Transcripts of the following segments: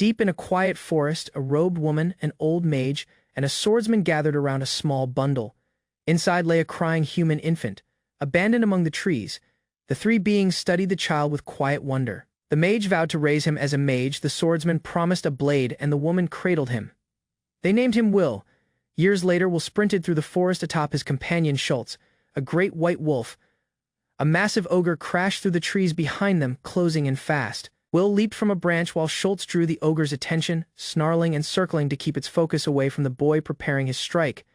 Deep in a quiet forest, a robed woman, an old mage, and a swordsman gathered around a small bundle. Inside lay a crying human infant, abandoned among the trees. The three beings studied the child with quiet wonder. The mage vowed to raise him as a mage, the swordsman promised a blade, and the woman cradled him. They named him Will. Years later, Will sprinted through the forest atop his companion Schultz, a great white wolf. A massive ogre crashed through the trees behind them, closing in fast. Will leaped from a branch while Schultz drew the ogre's attention, snarling and circling to keep its focus away from the boy preparing his strike.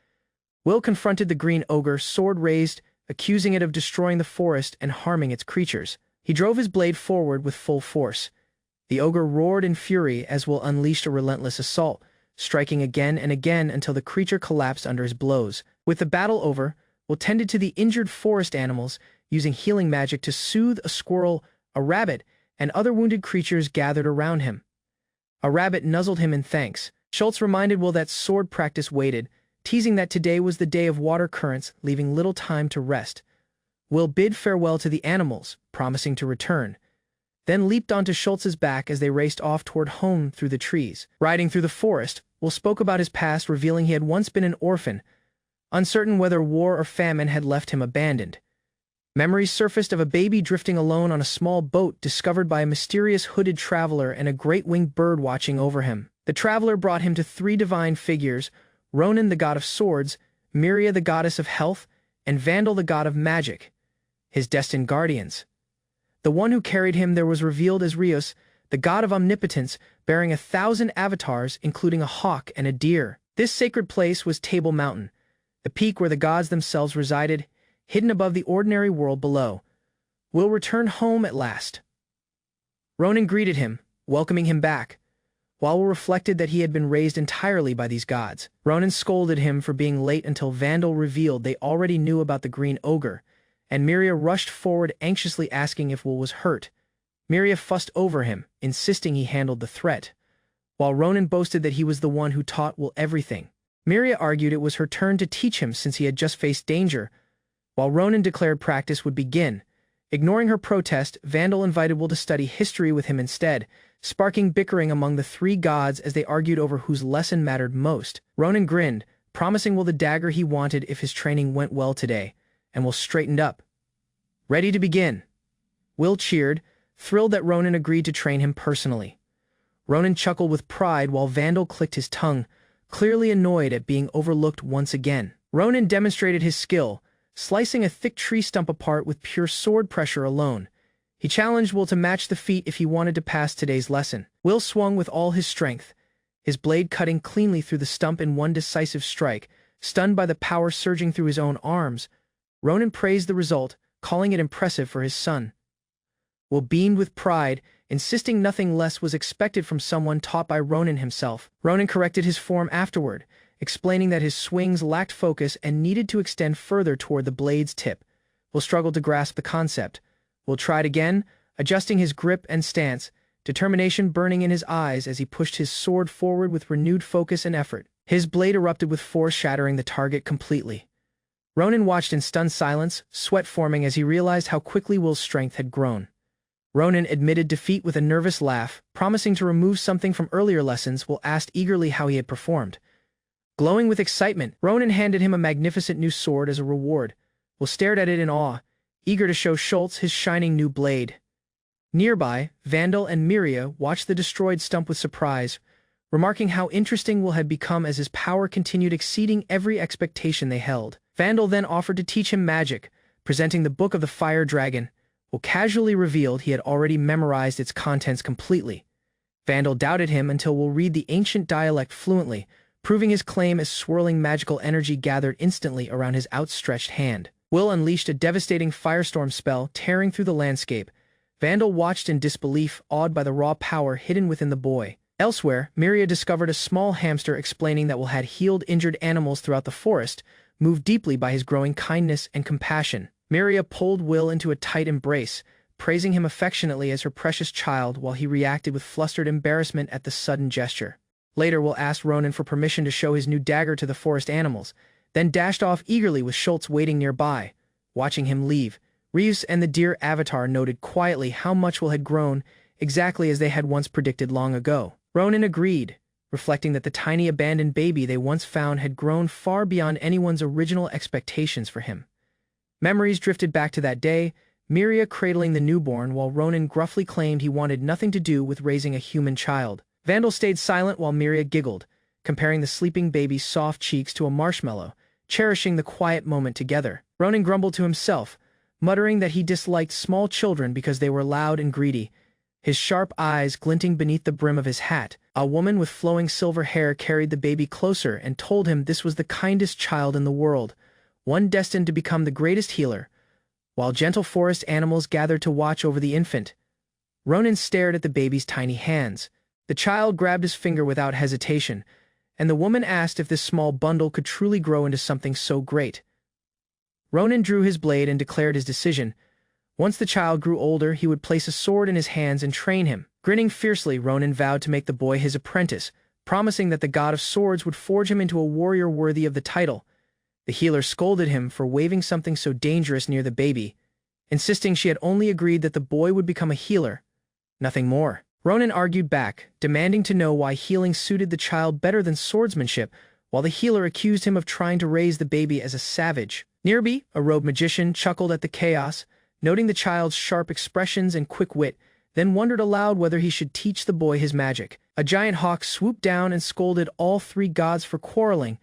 Will confronted the green ogre, sword raised, accusing it of destroying the forest and harming its creatures. He drove his blade forward with full force. The ogre roared in fury as Will unleashed a relentless assault, striking again and again until the creature collapsed under his blows. With the battle over, Will tended to the injured forest animals, using healing magic to soothe a squirrel, a rabbit, and other wounded creatures gathered around him. A rabbit nuzzled him in thanks. Schultz reminded Will that sword practice waited, teasing that today was the day of water currents, leaving little time to rest. Will bid farewell to the animals, promising to return, then leaped onto Schultz's back as they raced off toward home through the trees. Riding through the forest, Will spoke about his past, revealing he had once been an orphan, uncertain whether war or famine had left him abandoned. Memories surfaced of a baby drifting alone on a small boat discovered by a mysterious hooded traveler and a great winged bird watching over him. The traveler brought him to three divine figures: Ronan, the god of swords, Miria, the goddess of health, and Vandal, the god of magic, his destined guardians. The one who carried him there was revealed as Rios, the god of omnipotence, bearing 1,000 avatars, including a hawk and a deer. This sacred place was Table Mountain, the peak where the gods themselves resided, hidden above the ordinary world below. Will returned home at last. Ronan greeted him, welcoming him back, while Will reflected that he had been raised entirely by these gods. Ronan scolded him for being late until Vandal revealed they already knew about the green ogre, and Miria rushed forward anxiously asking if Will was hurt. Miria fussed over him, insisting he handled the threat, while Ronan boasted that he was the one who taught Will everything. Miria argued it was her turn to teach him since he had just faced danger, while Ronan declared practice would begin. Ignoring her protest, Vandal invited Will to study history with him instead, sparking bickering among the three gods as they argued over whose lesson mattered most. Ronan grinned, promising Will the dagger he wanted if his training went well today, and Will straightened up, ready to begin. Will cheered, thrilled that Ronan agreed to train him personally. Ronan chuckled with pride while Vandal clicked his tongue, clearly annoyed at being overlooked once again. Ronan demonstrated his skill, slicing a thick tree stump apart with pure sword pressure alone. He challenged Will to match the feat if he wanted to pass today's lesson. Will swung with all his strength, his blade cutting cleanly through the stump in one decisive strike. Stunned by the power surging through his own arms, Ronan praised the result, calling it impressive for his son. Will beamed with pride, insisting nothing less was expected from someone taught by Ronan himself. Ronan corrected his form afterward, explaining that his swings lacked focus and needed to extend further toward the blade's tip. Will struggled to grasp the concept. Will tried again, adjusting his grip and stance, determination burning in his eyes as he pushed his sword forward with renewed focus and effort. His blade erupted with force, shattering the target completely. Ronan watched in stunned silence, sweat forming as he realized how quickly Will's strength had grown. Ronan admitted defeat with a nervous laugh, promising to remove something from earlier lessons. Will asked eagerly how he had performed. Glowing with excitement, Ronan handed him a magnificent new sword as a reward. Will stared at it in awe, eager to show Schultz his shining new blade. Nearby, Vandal and Miria watched the destroyed stump with surprise, remarking how interesting Will had become as his power continued exceeding every expectation they held. Vandal then offered to teach him magic, presenting the Book of the Fire Dragon. Will casually revealed he had already memorized its contents completely. Vandal doubted him until Will read the ancient dialect fluently, proving his claim as swirling magical energy gathered instantly around his outstretched hand. Will unleashed a devastating firestorm spell, tearing through the landscape. Vandal watched in disbelief, awed by the raw power hidden within the boy. Elsewhere, Miria discovered a small hamster, explaining that Will had healed injured animals throughout the forest, moved deeply by his growing kindness and compassion. Miria pulled Will into a tight embrace, praising him affectionately as her precious child while he reacted with flustered embarrassment at the sudden gesture. Later, Will asked Ronan for permission to show his new dagger to the forest animals, then dashed off eagerly with Schultz waiting nearby. Watching him leave, Reeves and the deer avatar noted quietly how much Will had grown, exactly as they had once predicted long ago. Ronan agreed, reflecting that the tiny abandoned baby they once found had grown far beyond anyone's original expectations for him. Memories drifted back to that day, Miria cradling the newborn while Ronan gruffly claimed he wanted nothing to do with raising a human child. Vandal stayed silent while Miria giggled, comparing the sleeping baby's soft cheeks to a marshmallow, cherishing the quiet moment together. Ronan grumbled to himself, muttering that he disliked small children because they were loud and greedy, his sharp eyes glinting beneath the brim of his hat. A woman with flowing silver hair carried the baby closer and told him this was the kindest child in the world, one destined to become the greatest healer. While gentle forest animals gathered to watch over the infant, Ronan stared at the baby's tiny hands. The child grabbed his finger without hesitation, and the woman asked if this small bundle could truly grow into something so great. Ronan drew his blade and declared his decision. Once the child grew older, he would place a sword in his hands and train him. Grinning fiercely, Ronan vowed to make the boy his apprentice, promising that the god of swords would forge him into a warrior worthy of the title. The healer scolded him for waving something so dangerous near the baby, insisting she had only agreed that the boy would become a healer, nothing more. Ronan argued back, demanding to know why healing suited the child better than swordsmanship, while the healer accused him of trying to raise the baby as a savage. Nearby, a robed magician chuckled at the chaos, noting the child's sharp expressions and quick wit, then wondered aloud whether he should teach the boy his magic. A giant hawk swooped down and scolded all three gods for quarreling,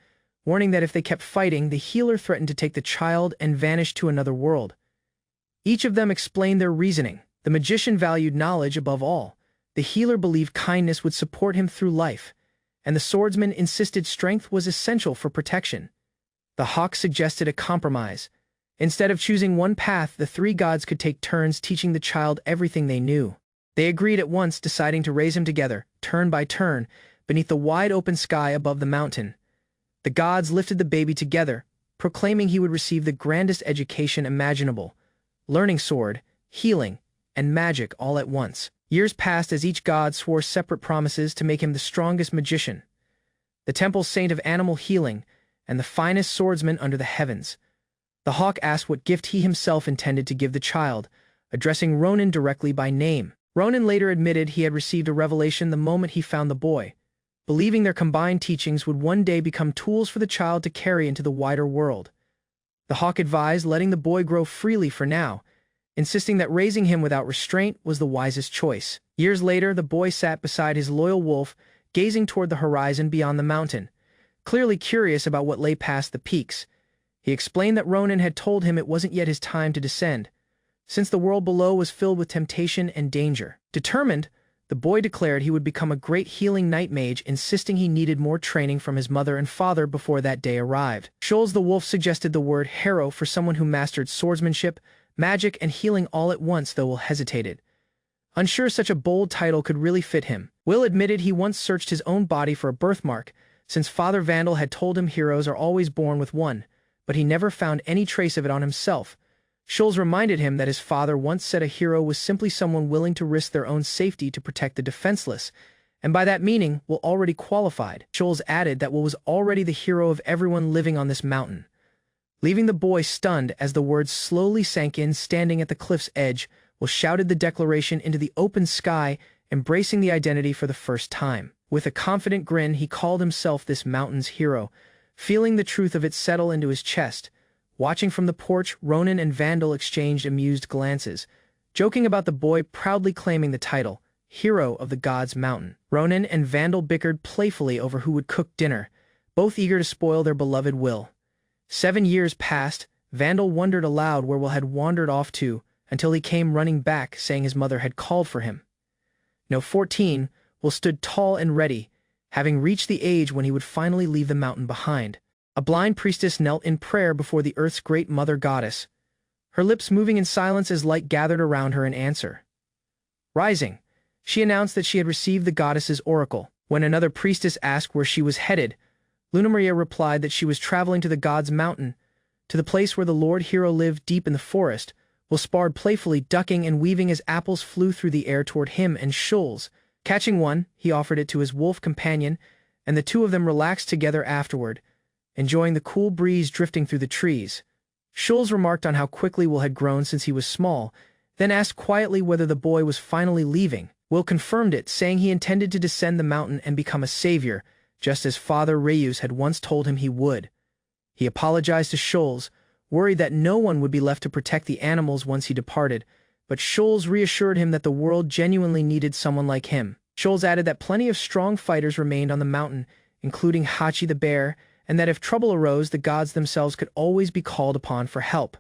warning that if they kept fighting, the healer threatened to take the child and vanish to another world. Each of them explained their reasoning. The magician valued knowledge above all. The healer believed kindness would support him through life, and the swordsman insisted strength was essential for protection. The hawk suggested a compromise. Instead of choosing one path, the three gods could take turns teaching the child everything they knew. They agreed at once, deciding to raise him together, turn by turn, beneath the wide-open sky above the mountain. The gods lifted the baby together, proclaiming he would receive the grandest education imaginable, learning sword, healing, and magic all at once. Years passed as each god swore separate promises to make him the strongest magician, the temple's saint of animal healing, and the finest swordsman under the heavens. The hawk asked what gift he himself intended to give the child, addressing Ronan directly by name. Ronan later admitted he had received a revelation the moment he found the boy, believing their combined teachings would one day become tools for the child to carry into the wider world. The hawk advised letting the boy grow freely for now, insisting that raising him without restraint was the wisest choice. Years later, the boy sat beside his loyal wolf, gazing toward the horizon beyond the mountain, clearly curious about what lay past the peaks. He explained that Ronan had told him it wasn't yet his time to descend, since the world below was filled with temptation and danger. Determined, the boy declared he would become a great healing night mage, insisting he needed more training from his mother and father before that day arrived. Schulz the wolf suggested the word hero for someone who mastered swordsmanship, magic, and healing all at once, though Will hesitated, unsure such a bold title could really fit him. Will admitted he once searched his own body for a birthmark, since Father Vandal had told him heroes are always born with one, but he never found any trace of it on himself. Schulz reminded him that his father once said a hero was simply someone willing to risk their own safety to protect the defenseless, and by that meaning, Will already qualified. Schulz added that Will was already the hero of everyone living on this mountain, leaving the boy stunned as the words slowly sank in. Standing at the cliff's edge, Will shouted the declaration into the open sky, embracing the identity for the first time. With a confident grin, he called himself this mountain's hero, feeling the truth of it settle into his chest. Watching from the porch, Ronan and Vandal exchanged amused glances, joking about the boy proudly claiming the title, Hero of the Gods Mountain. Ronan and Vandal bickered playfully over who would cook dinner, both eager to spoil their beloved Will. 7 years passed. Vandal wondered aloud where Will had wandered off to, until he came running back, saying his mother had called for him. No 14, Will stood tall and ready, having reached the age when he would finally leave the mountain behind. A blind priestess knelt in prayer before the earth's great mother goddess, her lips moving in silence as light gathered around her in answer. Rising, she announced that she had received the goddess's oracle. When another priestess asked where she was headed, Lunamaria replied that she was traveling to the God's Mountain, to the place where the Lord Hero lived deep in the forest. Will sparred playfully, ducking and weaving as apples flew through the air toward him and Schulz. Catching one, he offered it to his wolf companion, and the two of them relaxed together afterward, enjoying the cool breeze drifting through the trees. Schulz remarked on how quickly Will had grown since he was small, then asked quietly whether the boy was finally leaving. Will confirmed it, saying he intended to descend the mountain and become a savior, just as Father Reyus had once told him he would. He apologized to Schulz, worried that no one would be left to protect the animals once he departed, but Schulz reassured him that the world genuinely needed someone like him. Schulz added that plenty of strong fighters remained on the mountain, including Hachi the bear, and that if trouble arose, the gods themselves could always be called upon for help.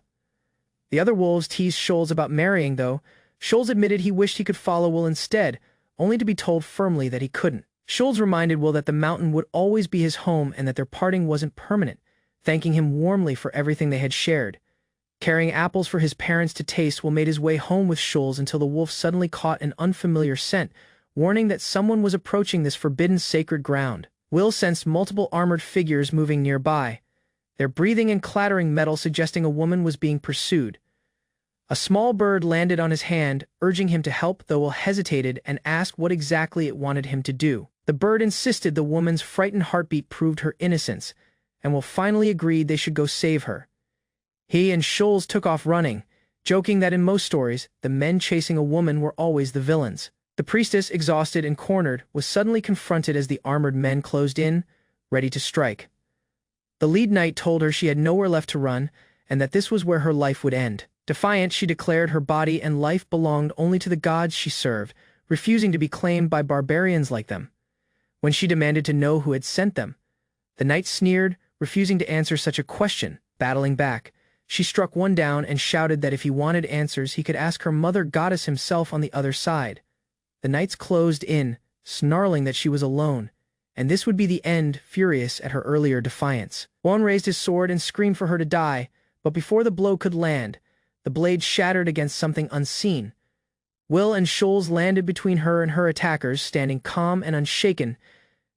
The other wolves teased Schulz about marrying, though. Schulz admitted he wished he could follow Will instead, only to be told firmly that he couldn't. Schulz reminded Will that the mountain would always be his home and that their parting wasn't permanent, thanking him warmly for everything they had shared. Carrying apples for his parents to taste, Will made his way home with Schulz until the wolf suddenly caught an unfamiliar scent, warning that someone was approaching this forbidden sacred ground. Will sensed multiple armored figures moving nearby, their breathing and clattering metal suggesting a woman was being pursued. A small bird landed on his hand, urging him to help, though Will hesitated and asked what exactly it wanted him to do. The bird insisted the woman's frightened heartbeat proved her innocence, and Will finally agreed they should go save her. He and Schulz took off running, joking that in most stories, the men chasing a woman were always the villains. The priestess, exhausted and cornered, was suddenly confronted as the armored men closed in, ready to strike. The lead knight told her she had nowhere left to run, and that this was where her life would end. Defiant, she declared her body and life belonged only to the gods she served, refusing to be claimed by barbarians like them. When she demanded to know who had sent them, the knight sneered, refusing to answer such a question. Battling back, she struck one down and shouted that if he wanted answers, he could ask her mother goddess himself on the other side. The knights closed in, snarling that she was alone, and this would be the end, furious at her earlier defiance. One raised his sword and screamed for her to die, but before the blow could land, the blade shattered against something unseen. Will and Schulz landed between her and her attackers, standing calm and unshaken,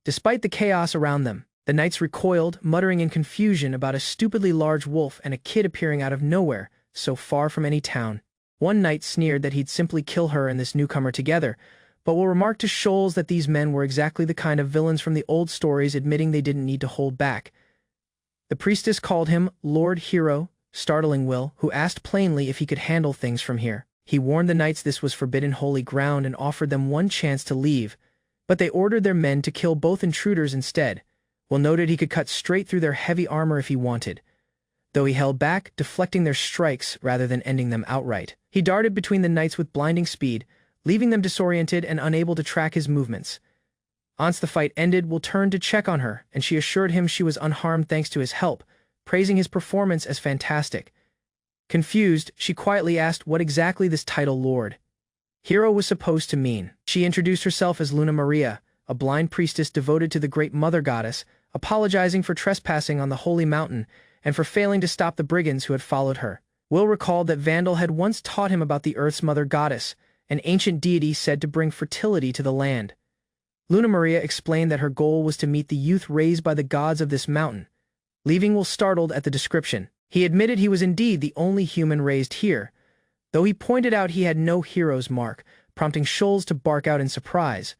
despite the chaos around them. The knights recoiled, muttering in confusion about a stupidly large wolf and a kid appearing out of nowhere, so far from any town. One knight sneered that he'd simply kill her and this newcomer together, but Will remarked to Schulz that these men were exactly the kind of villains from the old stories, admitting they didn't need to hold back. The priestess called him Lord Hero, startling Will, who asked plainly if he could handle things from here. He warned the knights this was forbidden holy ground and offered them one chance to leave, but they ordered their men to kill both intruders instead. Will noted he could cut straight through their heavy armor if he wanted, though he held back, deflecting their strikes rather than ending them outright. He darted between the knights with blinding speed, leaving them disoriented and unable to track his movements. Once the fight ended, Will turned to check on her, and she assured him she was unharmed thanks to his help, praising his performance as fantastic. Confused, she quietly asked what exactly this title Lord Hero was supposed to mean. She introduced herself as Lunamaria, a blind priestess devoted to the great mother goddess, apologizing for trespassing on the holy mountain and for failing to stop the brigands who had followed her. Will recalled that Vandal had once taught him about the Earth's mother goddess, an ancient deity said to bring fertility to the land. Lunamaria explained that her goal was to meet the youth raised by the gods of this mountain, leaving Will startled at the description. He admitted he was indeed the only human raised here, though he pointed out he had no hero's mark, prompting Schulz to bark out in surprise.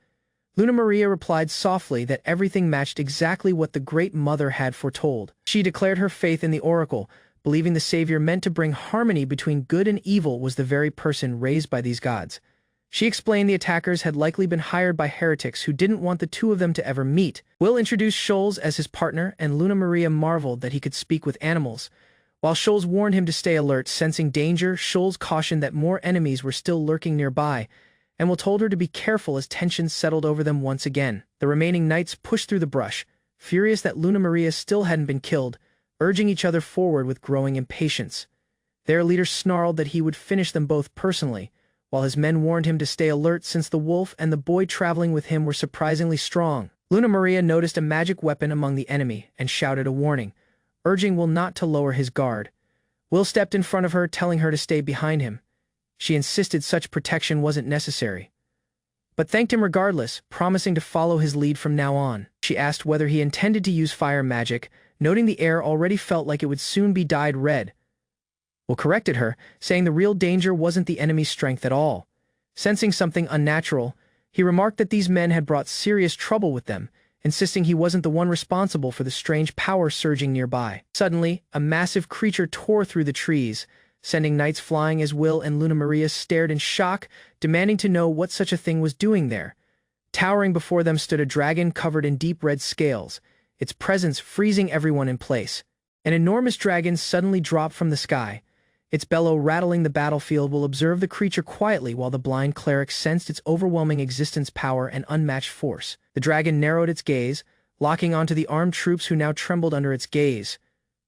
Lunamaria replied softly that everything matched exactly what the Great Mother had foretold. She declared her faith in the oracle, believing the savior meant to bring harmony between good and evil was the very person raised by these gods. She explained the attackers had likely been hired by heretics who didn't want the two of them to ever meet. Will introduced Schulz as his partner, and Lunamaria marveled that he could speak with animals. While Schulz warned him to stay alert, sensing danger, Schulz cautioned that more enemies were still lurking nearby, and Will told her to be careful as tensions settled over them once again. The remaining knights pushed through the brush, furious that Lunamaria still hadn't been killed, urging each other forward with growing impatience. Their leader snarled that he would finish them both personally, while his men warned him to stay alert since the wolf and the boy traveling with him were surprisingly strong. Lunamaria noticed a magic weapon among the enemy and shouted a warning, urging Will not to lower his guard. Will stepped in front of her, telling her to stay behind him. She insisted such protection wasn't necessary, but thanked him regardless, promising to follow his lead from now on. She asked whether he intended to use fire magic, noting the air already felt like it would soon be dyed red. Will corrected her, saying the real danger wasn't the enemy's strength at all. Sensing something unnatural, he remarked that these men had brought serious trouble with them, insisting he wasn't the one responsible for the strange power surging nearby. Suddenly, a massive creature tore through the trees, sending knights flying as Will and Lunamaria stared in shock, demanding to know what such a thing was doing there. Towering before them stood a dragon covered in deep red scales, its presence freezing everyone in place. An enormous dragon suddenly dropped from the sky. Its bellow rattling the battlefield. Will observe the creature quietly while the blind cleric sensed its overwhelming existence, power, and unmatched force. The dragon narrowed its gaze, locking onto the armed troops who now trembled under its gaze.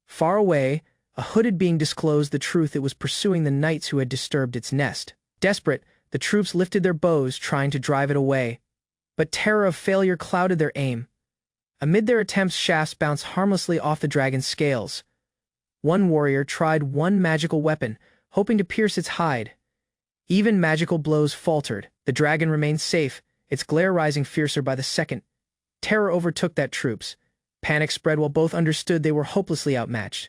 Far away, a hooded being disclosed the truth: it was pursuing the knights who had disturbed its nest. Desperate, the troops lifted their bows, trying to drive it away. But terror of failure clouded their aim. Amid their attempts, shafts bounced harmlessly off the dragon's scales. One warrior tried one magical weapon, hoping to pierce its hide. Even magical blows faltered. The dragon remained safe, its glare rising fiercer by the second. Terror overtook that troops. Panic spread while both understood they were hopelessly outmatched.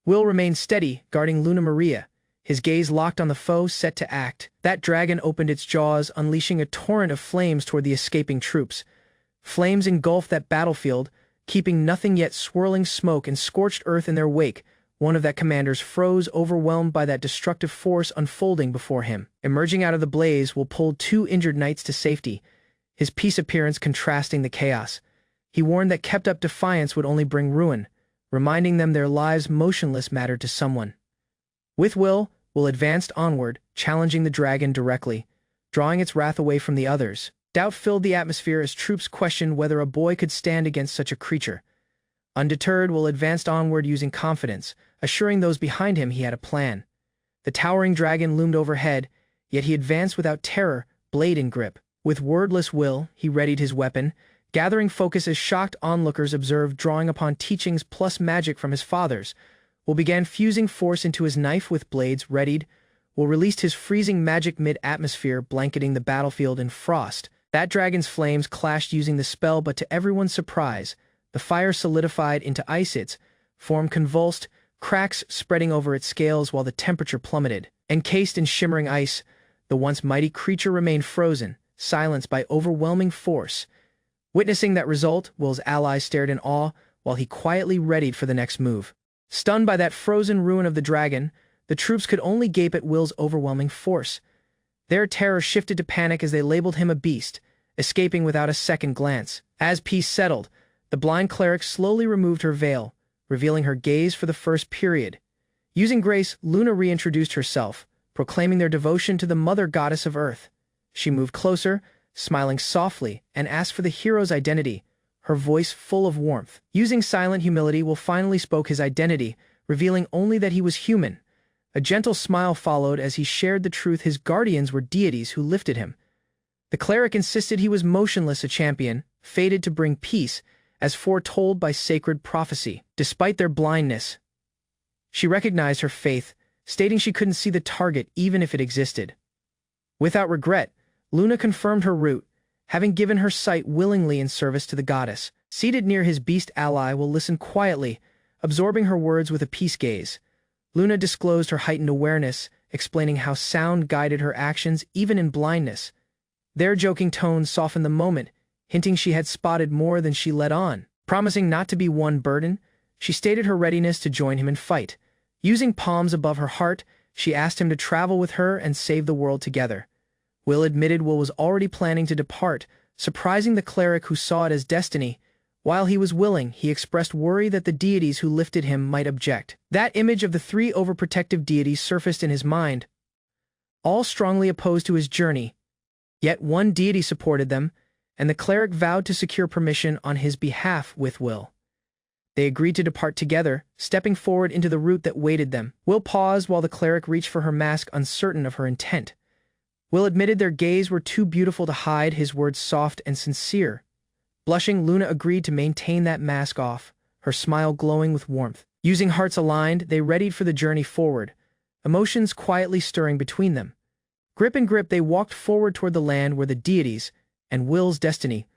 Will remained steady, guarding Lunamaria, his gaze locked on the foe set to act. That dragon opened its jaws, unleashing a torrent of flames toward the escaping troops. Flames engulfed that battlefield, keeping nothing yet swirling smoke and scorched earth in their wake. One of that commanders froze, overwhelmed by that destructive force unfolding before him. Emerging out of the blaze, Will pulled two injured knights to safety, his peace appearance contrasting the chaos. He warned that kept-up defiance would only bring ruin, reminding them their lives motionless mattered to someone. With Will advanced onward, challenging the dragon directly, drawing its wrath away from the others. Doubt filled the atmosphere as troops questioned whether a boy could stand against such a creature. Undeterred, Will advanced onward using confidence, assuring those behind him he had a plan. The towering dragon loomed overhead, yet he advanced without terror, blade in grip. With wordless Will, he readied his weapon, gathering focus as shocked onlookers observed, drawing upon teachings plus magic from his fathers. Will began fusing force into his knife with blades readied. Will released his freezing magic mid-atmosphere, blanketing the battlefield in frost. That dragon's flames clashed using the spell, but to everyone's surprise, the fire solidified into ice, its form convulsed, cracks spreading over its scales while the temperature plummeted. Encased in shimmering ice, the once mighty creature remained frozen, silenced by overwhelming force. Witnessing that result, Will's allies stared in awe while he quietly readied for the next move. Stunned by that frozen ruin of the dragon, the troops could only gape at Will's overwhelming force. Their terror shifted to panic as they labeled him a beast, escaping without a second glance. As peace settled, the blind cleric slowly removed her veil, revealing her gaze for the first period. Using grace, Luna reintroduced herself, proclaiming their devotion to the mother goddess of earth. She moved closer, smiling softly, and asked for the hero's identity, her voice full of warmth. Using silent humility, Will finally spoke his identity, revealing only that he was human. A gentle smile followed as he shared the truth: his guardians were deities who lifted him. The cleric insisted he was motionless, a champion, fated to bring peace, as foretold by sacred prophecy. Despite their blindness, she recognized her faith, stating she couldn't see the target even if it existed. Without regret, Luna confirmed her route, having given her sight willingly in service to the goddess. Seated near his beast ally, Will listened quietly, absorbing her words with a peace gaze. Luna disclosed her heightened awareness, explaining how sound guided her actions even in blindness. Their joking tones softened the moment, hinting she had spotted more than she let on. Promising not to be one burden, she stated her readiness to join him in fight. Using palms above her heart, she asked him to travel with her and save the world together. Will admitted Will was already planning to depart, surprising the cleric who saw it as destiny. While he was willing, he expressed worry that the deities who lifted him might object. That image of the three overprotective deities surfaced in his mind, all strongly opposed to his journey. Yet one deity supported them, and the cleric vowed to secure permission on his behalf with Will. They agreed to depart together, stepping forward into the route that waited them. Will paused while the cleric reached for her mask, uncertain of her intent. Will admitted their gaze were too beautiful to hide, his words soft and sincere. Blushing, Luna agreed to maintain that mask off, her smile glowing with warmth. Using hearts aligned, they readied for the journey forward, emotions quietly stirring between them. Grip in grip, they walked forward toward the land where the deities, and Will's destiny,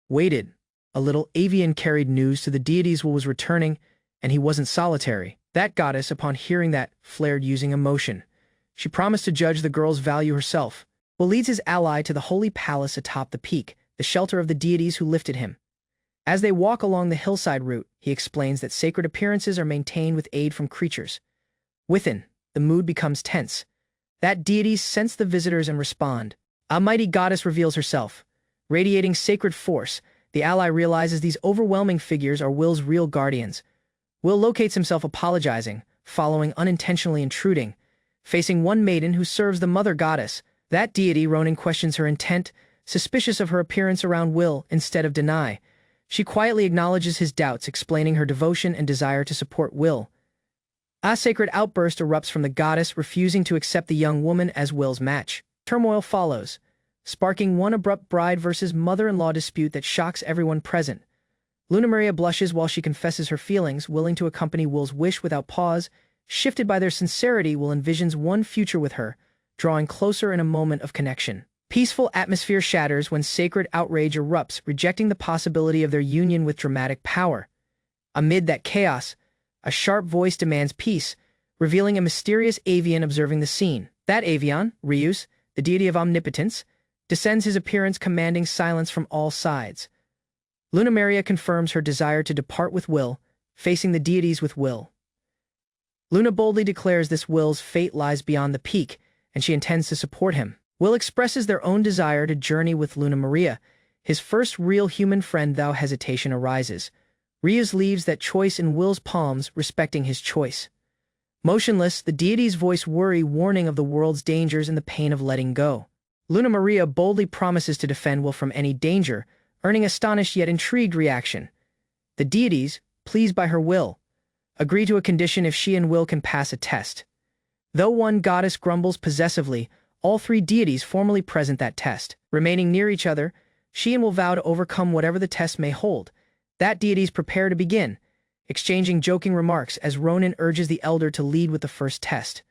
waited. A little avian carried news to the deities Will was returning, and he wasn't solitary. That goddess, upon hearing that, flared using emotion. She promised to judge the girl's value herself. Will leads his ally to the holy palace atop the peak, the shelter of the deities who lifted him. As they walk along the hillside route, he explains that sacred appearances are maintained with aid from creatures within the mood becomes tense. That deities sense the visitors and respond. A mighty goddess reveals herself. Radiating sacred force, the ally realizes these overwhelming figures are Will's real guardians. Will locates himself apologizing, following unintentionally intruding. Facing one maiden who serves the mother goddess, that deity Ronin questions her intent, suspicious of her appearance around Will instead of deny. She quietly acknowledges his doubts, explaining her devotion and desire to support Will. A sacred outburst erupts from the goddess, refusing to accept the young woman as Will's match. Turmoil follows, sparking one abrupt bride versus mother-in-law dispute that shocks everyone present. Lunamaria blushes while she confesses her feelings, willing to accompany Will's wish without pause. Shifted by their sincerity, Will envisions one future with her, drawing closer in a moment of connection. Peaceful atmosphere shatters when sacred outrage erupts, rejecting the possibility of their union with dramatic power. Amid that chaos, a sharp voice demands peace, revealing a mysterious avian observing the scene. That avian, Ryus, the deity of omnipotence, descends his appearance, commanding silence from all sides. Lunamaria confirms her desire to depart with Will, facing the deities with Will. Luna boldly declares this Will's fate lies beyond the peak, and she intends to support him. Will expresses their own desire to journey with Lunamaria, his first real human friend, though hesitation arises. Ryus leaves that choice in Will's palms, respecting his choice. Motionless, the deities voice worry, warning of the world's dangers and the pain of letting go. Lunamaria boldly promises to defend Will from any danger, earning astonished yet intrigued reaction. The deities, pleased by her will, agree to a condition if she and Will can pass a test. Though one goddess grumbles possessively, all three deities formally present that test. Remaining near each other, she and Will vow to overcome whatever the test may hold. That deities prepare to begin, exchanging joking remarks as Ronin urges the elder to lead with the first test.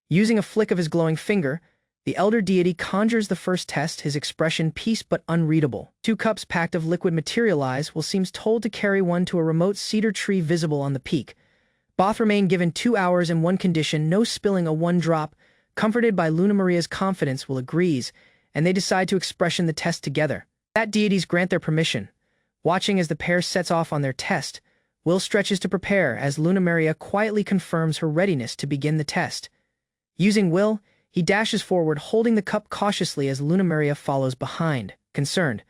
Using a flick of his glowing finger, the elder deity conjures the first test, his expression peace but unreadable. 2 cups packed of liquid materialize. Will seems told to carry one to a remote cedar tree visible on the peak. Both remain given 2 hours and one condition, no spilling a 1 drop. Comforted by Lunamaria's confidence, Will agrees, and they decide to expression the test together. That deities grant their permission. Watching as the pair sets off on their test, Will stretches to prepare as Lunamaria quietly confirms her readiness to begin the test. Using Will, he dashes forward, holding the cup cautiously as Lunamaria follows behind. Concerned,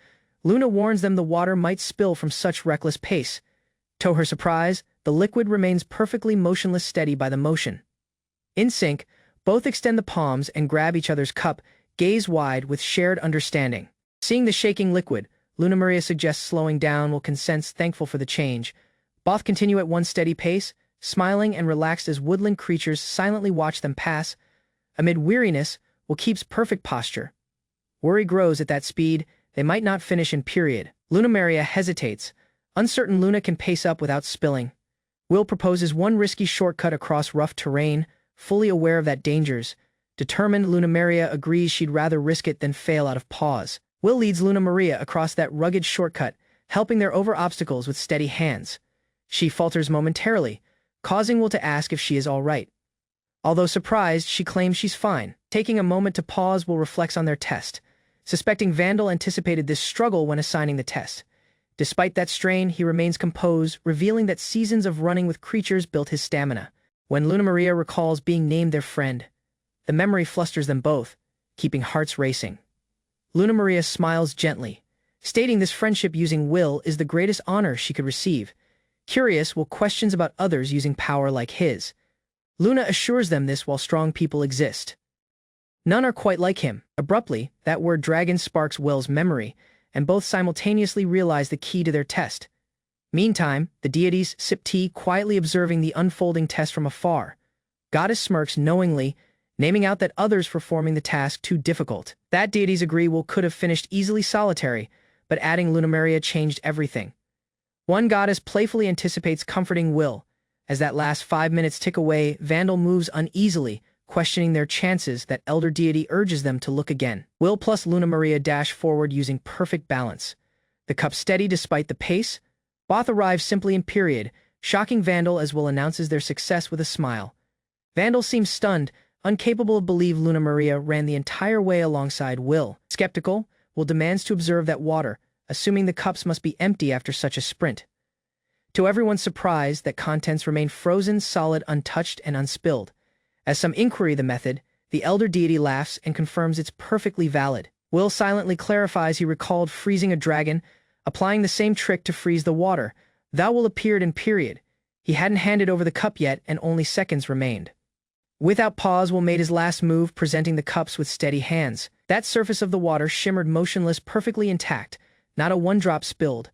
Luna warns them the water might spill from such reckless pace. To her surprise, the liquid remains perfectly motionless, steady by the motion. In sync, both extend the palms and grab each other's cup, gaze wide with shared understanding. Seeing the shaking liquid, Lunamaria suggests slowing down. Will consents, thankful for the change. Both continue at one steady pace, smiling and relaxed as woodland creatures silently watch them pass. Amid weariness, Will keeps perfect posture. Worry grows at that speed, they might not finish in period. Lunamaria hesitates. Uncertain Luna can pace up without spilling. Will proposes one risky shortcut across rough terrain, fully aware of that dangers. Determined, Lunamaria agrees she'd rather risk it than fail out of pause. Will leads Lunamaria across that rugged shortcut, helping their over obstacles with steady hands. She falters momentarily, causing Will to ask if she is all right. Although surprised, she claims she's fine. Taking a moment to pause, Will reflects on their test. Suspecting Vandal anticipated this struggle when assigning the test. Despite that strain, he remains composed, revealing that seasons of running with creatures built his stamina. When Lunamaria recalls being named their friend, the memory flusters them both, keeping hearts racing. Lunamaria smiles gently, stating this friendship using Will is the greatest honor she could receive. Curious, Will questions about others using power like his. Luna assures them this while strong people exist. None are quite like him. Abruptly, that word dragon sparks Will's memory, and both simultaneously realize the key to their test. Meantime, the deities sip tea, quietly observing the unfolding test from afar. Goddess smirks knowingly, naming out that others performing the task too difficult. That deities agree Will could have finished easily solitary, but adding Lunamaria changed everything. One goddess playfully anticipates comforting Will. As that last 5 minutes tick away, Vandal moves uneasily, questioning their chances. That elder deity urges them to look again. Will plus Lunamaria dash forward using perfect balance. The cup steady despite the pace. Both arrive simply in period, shocking Vandal as Will announces their success with a smile. Vandal seems stunned, incapable of believing Lunamaria ran the entire way alongside Will. Skeptical, Will demands to observe that water, assuming the cups must be empty after such a sprint. To everyone's surprise, that contents remain frozen, solid, untouched, and unspilled. As some inquiry the method, the elder deity laughs and confirms it's perfectly valid. Will silently clarifies he recalled freezing a dragon, applying the same trick to freeze the water. Thou will appeared in period. He hadn't handed over the cup yet, and only seconds remained. Without pause, Will made his last move, presenting the cups with steady hands. That surface of the water shimmered motionless, perfectly intact, not a one drop spilled.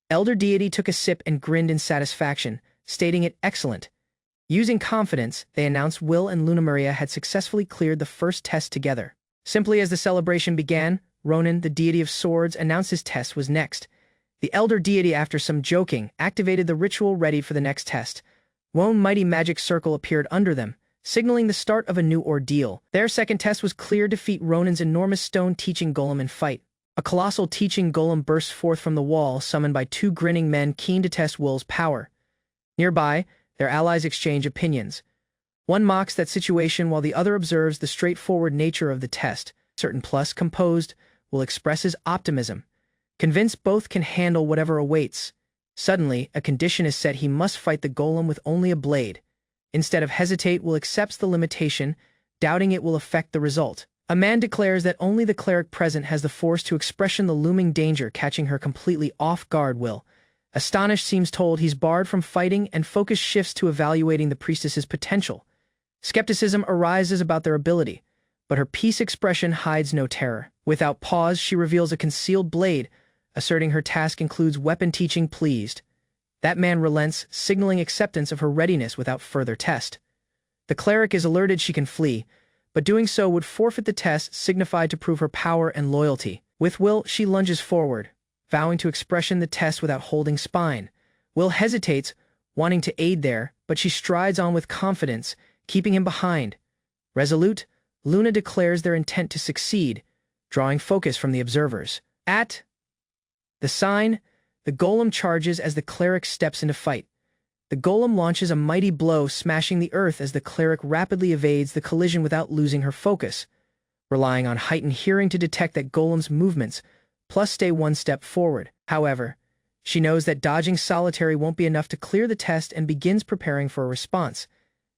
Elder deity took a sip and grinned in satisfaction, stating it excellent. Using confidence, they announced Will and Lunamaria had successfully cleared the first test together. Simply as the celebration began, Ronin, the deity of swords, announced his test was next. The elder deity, after some joking, activated the ritual ready for the next test. One mighty magic circle appeared under them, signaling the start of a new ordeal. Their second test was clear: defeat Ronin's enormous stone teaching golem and fight. A colossal teaching golem burst forth from the wall, summoned by two grinning men keen to test Will's power. Nearby, their allies exchange opinions. One mocks that situation while the other observes the straightforward nature of the test. Certain plus composed will express his optimism, convinced both can handle whatever awaits. Suddenly, a condition is set: he must fight the golem with only a blade. Instead of hesitate, Will accepts the limitation, doubting it will affect the result. A man declares that only the cleric present has the force to expression the looming danger, catching her completely off guard. Will, astonished, seems told he's barred from fighting, and focus shifts to evaluating the priestess's potential. Skepticism arises about their ability, but her peace expression hides no terror. Without pause, she reveals a concealed blade, asserting her task includes weapon teaching. Pleased, that man relents, signaling acceptance of her readiness without further test. The cleric is alerted she can flee, but doing so would forfeit the test, signified to prove her power and loyalty. With Will, she lunges forward, vowing to expression the test without holding spine. Will hesitates, wanting to aid there, but she strides on with confidence, keeping him behind. Resolute, Luna declares their intent to succeed, drawing focus from the observers. At the sign, the golem charges as the cleric steps into fight. The golem launches a mighty blow, smashing the earth as the cleric rapidly evades the collision without losing her focus, relying on heightened hearing to detect that golem's movements, plus stay one step forward. However, she knows that dodging solitary won't be enough to clear the test and begins preparing for a response.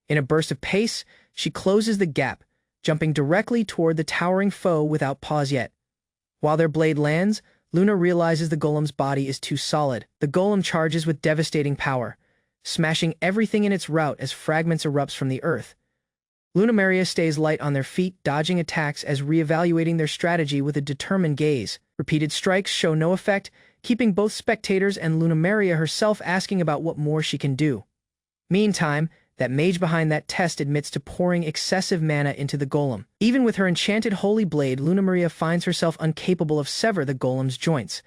In a burst of pace, she closes the gap, jumping directly toward the towering foe without pause yet. While their blade lands, Luna realizes the golem's body is too solid. The golem charges with devastating power, smashing everything in its route as fragments erupts from the earth. Lunamaria stays light on their feet, dodging attacks as reevaluating their strategy with a determined gaze. Repeated strikes show no effect, keeping both spectators and Lunamaria herself asking about what more she can do. Meantime, that mage behind that test admits to pouring excessive mana into the golem. Even with her enchanted holy blade, Lunamaria finds herself incapable of sever the golem's joints.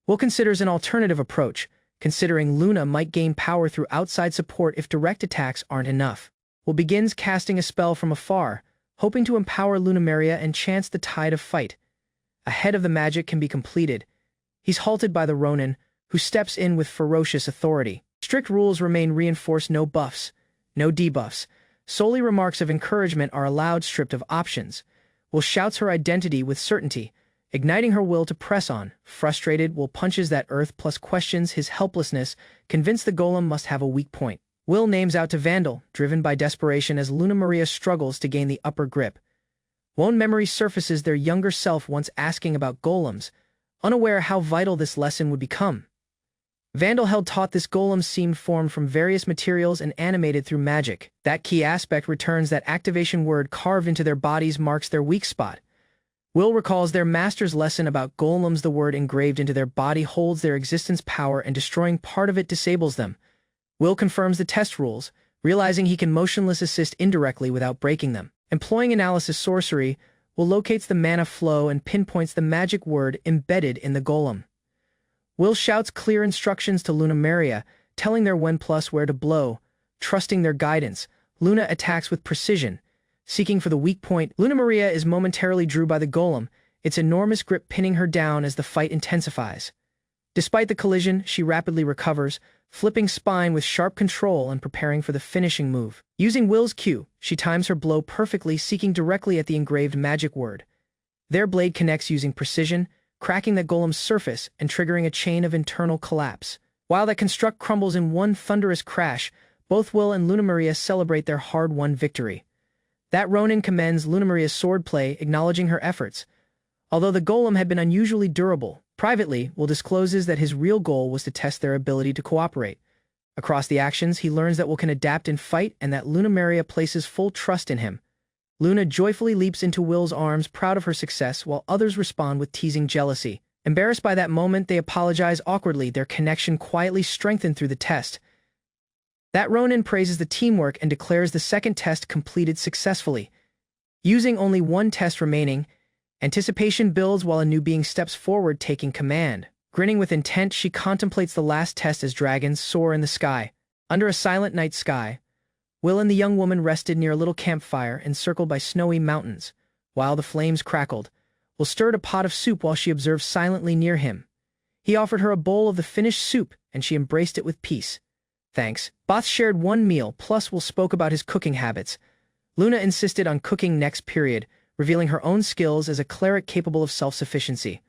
Will considers an alternative approach, considering Luna might gain power through outside support if direct attacks aren't enough. Will begins casting a spell from afar, hoping to empower Lunamaria and chance the tide of fight. Ahead of the magic can be completed, he's halted by the Ronin, who steps in with ferocious authority. Strict rules remain reinforced: no buffs, no debuffs. Solely remarks of encouragement are allowed, stripped of options. Will shouts her identity with certainty, igniting her will to press on. Frustrated, Will punches that earth plus questions his helplessness, convinced the golem must have a weak point. Will names out to Vandal, driven by desperation as Lunamaria struggles to gain the upper grip. One memory surfaces their younger self once asking about golems, unaware how vital this lesson would become. Vandal held taught this golem seemed formed from various materials and animated through magic. That key aspect returns: that activation word carved into their bodies marks their weak spot. Will recalls their master's lesson about golems: the word engraved into their body holds their existence power, and destroying part of it disables them. Will confirms the test rules, realizing he can motionless assist indirectly without breaking them. Employing analysis sorcery, Will locates the mana flow and pinpoints the magic word embedded in the golem. Will shouts clear instructions to Lunamaria, telling their when plus where to blow. Trusting their guidance, Luna attacks with precision, seeking for the weak point. Lunamaria is momentarily drew by the golem, its enormous grip pinning her down as the fight intensifies. Despite the collision, she rapidly recovers, flipping spine with sharp control and preparing for the finishing move. Using Will's cue, she times her blow perfectly, seeking directly at the engraved magic word. Their blade connects using precision, cracking the golem's surface and triggering a chain of internal collapse. While that construct crumbles in one thunderous crash, both Will and Lunamaria celebrate their hard-won victory. That Ronin commends Lunamaria's swordplay, acknowledging her efforts. Although the golem had been unusually durable, privately, Will discloses that his real goal was to test their ability to cooperate. Across the actions, he learns that Will can adapt and fight and that Lunamaria places full trust in him. Luna joyfully leaps into Will's arms, proud of her success, while others respond with teasing jealousy. Embarrassed by that moment, they apologize awkwardly, their connection quietly strengthened through the test. That Ronin praises the teamwork and declares the second test completed successfully. Using only one test remaining, anticipation builds while a new being steps forward, taking command. Grinning with intent, she contemplates the last test as dragons soar in the sky. Under a silent night sky, Will and the young woman rested near a little campfire encircled by snowy mountains. While the flames crackled, Will stirred a pot of soup while she observed silently near him. He offered her a bowl of the finished soup, and she embraced it with peace. Thanks. Both shared one meal, plus Will spoke about his cooking habits. Luna insisted on cooking next period, revealing her own skills as a cleric capable of self-sufficiency.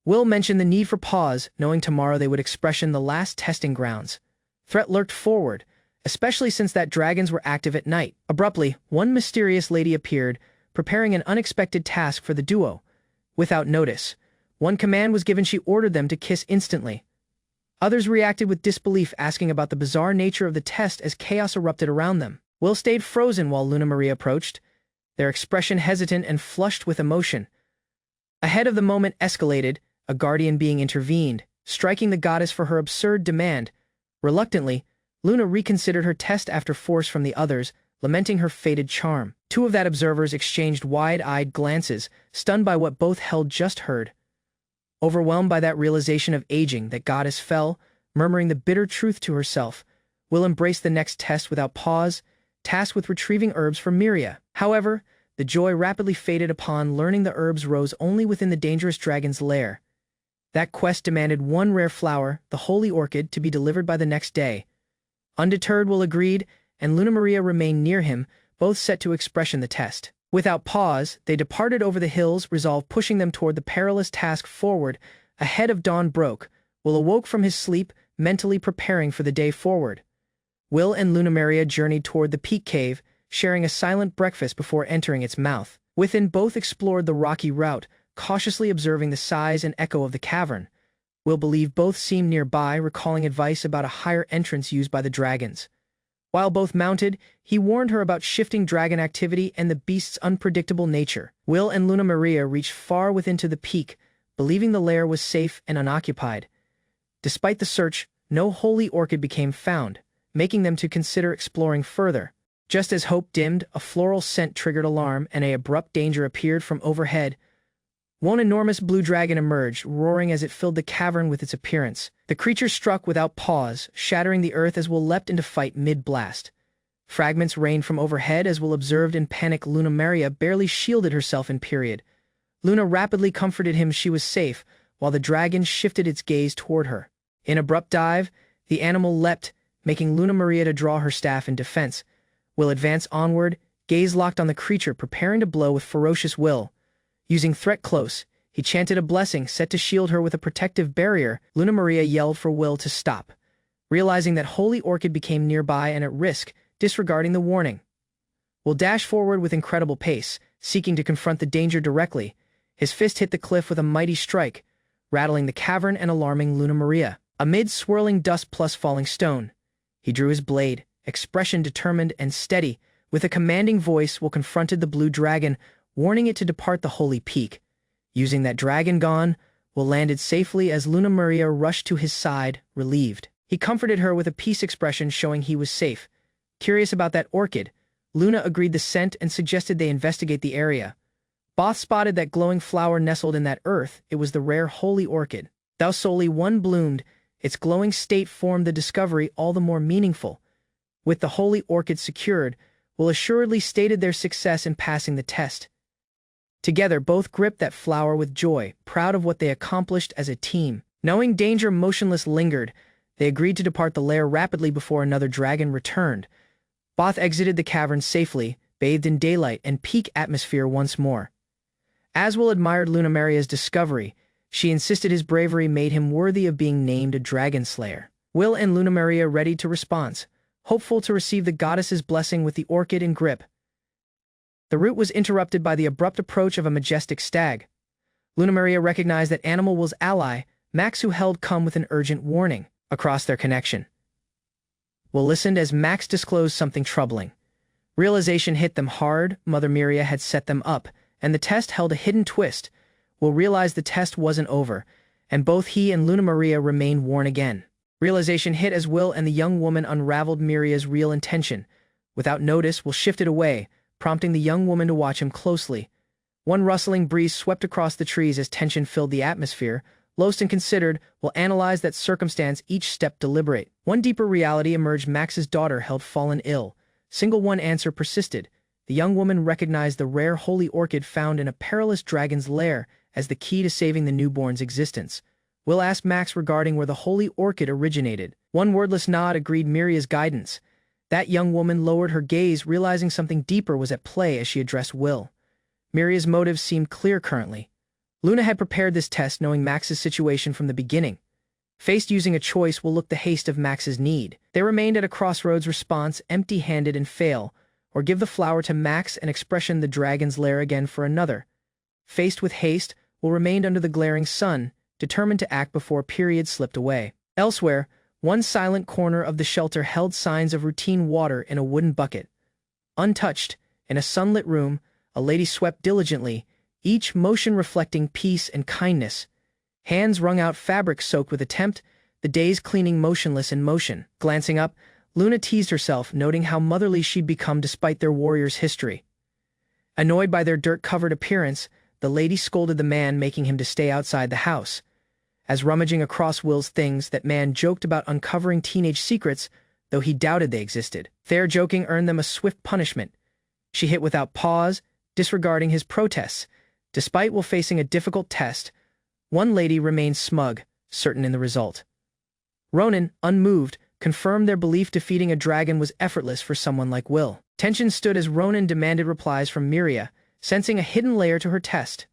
Will mentioned the need for pause, knowing tomorrow they would expression the last testing grounds. Threat lurked forward, especially since that dragons were active at night. Abruptly, one mysterious lady appeared, preparing an unexpected task for the duo. Without notice, one command was given. She ordered them to kiss instantly. Others reacted with disbelief, asking about the bizarre nature of the test as chaos erupted around them. Will stayed frozen while Lunamaria approached, their expression hesitant and flushed with emotion. Ahead of the moment escalated, a guardian being intervened, striking the goddess for her absurd demand. Reluctantly, Luna reconsidered her test after force from the others, lamenting her faded charm. Two of that observers exchanged wide-eyed glances, stunned by what both held just heard. Overwhelmed by that realization of aging, that goddess fell, murmuring the bitter truth to herself. Will embraced the next test without pause, tasked with retrieving herbs for Miria. However, the joy rapidly faded upon learning the herbs rose only within the dangerous dragon's lair. That quest demanded one rare flower, the holy orchid, to be delivered by the next day. Undeterred, Will agreed, and Lunamaria remained near him, both set to expression the test. Without pause, they departed over the hills, resolve pushing them toward the perilous task forward. Ahead of dawn broke, Will awoke from his sleep, mentally preparing for the day forward. Will and Lunamaria journeyed toward the peak cave, sharing a silent breakfast before entering its mouth. Within, both explored the rocky route, cautiously observing the size and echo of the cavern. Will believed both seemed nearby, recalling advice about a higher entrance used by the dragons. While both mounted, he warned her about shifting dragon activity and the beast's unpredictable nature. Will and Lunamaria reached far within to the peak, believing the lair was safe and unoccupied. Despite the search, no holy orchid became found, making them to consider exploring further. Just as hope dimmed, a floral scent triggered alarm and an abrupt danger appeared from overhead. One enormous blue dragon emerged, roaring as it filled the cavern with its appearance. The creature struck without pause, shattering the earth as Will leapt into fight mid-blast. Fragments rained from overhead as Will observed in panic. Lunamaria barely shielded herself in period. Luna rapidly comforted him she was safe, while the dragon shifted its gaze toward her. In abrupt dive, the animal leapt, making Lunamaria to draw her staff in defense. Will advanced onward, gaze locked on the creature, preparing to blow with ferocious will. Using threat close, he chanted a blessing set to shield her with a protective barrier. Lunamaria yelled for Will to stop, realizing that holy orchid became nearby and at risk, disregarding the warning. Will dashed forward with incredible pace, seeking to confront the danger directly. His fist hit the cliff with a mighty strike, rattling the cavern and alarming Lunamaria. Amid swirling dust plus falling stone, he drew his blade, expression determined and steady. With a commanding voice, Will confronted the blue dragon, warning it to depart the holy peak. Using that dragon gone, Will landed safely as Lunamaria rushed to his side, relieved. He comforted her with a peace expression showing he was safe. Curious about that orchid, Luna agreed the scent and suggested they investigate the area. Both spotted that glowing flower nestled in that earth. It was the rare holy orchid. Though solely one bloomed, its glowing state formed the discovery all the more meaningful. With the holy orchid secured, Will assuredly stated their success in passing the test. Together, both gripped that flower with joy, proud of what they accomplished as a team. Knowing danger motionless lingered, they agreed to depart the lair rapidly before another dragon returned. Both exited the cavern safely, bathed in daylight and peak atmosphere once more. As Will admired Lunamaria's discovery, she insisted his bravery made him worthy of being named a dragon slayer. Will and Lunamaria readied to response, hopeful to receive the goddess's blessing with the orchid in grip. The route was interrupted by the abrupt approach of a majestic stag. Lunamaria recognized that Animal Will's ally, Max, who held come with an urgent warning across their connection. Will listened as Max disclosed something troubling. Realization hit them hard. Mother Miria had set them up, and the test held a hidden twist. Will realized the test wasn't over, and both he and Lunamaria remained worn again. Realization hit as Will and the young woman unraveled Miria's real intention. Without notice, Will shifted away, prompting the young woman to watch him closely. One rustling breeze swept across the trees as tension filled the atmosphere. Lost and considered, Will analyze that circumstance, each step deliberate. One deeper reality emerged. Max's daughter held fallen ill. Single one answer persisted. The young woman recognized the rare holy orchid found in a perilous dragon's lair as the key to saving the newborn's existence. Will asked Max regarding where the holy orchid originated. One wordless nod agreed Miria's guidance. That young woman lowered her gaze, realizing something deeper was at play as she addressed Will. Miria's motives seemed clear currently. Luna had prepared this test knowing Max's situation from the beginning. Faced using a choice, Will look the haste of Max's need. They remained at a crossroads: response, empty-handed and fail, or give the flower to Max and expression the dragon's lair again for another. Faced with haste, Will remained under the glaring sun, determined to act before period slipped away. Elsewhere, one silent corner of the shelter held signs of routine: water in a wooden bucket. Untouched, in a sunlit room, a lady swept diligently, each motion reflecting peace and kindness. Hands wrung out fabric soaked with attempt, the day's cleaning motionless in motion. Glancing up, Luna teased herself, noting how motherly she'd become despite their warrior's history. Annoyed by their dirt-covered appearance, the lady scolded the man, making him to stay outside the house. As rummaging across Will's things, that man joked about uncovering teenage secrets, though he doubted they existed. Their joking earned them a swift punishment. She hit without pause, disregarding his protests. Despite Will facing a difficult test, one lady remained smug, certain in the result. Ronan, unmoved, confirmed their belief defeating a dragon was effortless for someone like Will. Tension stood as Ronan demanded replies from Miria, sensing a hidden layer to her test.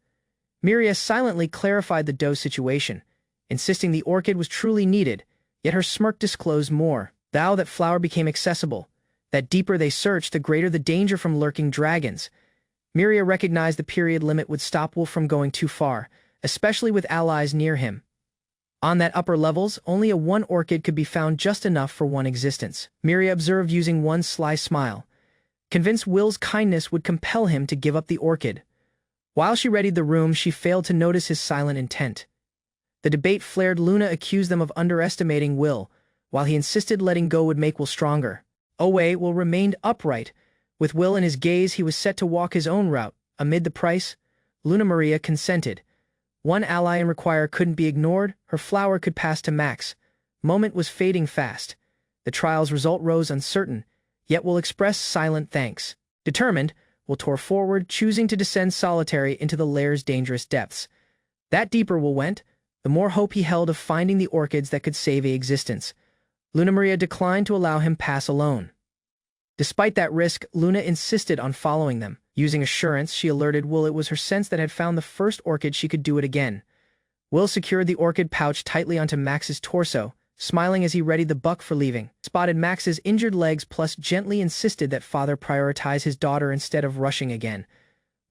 Miria silently clarified the doe situation, insisting the orchid was truly needed, yet her smirk disclosed more. Thou that flower became accessible. That deeper they searched, the greater the danger from lurking dragons. Miria recognized the period limit would stop Will from going too far, especially with allies near him. On that upper levels, only a one orchid could be found, just enough for one existence. Miria observed using one sly smile, convinced Will's kindness would compel him to give up the orchid. While she readied the room, she failed to notice his silent intent. The debate flared. Luna accused them of underestimating Will, while he insisted letting go would make Will stronger. Will remained upright. With Will in his gaze, he was set to walk his own route. Amid the price, Lunamaria consented. One ally and require couldn't be ignored. Her flower could pass to Max. Moment was fading fast. The trial's result rose uncertain, yet Will expressed silent thanks. Determined, Will tore forward, choosing to descend solitary into the lair's dangerous depths. That deeper Will went, the more hope he held of finding the orchids that could save a existence. Lunamaria declined to allow him pass alone. Despite that risk, Luna insisted on following them. Using assurance, she alerted Will it was her sense that had found the first orchid she could do it again. Will secured the orchid pouch tightly onto Max's torso, smiling as he readied the buck for leaving. Spotted Max's injured legs plus gently insisted that father prioritize his daughter instead of rushing again.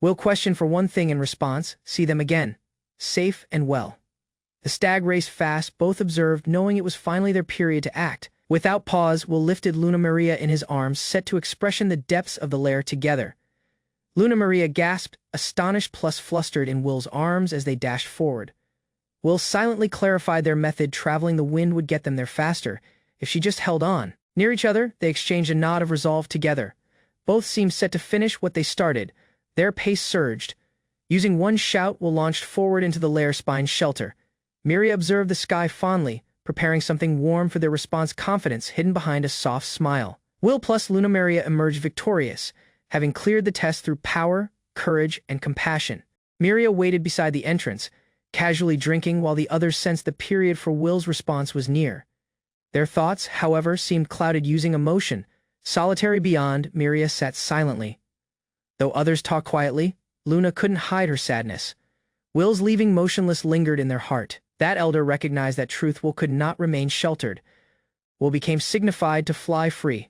Will questioned for one thing in response: see them again. Safe and well. The stag raced fast, both observed, knowing it was finally their period to act. Without pause, Will lifted Lunamaria in his arms, set to expression the depths of the lair together. Lunamaria gasped, astonished plus flustered in Will's arms as they dashed forward. Will silently clarified their method: traveling the wind would get them there faster, if she just held on. Near each other, they exchanged a nod of resolve together. Both seemed set to finish what they started. Their pace surged. Using one shout, Will launched forward into the lair spine's shelter. Miria observed the sky fondly, preparing something warm for their response, confidence hidden behind a soft smile. Will plus Lunamaria emerged victorious, having cleared the test through power, courage, and compassion. Miria waited beside the entrance, casually drinking, while the others sensed the period for Will's response was near. Their thoughts, however, seemed clouded. Using emotion, solitary beyond, Miria sat silently. Though others talked quietly, Luna couldn't hide her sadness. Will's leaving motionless lingered in their heart. That elder recognized that truth. Will could not remain sheltered. Will became signified to fly free.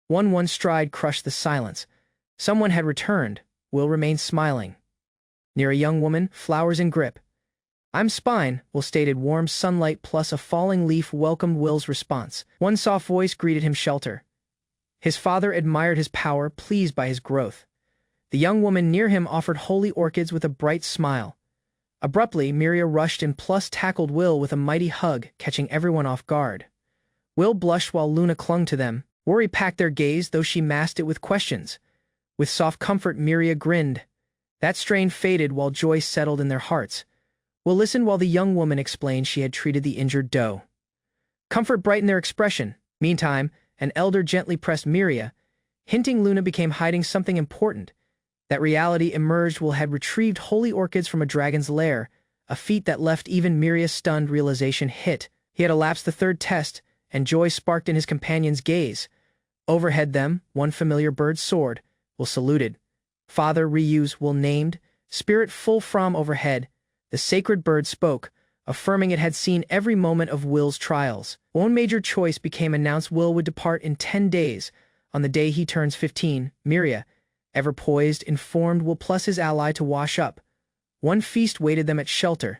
One stride crushed the silence. Someone had returned. Will remained smiling. Near a young woman, flowers in grip. "I'm spine," Will stated. Warm sunlight plus a falling leaf welcomed Will's response. One soft voice greeted him, "Shelter." His father admired his power, pleased by his growth. The young woman near him offered holy orchids with a bright smile. Abruptly, Miria rushed in plus tackled Will with a mighty hug, catching everyone off guard. Will blushed while Luna clung to them. Worry packed their gaze, though she masked it with questions. With soft comfort, Miria grinned. That strain faded while joy settled in their hearts. Will listened while the young woman explained she had treated the injured doe. Comfort brightened their expression. Meantime, an elder gently pressed Miria, hinting Luna became hiding something important. That reality emerged. Will had retrieved holy orchids from a dragon's lair, a feat that left even Miria stunned. Realization hit. He had elapsed the third test, and joy sparked in his companion's gaze. Overhead them, one familiar bird soared. Will saluted. "Father, reuse," Will named. Spirit full from overhead. The sacred bird spoke, affirming it had seen every moment of Will's trials. One major choice became announced. Will would depart in 10 days. On the day he turns 15, Miria, ever poised, informed Will plus his ally to wash up. One feast waited them at Shelter.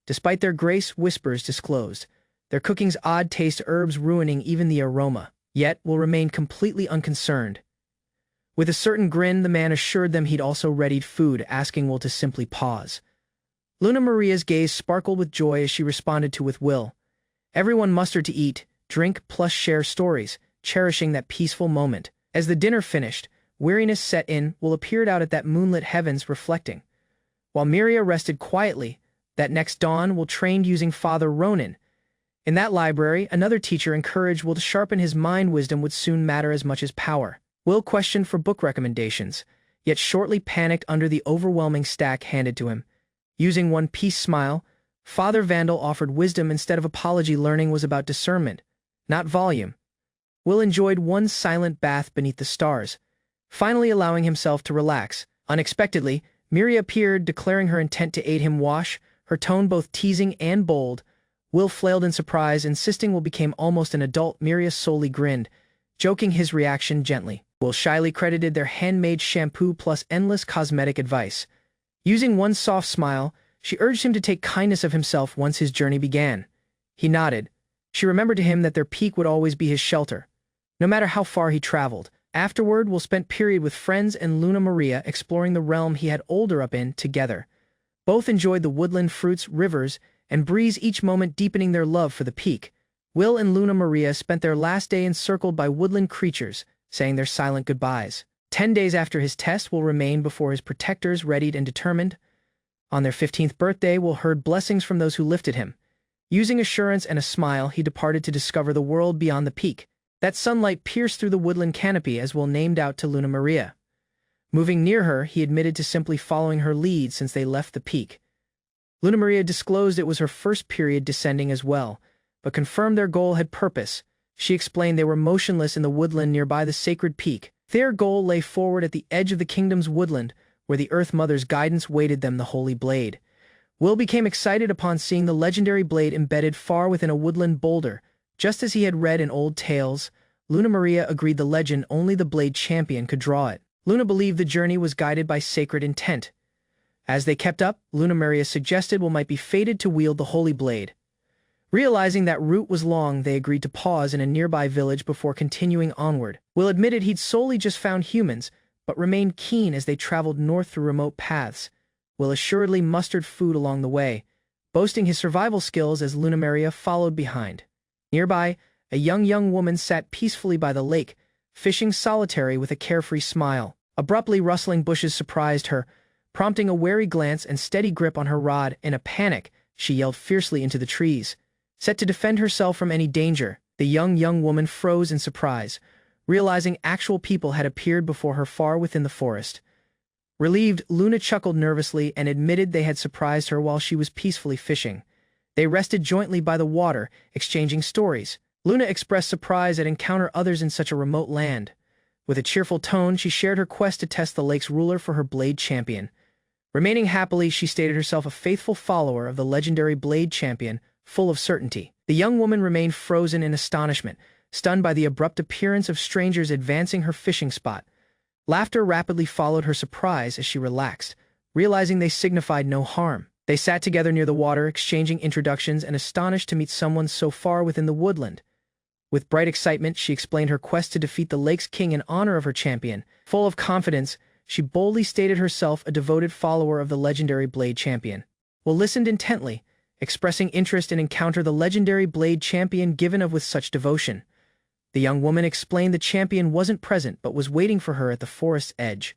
Despite their grace, whispers disclosed. Their cooking's odd taste, herbs ruining even the aroma. Yet Will remained completely unconcerned. With a certain grin, the man assured them he'd also readied food, asking Will to simply pause. Lunamaria's gaze sparkled with joy as she responded to with Will. Everyone mustered to eat, drink, plus share stories, cherishing that peaceful moment. As the dinner finished, weariness set in. Will appeared out at that moonlit heavens, reflecting. While Miria rested quietly, that next dawn Will trained using Father Ronin. In that library, another teacher encouraged Will to sharpen his mind. Wisdom would soon matter as much as power. Will questioned for book recommendations, yet shortly panicked under the overwhelming stack handed to him. Using one piece smile, Father Vandal offered wisdom instead of apology. Learning was about discernment, not volume. Will enjoyed one silent bath beneath the stars, finally allowing himself to relax. Unexpectedly, Miria appeared, declaring her intent to aid him wash, her tone both teasing and bold. Will flailed in surprise, insisting Will became almost an adult. Miria solely grinned, joking his reaction gently. Will shyly credited their handmade shampoo plus endless cosmetic advice. Using one soft smile, she urged him to take kindness of himself once his journey began. He nodded. She remembered to him that their peak would always be his shelter, no matter how far he traveled. Afterward, Will spent period with friends and Lunamaria, exploring the realm he had older up in together. Both enjoyed the woodland, fruits, rivers, and breeze, each moment deepening their love for the peak. Will and Lunamaria spent their last day encircled by woodland creatures, saying their silent goodbyes. 10 days after his test, Will remained before his protectors, readied and determined. On their 15th birthday, Will heard blessings from those who lifted him. Using assurance and a smile, he departed to discover the world beyond the peak. That sunlight pierced through the woodland canopy as Will named out to Lunamaria. Moving near her, he admitted to simply following her lead since they left the peak. Lunamaria disclosed it was her first period descending as well, but confirmed their goal had purpose. She explained they were motionless in the woodland nearby the sacred peak. Their goal lay forward at the edge of the kingdom's woodland, where the Earth Mother's guidance waited them, the holy blade. Will became excited upon seeing the legendary blade embedded far within a woodland boulder. Just as he had read in old tales, Lunamaria agreed the legend only the blade champion could draw it. Luna believed the journey was guided by sacred intent. As they kept up, Lunamaria suggested Will might be fated to wield the holy blade. Realizing that route was long, they agreed to pause in a nearby village before continuing onward. Will admitted he'd solely just found humans, but remained keen as they traveled north through remote paths. Will assuredly mustered food along the way, boasting his survival skills as Lunamaria followed behind. Nearby, a young woman sat peacefully by the lake, fishing solitary with a carefree smile. Abruptly, rustling bushes surprised her, prompting a wary glance and steady grip on her rod. In a panic, she yelled fiercely into the trees. Set to defend herself from any danger, the young woman froze in surprise, realizing actual people had appeared before her far within the forest. Relieved, Luna chuckled nervously and admitted they had surprised her while she was peacefully fishing. They rested jointly by the water, exchanging stories. Luna expressed surprise at encountering others in such a remote land. With a cheerful tone, she shared her quest to test the lake's ruler for her blade champion. Remaining happily, she stated herself a faithful follower of the legendary blade champion, full of certainty. The young woman remained frozen in astonishment, stunned by the abrupt appearance of strangers advancing her fishing spot. Laughter rapidly followed her surprise as she relaxed, realizing they signified no harm. They sat together near the water, exchanging introductions and astonished to meet someone so far within the woodland. With bright excitement, she explained her quest to defeat the lake's king in honor of her champion. Full of confidence, she boldly stated herself a devoted follower of the legendary Blade Champion. Will listened intently, expressing interest in encounter the legendary Blade Champion given of with such devotion. The young woman explained the champion wasn't present but was waiting for her at the forest's edge.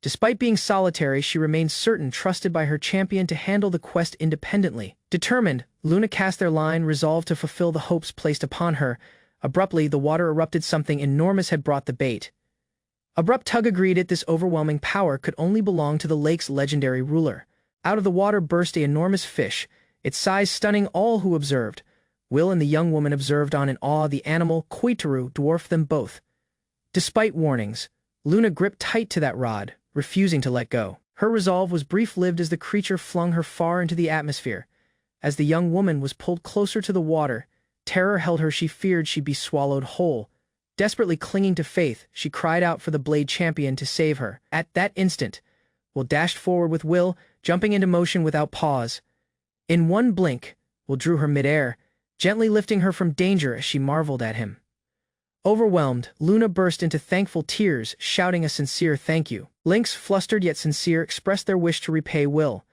Despite being solitary, she remained certain trusted by her champion to handle the quest independently. Determined, Luna cast their line, resolved to fulfill the hopes placed upon her. Abruptly, the water erupted. Something enormous had brought the bait. Abrupt Tug agreed it. This overwhelming power could only belong to the lake's legendary ruler. Out of the water burst an enormous fish, its size stunning all who observed. Will and the young woman observed on in awe. The animal, Koitaru, dwarfed them both. Despite warnings, Luna gripped tight to that rod, refusing to let go. Her resolve was brief-lived as the creature flung her far into the atmosphere. As the young woman was pulled closer to the water, terror held her. She feared she'd be swallowed whole. Desperately clinging to faith, she cried out for the Blade Champion to save her. At that instant, Will dashed forward with Will, jumping into motion without pause. In one blink, Will drew her midair, gently lifting her from danger as she marveled at him. Overwhelmed, Luna burst into thankful tears, shouting a sincere thank you. Lynx, flustered yet sincere, expressed their wish to repay Will.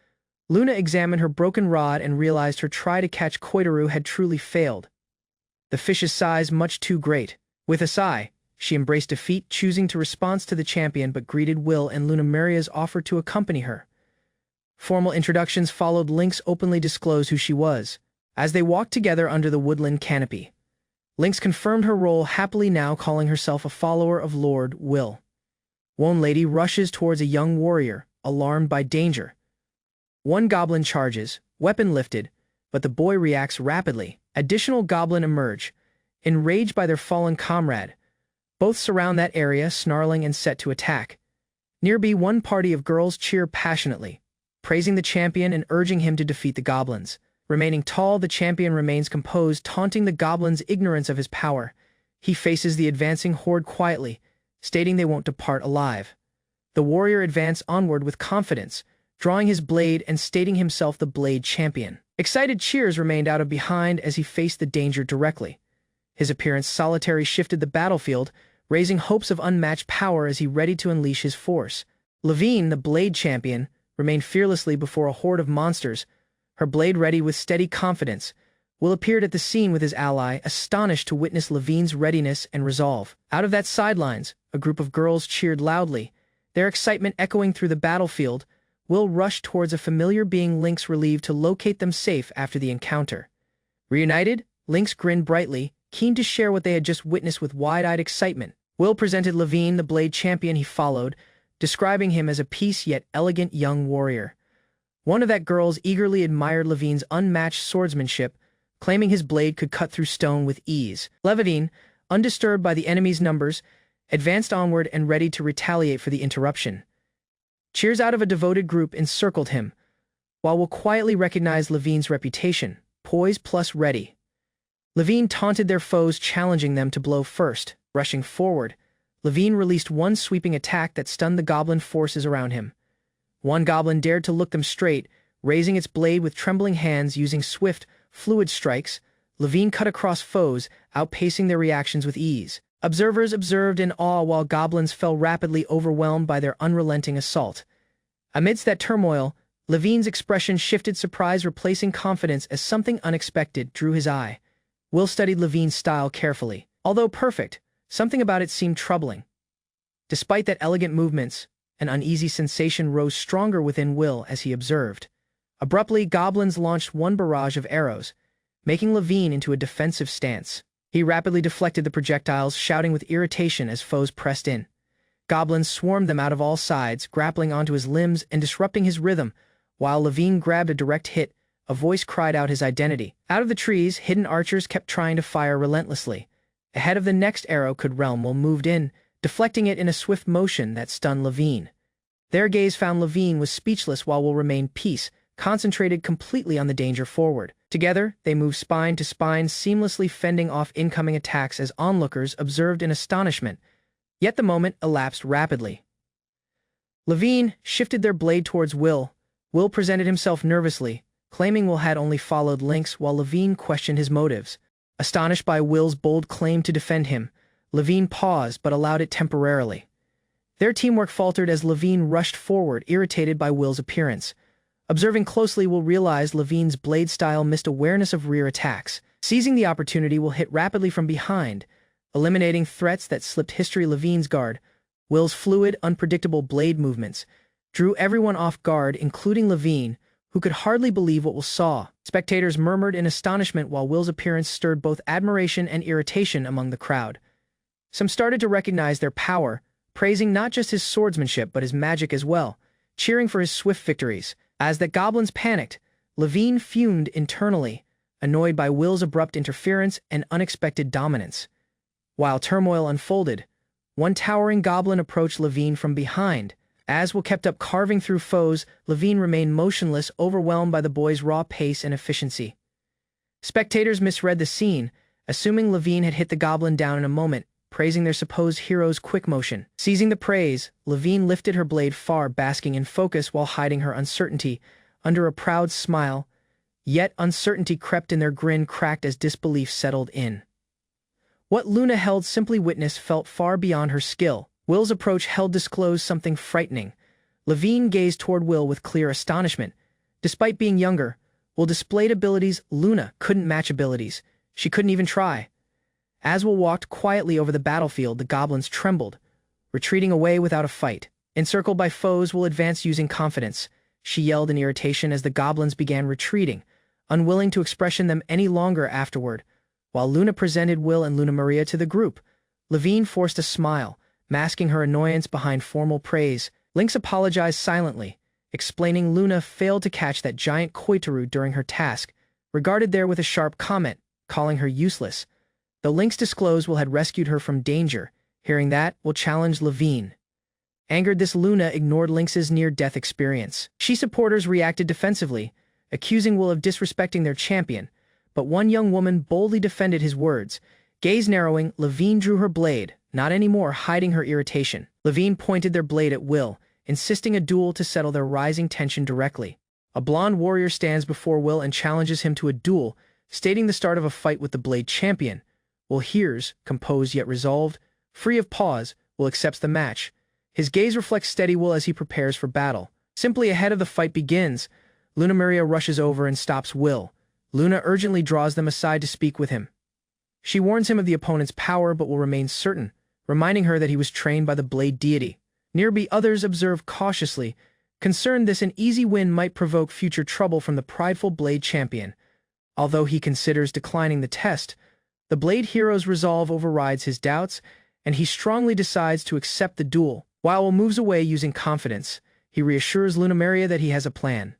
Luna examined her broken rod and realized her try to catch Koitaru had truly failed. The fish's size much too great. With a sigh, she embraced defeat, choosing to respond to the champion but greeted Will and Lunamaria's offer to accompany her. Formal introductions followed. Lynx openly disclosed who she was. As they walked together under the woodland canopy, Lynx confirmed her role, happily now calling herself a follower of Lord Will. One lady rushes towards a young warrior, alarmed by danger. One goblin charges, weapon lifted, but the boy reacts rapidly. Additional goblin emerge, enraged by their fallen comrade. Both surround that area, snarling and set to attack. Nearby, one party of girls cheer passionately, praising the champion and urging him to defeat the goblins. Remaining tall, the champion remains composed, taunting the goblins' ignorance of his power. He faces the advancing horde quietly, stating they won't depart alive. The warrior advanced onward with confidence, drawing his blade and stating himself the Blade Champion. Excited cheers remained out of behind as he faced the danger directly. His appearance solitary shifted the battlefield, raising hopes of unmatched power as he readied to unleash his force. Levine, the Blade Champion, remained fearlessly before a horde of monsters, her blade ready with steady confidence. Will appeared at the scene with his ally, astonished to witness Levine's readiness and resolve. Out of that sidelines, a group of girls cheered loudly, their excitement echoing through the battlefield. Will rushed towards a familiar being, Lynx, relieved to locate them safe after the encounter. Reunited, Lynx grinned brightly, keen to share what they had just witnessed with wide-eyed excitement. Will presented Levine, the Blade Champion he followed, describing him as a peace yet elegant young warrior. One of that girls eagerly admired Levine's unmatched swordsmanship, claiming his blade could cut through stone with ease. Levine, undisturbed by the enemy's numbers, advanced onward and ready to retaliate for the interruption. Cheers out of a devoted group encircled him, while Will quietly recognized Levine's reputation, poised plus ready. Levine taunted their foes, challenging them to blow first. Rushing forward, Levine released one sweeping attack that stunned the goblin forces around him. One goblin dared to look them straight, raising its blade with trembling hands. Using swift, fluid strikes, Levine cut across foes, outpacing their reactions with ease. Observers observed in awe while goblins fell rapidly, overwhelmed by their unrelenting assault. Amidst that turmoil, Levine's expression shifted, surprise replacing confidence as something unexpected drew his eye. Will studied Levine's style carefully. Although perfect, something about it seemed troubling. Despite that elegant movements, an uneasy sensation rose stronger within Will as he observed. Abruptly, goblins launched one barrage of arrows, making Levine into a defensive stance. He rapidly deflected the projectiles, shouting with irritation as foes pressed in. Goblins swarmed them out of all sides, grappling onto his limbs and disrupting his rhythm. While Levine grabbed a direct hit, a voice cried out his identity. Out of the trees, hidden archers kept trying to fire relentlessly. Ahead of the next arrow could Will moved in, deflecting it in a swift motion that stunned Levine. Their gaze found Levine was speechless while Will remained peace, concentrated completely on the danger forward. Together, they moved spine to spine, seamlessly fending off incoming attacks as onlookers observed in astonishment. Yet the moment elapsed rapidly. Levine shifted their blade towards Will. Will presented himself nervously, claiming Will had only followed Lynx while Levine questioned his motives. Astonished by Will's bold claim to defend him, Levine paused but allowed it temporarily. Their teamwork faltered as Levine rushed forward, irritated by Will's appearance. Observing closely, Will realized Levine's blade style missed awareness of rear attacks. Seizing the opportunity, Will hit rapidly from behind, eliminating threats that slipped Levine's guard. Will's fluid, unpredictable blade movements drew everyone off guard, including Levine, who could hardly believe what Will saw. Spectators murmured in astonishment while Will's appearance stirred both admiration and irritation among the crowd. Some started to recognize their power, praising not just his swordsmanship but his magic as well, cheering for his swift victories. As the goblins panicked, Levine fumed internally, annoyed by Will's abrupt interference and unexpected dominance. While turmoil unfolded, one towering goblin approached Levine from behind. As Will kept up carving through foes, Levine remained motionless, overwhelmed by the boy's raw pace and efficiency. Spectators misread the scene, assuming Levine had hit the goblin down in a moment, praising their supposed hero's quick motion. Seizing the praise, Levine lifted her blade far, basking in focus while hiding her uncertainty under a proud smile. Yet uncertainty crept in, their grin cracked as disbelief settled in. What Luna held simply witnessed felt far beyond her skill. Will's approach held disclosed something frightening. Levine gazed toward Will with clear astonishment. Despite being younger, Will displayed abilities Luna couldn't match abilities. She couldn't even try. As Will walked quietly over the battlefield, the goblins trembled, retreating away without a fight. Encircled by foes, Will advanced using confidence. She yelled in irritation as the goblins began retreating, unwilling to express them any longer afterward. While Luna presented Will and Lunamaria to the group, Levine forced a smile, masking her annoyance behind formal praise. Lynx apologized silently, explaining Luna failed to catch that giant Koitaru during her task, regarded there with a sharp comment, calling her useless. Though Lynx disclosed Will had rescued her from danger, hearing that, Will challenged Levine. Angered, this Luna ignored Lynx's near-death experience. She supporters reacted defensively, accusing Will of disrespecting their champion, but one young woman boldly defended his words. Gaze narrowing, Levine drew her blade, not anymore hiding her irritation. Levine pointed their blade at Will, insisting a duel to settle their rising tension directly. A blonde warrior stands before Will and challenges him to a duel, stating the start of a fight with the blade champion. Will hears, composed yet resolved, free of pause. Will accepts the match. His gaze reflects steady Will as he prepares for battle. Simply ahead of the fight begins, Lunamaria rushes over and stops Will. Luna urgently draws them aside to speak with him. She warns him of the opponent's power but will remain certain, reminding her that he was trained by the blade deity. Nearby others observe cautiously, concerned this an easy win might provoke future trouble from the prideful blade champion. Although he considers declining the test, the blade hero's resolve overrides his doubts, and he strongly decides to accept the duel. While Will moves away using confidence, he reassures Lunamaria that he has a plan.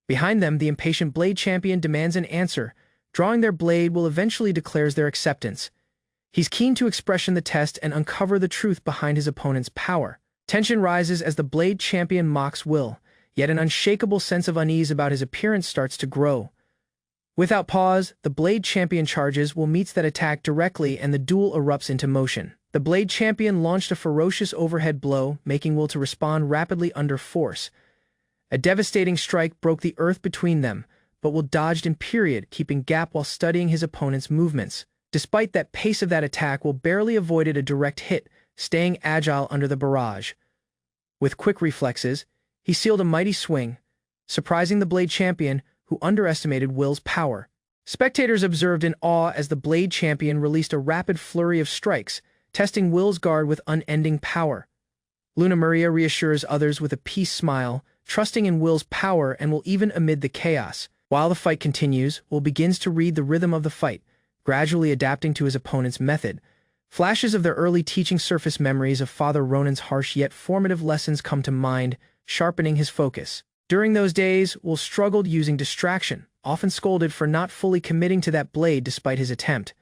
Behind them, the impatient blade champion demands an answer. Drawing their blade, Will eventually declares their acceptance. He's keen to express the test and uncover the truth behind his opponent's power. Tension rises as the blade champion mocks Will, yet an unshakable sense of unease about his appearance starts to grow. Without pause, the blade champion charges. Will meets that attack directly and the duel erupts into motion. The blade champion launched a ferocious overhead blow, making Will to respond rapidly under force. A devastating strike broke the earth between them, but Will dodged in period, keeping gap while studying his opponent's movements. Despite that pace of that attack, Will barely avoided a direct hit, staying agile under the barrage. With quick reflexes, he sealed a mighty swing, surprising the blade champion, who underestimated Will's power. Spectators observed in awe as the blade champion released a rapid flurry of strikes, testing Will's guard with unending power. Lunamaria reassures others with a peace smile, trusting in Will's power and will even amid the chaos. While the fight continues, Will begins to read the rhythm of the fight, gradually adapting to his opponent's method. Flashes of their early teaching surface, memories of Father Ronan's harsh yet formative lessons come to mind, sharpening his focus. During those days, Will struggled using distraction, often scolded for not fully committing to that blade despite his attempt.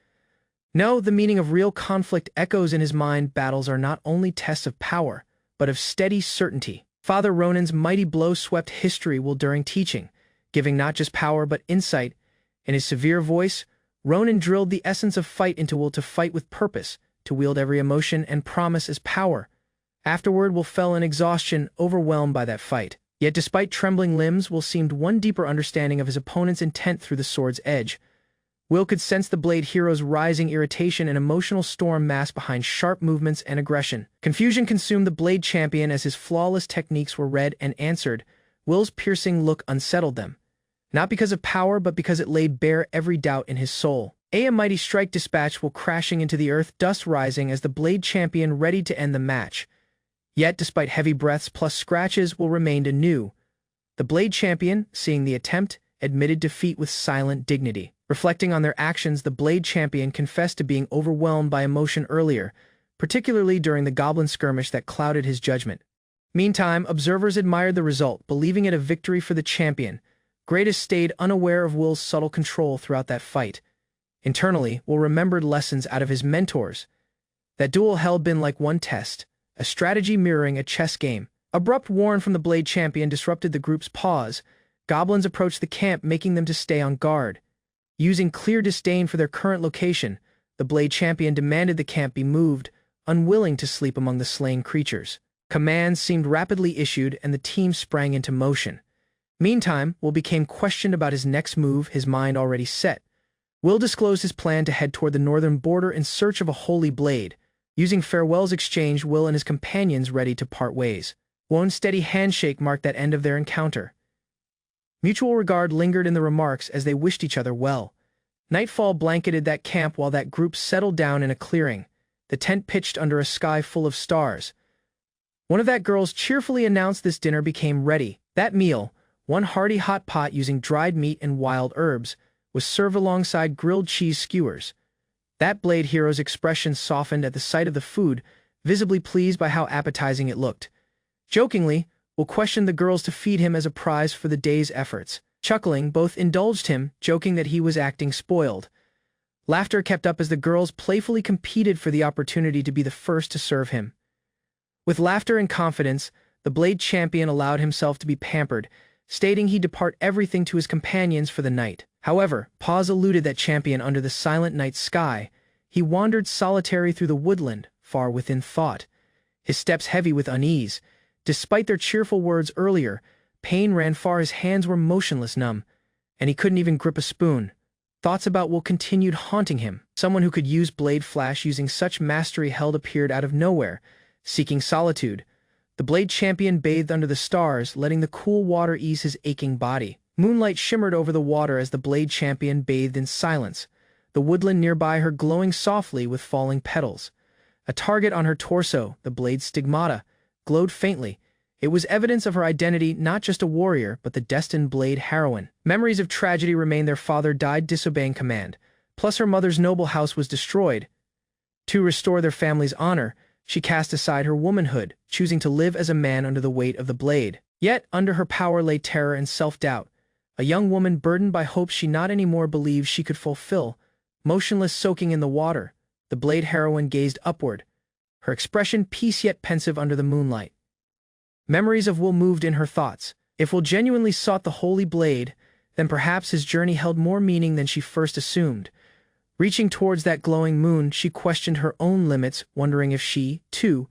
No, the meaning of real conflict echoes in his mind. Battles are not only tests of power, but of steady certainty. Father Ronan's mighty blow swept history Will during teaching, giving not just power but insight. In his severe voice, Ronan drilled the essence of fight into Will to fight with purpose, to wield every emotion and promise as power. Afterward, Will fell in exhaustion, overwhelmed by that fight. Yet despite trembling limbs, Will seemed one deeper understanding of his opponent's intent through the sword's edge. Will could sense the Blade Hero's rising irritation and emotional storm masked behind sharp movements and aggression. Confusion consumed the Blade Champion as his flawless techniques were read and answered. Will's piercing look unsettled them. Not because of power, but because it laid bare every doubt in his soul. A mighty strike dispatched Will crashing into the earth, dust rising as the Blade Champion readied to end the match. Yet, despite heavy breaths plus scratches, Will remained anew. The Blade Champion, seeing the attempt, admitted defeat with silent dignity. Reflecting on their actions, the Blade Champion confessed to being overwhelmed by emotion earlier, particularly during the goblin skirmish that clouded his judgment. Meantime, observers admired the result, believing it a victory for the champion. Greatest stayed unaware of Will's subtle control throughout that fight. Internally, Will remembered lessons out of his mentors. That duel had been like one test, a strategy mirroring a chess game. Abrupt warn from the Blade Champion disrupted the group's pause. Goblins approached the camp, making them to stay on guard. Using clear disdain for their current location, the Blade Champion demanded the camp be moved, unwilling to sleep among the slain creatures. Commands seemed rapidly issued, and the team sprang into motion. Meantime, Will became questioned about his next move, his mind already set. Will disclosed his plan to head toward the northern border in search of a holy blade. Using farewells exchanged, Will and his companions ready to part ways. One steady handshake marked that end of their encounter. Mutual regard lingered in the remarks as they wished each other well. Nightfall blanketed that camp while that group settled down in a clearing, the tent pitched under a sky full of stars. One of that girls cheerfully announced this dinner became ready. That meal, one hearty hot pot using dried meat and wild herbs, was served alongside grilled cheese skewers. That Blade Hero's expression softened at the sight of the food, visibly pleased by how appetizing it looked. Jokingly, Will questioned the girls to feed him as a prize for the day's efforts. Chuckling, both indulged him, joking that he was acting spoiled. Laughter kept up as the girls playfully competed for the opportunity to be the first to serve him. With laughter and confidence, the Blade Champion allowed himself to be pampered, stating he'd depart everything to his companions for the night. However, pause eluded that champion under the silent night sky. He wandered solitary through the woodland, far within thought, his steps heavy with unease. Despite their cheerful words earlier, pain ran far, his hands were motionless, numb, and he couldn't even grip a spoon. Thoughts about Will continued haunting him. Someone who could use blade flash using such mastery held appeared out of nowhere, seeking solitude. The Blade Champion bathed under the stars, letting the cool water ease his aching body. Moonlight shimmered over the water as the Blade Champion bathed in silence, the woodland nearby her glowing softly with falling petals. A target on her torso, the blade's stigmata, glowed faintly. It was evidence of her identity, not just a warrior, but the destined Blade heroine. Memories of tragedy remained. Their father died disobeying command, plus her mother's noble house was destroyed. To restore their family's honor, she cast aside her womanhood, choosing to live as a man under the weight of the blade. Yet, under her power lay terror and self-doubt. A young woman burdened by hopes she not anymore believed she could fulfill. Motionless, soaking in the water, the Blade heroine gazed upward, her expression peace yet pensive under the moonlight. Memories of Will moved in her thoughts. If Will genuinely sought the holy blade, then perhaps his journey held more meaning than she first assumed. Reaching towards that glowing moon, she questioned her own limits, wondering if she, too,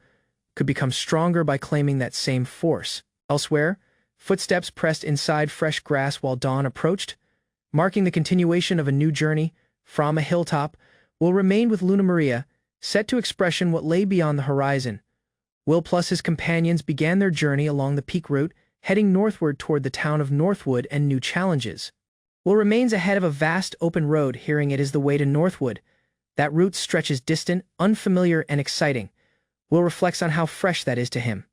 could become stronger by claiming that same force. Elsewhere, footsteps pressed inside fresh grass while dawn approached, marking the continuation of a new journey. From a hilltop, Will remained with Lunamaria, set to expression what lay beyond the horizon. Will plus his companions began their journey along the peak route, heading northward toward the town of Northwood and new challenges. Will remains ahead of a vast open road, hearing it is the way to Northwood. That route stretches distant, unfamiliar, and exciting. Will reflects on how fresh that is to him.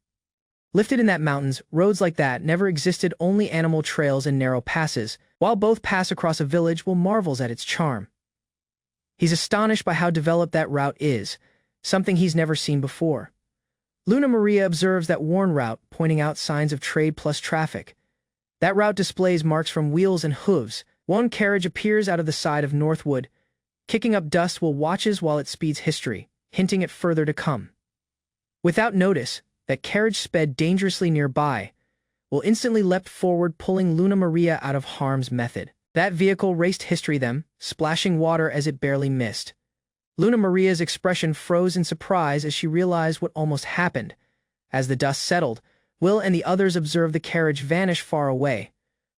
Lifted in that mountains, roads like that never existed, only animal trails and narrow passes. While both pass across a village, Will marvels at its charm. He's astonished by how developed that route is, something he's never seen before. Lunamaria observes that worn route, pointing out signs of trade plus traffic. That route displays marks from wheels and hooves. One carriage appears out of the side of Northwood, kicking up dust. Will watches while it speeds history, hinting at further to come. Without notice, that carriage sped dangerously nearby. Will instantly leapt forward, pulling Lunamaria out of harm's method. That vehicle raced history them, splashing water as it barely missed. Lunamaria's expression froze in surprise as she realized what almost happened. As the dust settled, Will and the others observed the carriage vanish far away.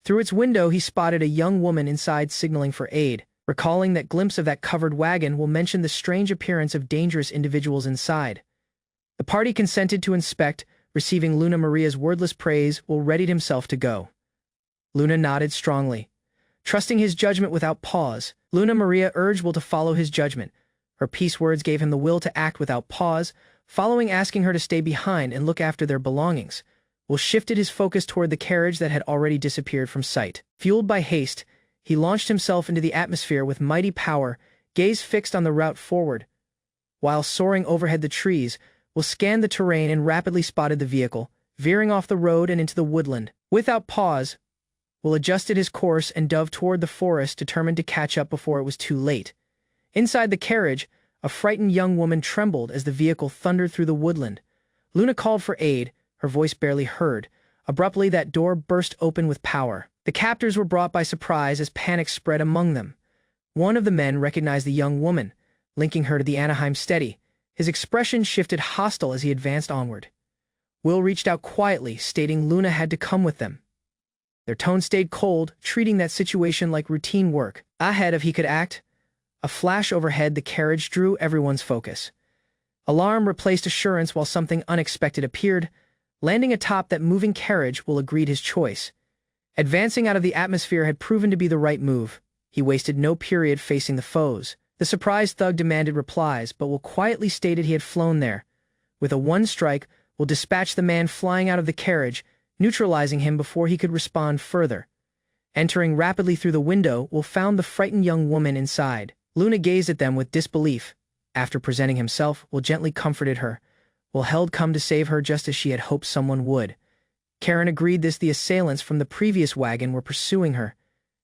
Through its window he spotted a young woman inside signaling for aid. Recalling that glimpse of that covered wagon, Will mentioned the strange appearance of dangerous individuals inside. The party consented to inspect, receiving Lunamaria's wordless praise. Will readied himself to go. Luna nodded strongly. Trusting his judgment without pause, Lunamaria urged Will to follow his judgment. Her peace words gave him the will to act without pause, following asking her to stay behind and look after their belongings. Will shifted his focus toward the carriage that had already disappeared from sight. Fueled by haste, he launched himself into the atmosphere with mighty power, gaze fixed on the route forward. While soaring overhead the trees, Will scanned the terrain and rapidly spotted the vehicle, veering off the road and into the woodland. Without pause, Will adjusted his course and dove toward the forest, determined to catch up before it was too late. Inside the carriage, a frightened young woman trembled as the vehicle thundered through the woodland. Luna called for aid, her voice barely heard. Abruptly, that door burst open with power. The captors were brought by surprise as panic spread among them. One of the men recognized the young woman, linking her to the Anaheim steady. His expression shifted hostile as he advanced onward. Will reached out quietly, stating Luna had to come with them. Their tone stayed cold, treating that situation like routine work. Ahead of he could act, a flash overhead the carriage drew everyone's focus. Alarm replaced assurance while something unexpected appeared. Landing atop that moving carriage, Will agreed his choice. Advancing out of the atmosphere had proven to be the right move. He wasted no period facing the foes. The surprised thug demanded replies, but Will quietly stated he had flown there. With a one strike, Will dispatch the man flying out of the carriage, neutralizing him before he could respond further. Entering rapidly through the window, Will found the frightened young woman inside. Luna gazed at them with disbelief. After presenting himself, Will gently comforted her. Will held come to save her just as she had hoped someone would. Karen agreed the assailants from the previous wagon were pursuing her.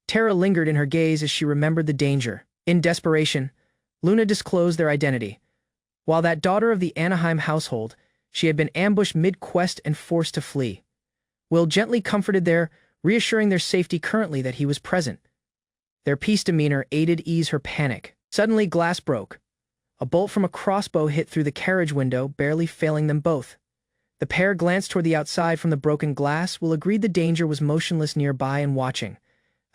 Terror lingered in her gaze as she remembered the danger. In desperation, Luna disclosed their identity. While that daughter of the Anaheim household, she had been ambushed mid-quest and forced to flee. Will gently comforted reassuring their safety currently that he was present. Their peace demeanor aided ease her panic. Suddenly glass broke. A bolt from a crossbow hit through the carriage window, barely failing them both. The pair glanced toward the outside from the broken glass. Will agreed the danger was motionless nearby and watching.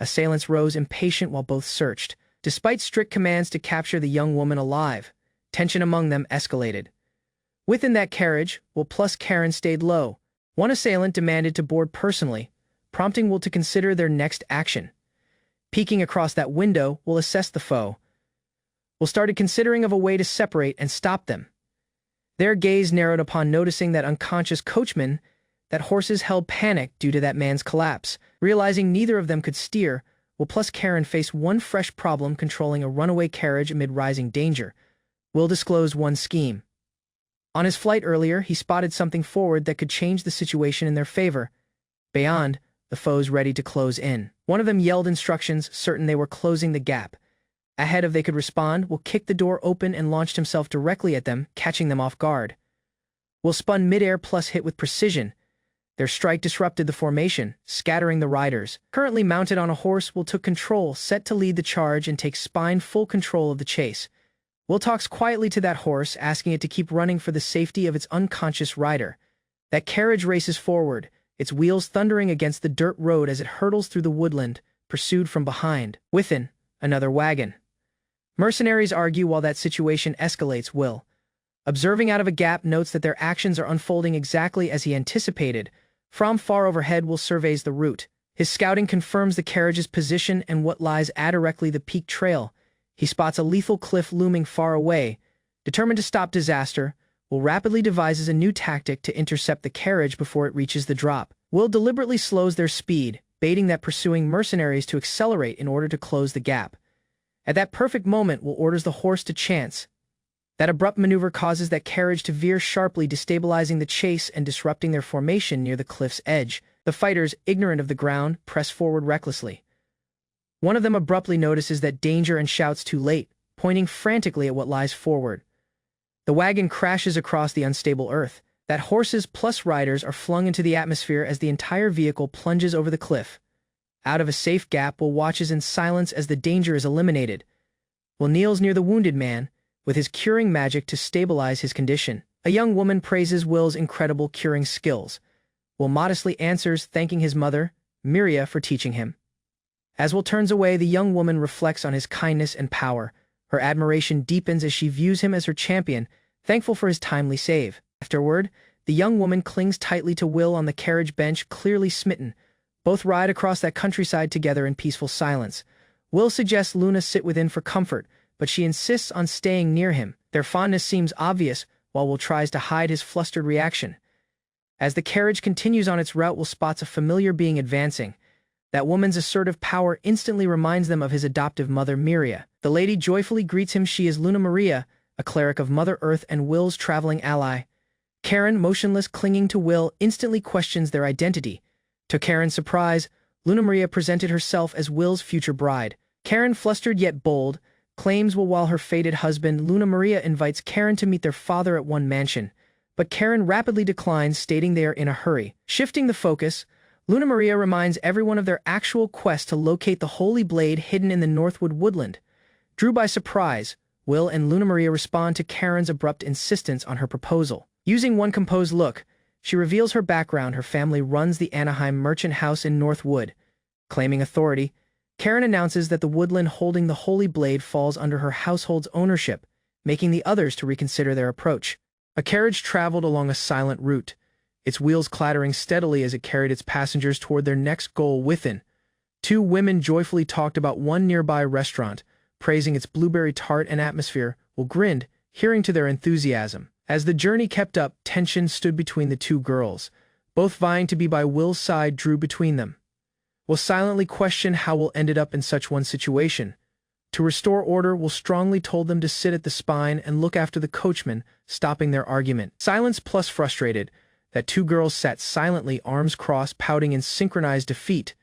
Assailants rose impatient while both searched. Despite strict commands to capture the young woman alive, tension among them escalated. Within that carriage, Will plus Karen stayed low. One assailant demanded to board personally, prompting Will to consider their next action. Peeking across that window, Will assessed the foe. Will started considering of a way to separate and stop them. Their gaze narrowed upon noticing that unconscious coachman, that horses held panic due to that man's collapse. Realizing neither of them could steer, Will plus Karen faced one fresh problem controlling a runaway carriage amid rising danger. Will disclosed one scheme. On his flight earlier, he spotted something forward that could change the situation in their favor. Beyond, the foes ready to close in. One of them yelled instructions, certain they were closing the gap. Ahead of they could respond, Will kicked the door open and launched himself directly at them, catching them off guard. Will spun midair plus hit with precision. Their strike disrupted the formation, scattering the riders. Currently mounted on a horse, Will took control, set to lead the charge and take spine full control of the chase. Will talks quietly to that horse, asking it to keep running for the safety of its unconscious rider. That carriage races forward, its wheels thundering against the dirt road as it hurtles through the woodland, pursued from behind. Within, another wagon. Mercenaries argue while that situation escalates. Will, observing out of a gap, notes that their actions are unfolding exactly as he anticipated. From far overhead, Will surveys the route. His scouting confirms the carriage's position and what lies directly the peak trail. He spots a lethal cliff looming far away. Determined to stop disaster, Will rapidly devises a new tactic to intercept the carriage before it reaches the drop. Will deliberately slows their speed, baiting that pursuing mercenaries to accelerate in order to close the gap. At that perfect moment, Will orders the horse to chance. That abrupt maneuver causes that carriage to veer sharply, destabilizing the chase and disrupting their formation near the cliff's edge. The fighters, ignorant of the ground, press forward recklessly. One of them abruptly notices that danger and shouts too late, pointing frantically at what lies forward. The wagon crashes across the unstable earth. That horses plus riders are flung into the atmosphere as the entire vehicle plunges over the cliff. Out of a safe gap, Will watches in silence as the danger is eliminated. Will kneels near the wounded man, with his curing magic to stabilize his condition. A young woman praises Will's incredible curing skills. Will modestly answers, thanking his mother, Miria, for teaching him. As Will turns away, the young woman reflects on his kindness and power. Her admiration deepens as she views him as her champion, thankful for his timely save. Afterward, the young woman clings tightly to Will on the carriage bench, clearly smitten. Both ride across that countryside together in peaceful silence. Will suggests Luna sit within for comfort, but she insists on staying near him. Their fondness seems obvious, while Will tries to hide his flustered reaction. As the carriage continues on its route, Will spots a familiar being advancing. That woman's assertive power instantly reminds them of his adoptive mother, Miria. The lady joyfully greets him. She is Lunamaria, a cleric of Mother Earth and Will's traveling ally. Karen, motionless, clinging to Will, instantly questions their identity. To Karen's surprise, Lunamaria presented herself as Will's future bride. Karen, flustered yet bold, claims Will, while her fated husband, Lunamaria, invites Karen to meet their father at one mansion. But Karen rapidly declines, stating they are in a hurry. Shifting the focus, Lunamaria reminds everyone of their actual quest to locate the Holy Blade hidden in the Northwood woodland. Drew by surprise, Will and Lunamaria respond to Karen's abrupt insistence on her proposal. Using one composed look, she reveals her background. Her family runs the Anaheim Merchant House in Northwood. Claiming authority, Karen announces that the woodland holding the Holy Blade falls under her household's ownership, making the others to reconsider their approach. A carriage traveled along a silent route, its wheels clattering steadily as it carried its passengers toward their next goal. Within, two women joyfully talked about one nearby restaurant, praising its blueberry tart and atmosphere. Will grinned, hearing to their enthusiasm. As the journey kept up, tension stood between the two girls, both vying to be by Will's side. Drew between them. Will silently questioned how Will ended up in such one situation. To restore order, Will strongly told them to sit at the spine and look after the coachman, stopping their argument. Silence plus frustrated, that two girls sat silently, arms crossed, pouting in synchronized defeat.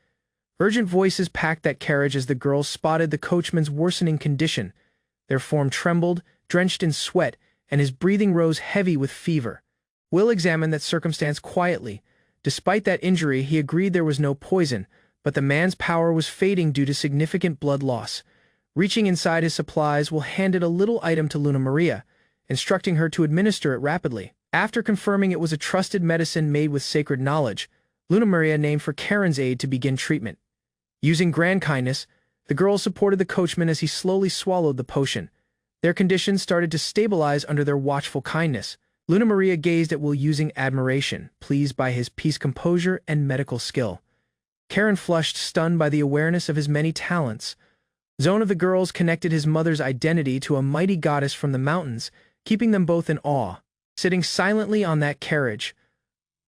Urgent voices packed that carriage as the girls spotted the coachman's worsening condition. Their form trembled, drenched in sweat, and his breathing rose heavy with fever. Will examined that circumstance quietly. Despite that injury, he agreed there was no poison, but the man's power was fading due to significant blood loss. Reaching inside his supplies, Will handed a little item to Lunamaria, instructing her to administer it rapidly. After confirming it was a trusted medicine made with sacred knowledge, Lunamaria named for Karen's aid to begin treatment. Using grand kindness, the girls supported the coachman as he slowly swallowed the potion. Their conditions started to stabilize under their watchful kindness. Lunamaria gazed at Will using admiration, pleased by his peace, composure, and medical skill. Karen flushed, stunned by the awareness of his many talents. Zone of the girls connected his mother's identity to a mighty goddess from the mountains, keeping them both in awe. Sitting silently on that carriage,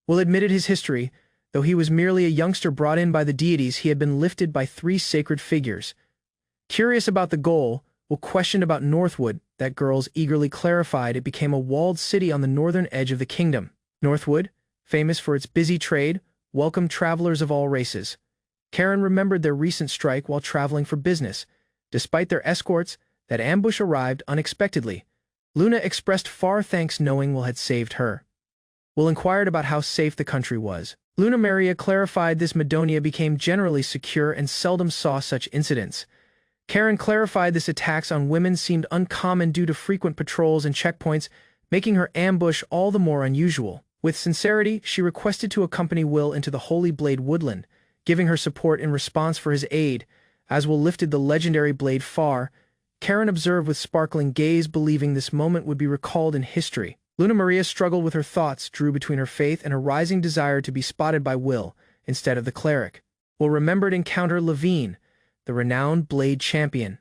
Will admitted his history. Though he was merely a youngster brought in by the deities, he had been lifted by three sacred figures. Curious about the goal, Will questioned about Northwood. That girls eagerly clarified it became a walled city on the northern edge of the kingdom. Northwood, famous for its busy trade, welcomed travelers of all races. Karen remembered their recent strike while traveling for business. Despite their escorts, that ambush arrived unexpectedly. Luna expressed far thanks, knowing Will had saved her. Will inquired about how safe the country was. Lunamaria clarified this Madonia became generally secure and seldom saw such incidents. Karen clarified this attacks on women seemed uncommon due to frequent patrols and checkpoints, making her ambush all the more unusual. With sincerity, she requested to accompany Will into the Holy Blade woodland, giving her support in response for his aid. As Will lifted the legendary blade far, Karen observed with sparkling gaze, believing this moment would be recalled in history. Lunamaria struggled with her thoughts, drew between her faith and a rising desire to be spotted by Will instead of the cleric. Will remembered encounter Levine, the renowned blade champion.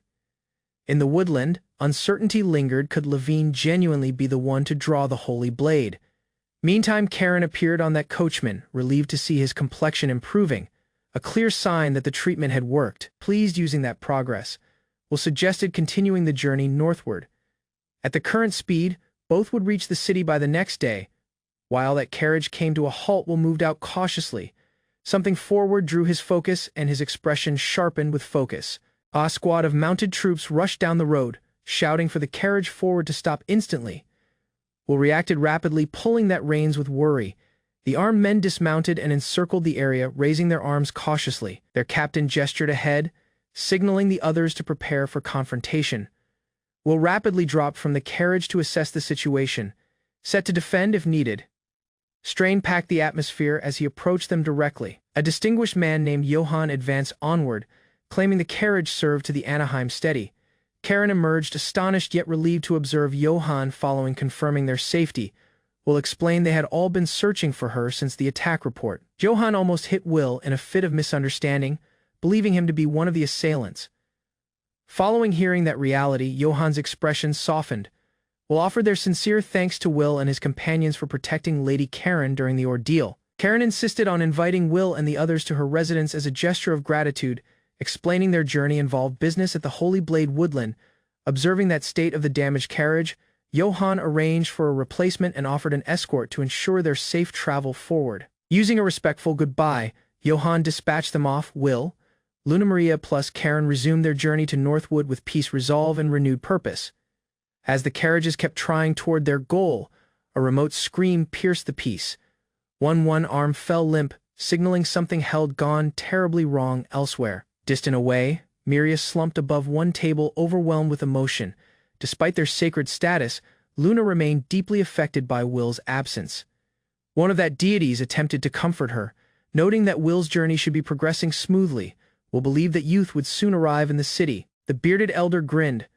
In the woodland, uncertainty lingered. Could Levine genuinely be the one to draw the holy blade? Meantime, Karen appeared on that coachman, relieved to see his complexion improving, a clear sign that the treatment had worked. Pleased using that progress, Will suggested continuing the journey northward. At the current speed, both would reach the city by the next day. While that carriage came to a halt, Will moved out cautiously. Something forward drew his focus, and his expression sharpened with focus. A squad of mounted troops rushed down the road, shouting for the carriage forward to stop instantly. Will reacted rapidly, pulling that reins with worry. The armed men dismounted and encircled the area, raising their arms cautiously. Their captain gestured ahead, signaling the others to prepare for confrontation. Will rapidly dropped from the carriage to assess the situation. set to defend if needed. Strain packed the atmosphere as he approached them directly. A distinguished man named Johann advanced onward, claiming the carriage served to the Anaheim steady. Karen emerged, astonished yet relieved to observe Johann following, confirming their safety. Will explained they had all been searching for her since the attack report. Johann almost hit Will in a fit of misunderstanding, believing him to be one of the assailants. Following hearing that reality, Johann's expression softened. Will offered their sincere thanks to Will and his companions for protecting Lady Karen during the ordeal. Karen insisted on inviting Will and the others to her residence as a gesture of gratitude, explaining their journey involved business at the Holy Blade Woodland. Observing that state of the damaged carriage, Johann arranged for a replacement and offered an escort to ensure their safe travel forward. Using a respectful goodbye, Johann dispatched them off. Will, Lunamaria plus Karen resumed their journey to Northwood with peace, resolve, and renewed purpose. As the carriages kept trying toward their goal, a remote scream pierced the peace. One arm fell limp, signaling something held gone terribly wrong elsewhere. Distant away, Miria slumped above one table, overwhelmed with emotion. Despite their sacred status, Luna remained deeply affected by Will's absence. One of that deities attempted to comfort her, noting that Will's journey should be progressing smoothly. Will believed that youth would soon arrive in the city. The bearded elder grinned,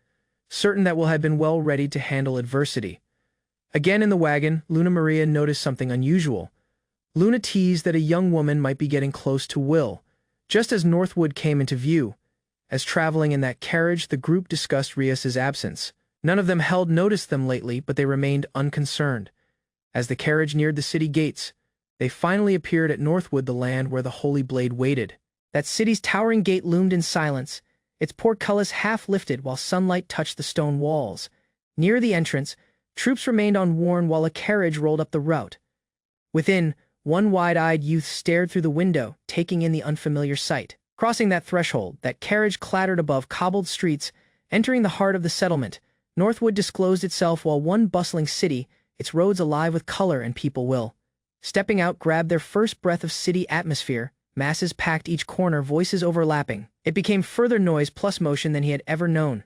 certain that Will had been well ready to handle adversity. Again in the wagon, Lunamaria noticed something unusual. Luna teased that a young woman might be getting close to Will, just as Northwood came into view. As traveling in that carriage, the group discussed Rias's absence. None of them held noticed them lately, but they remained unconcerned. As the carriage neared the city gates, they finally appeared at Northwood, the land where the Holy Blade waited. That city's towering gate loomed in silence, its portcullis half lifted while sunlight touched the stone walls. Near the entrance, troops remained unworn while a carriage rolled up the route. Within, one wide-eyed youth stared through the window, taking in the unfamiliar sight. Crossing that threshold, that carriage clattered above cobbled streets, entering the heart of the settlement. Northwood disclosed itself while one bustling city, its roads alive with color and people. Will, stepping out, grabbed their first breath of city atmosphere. Masses packed each corner, voices overlapping. It became further noise plus motion than he had ever known.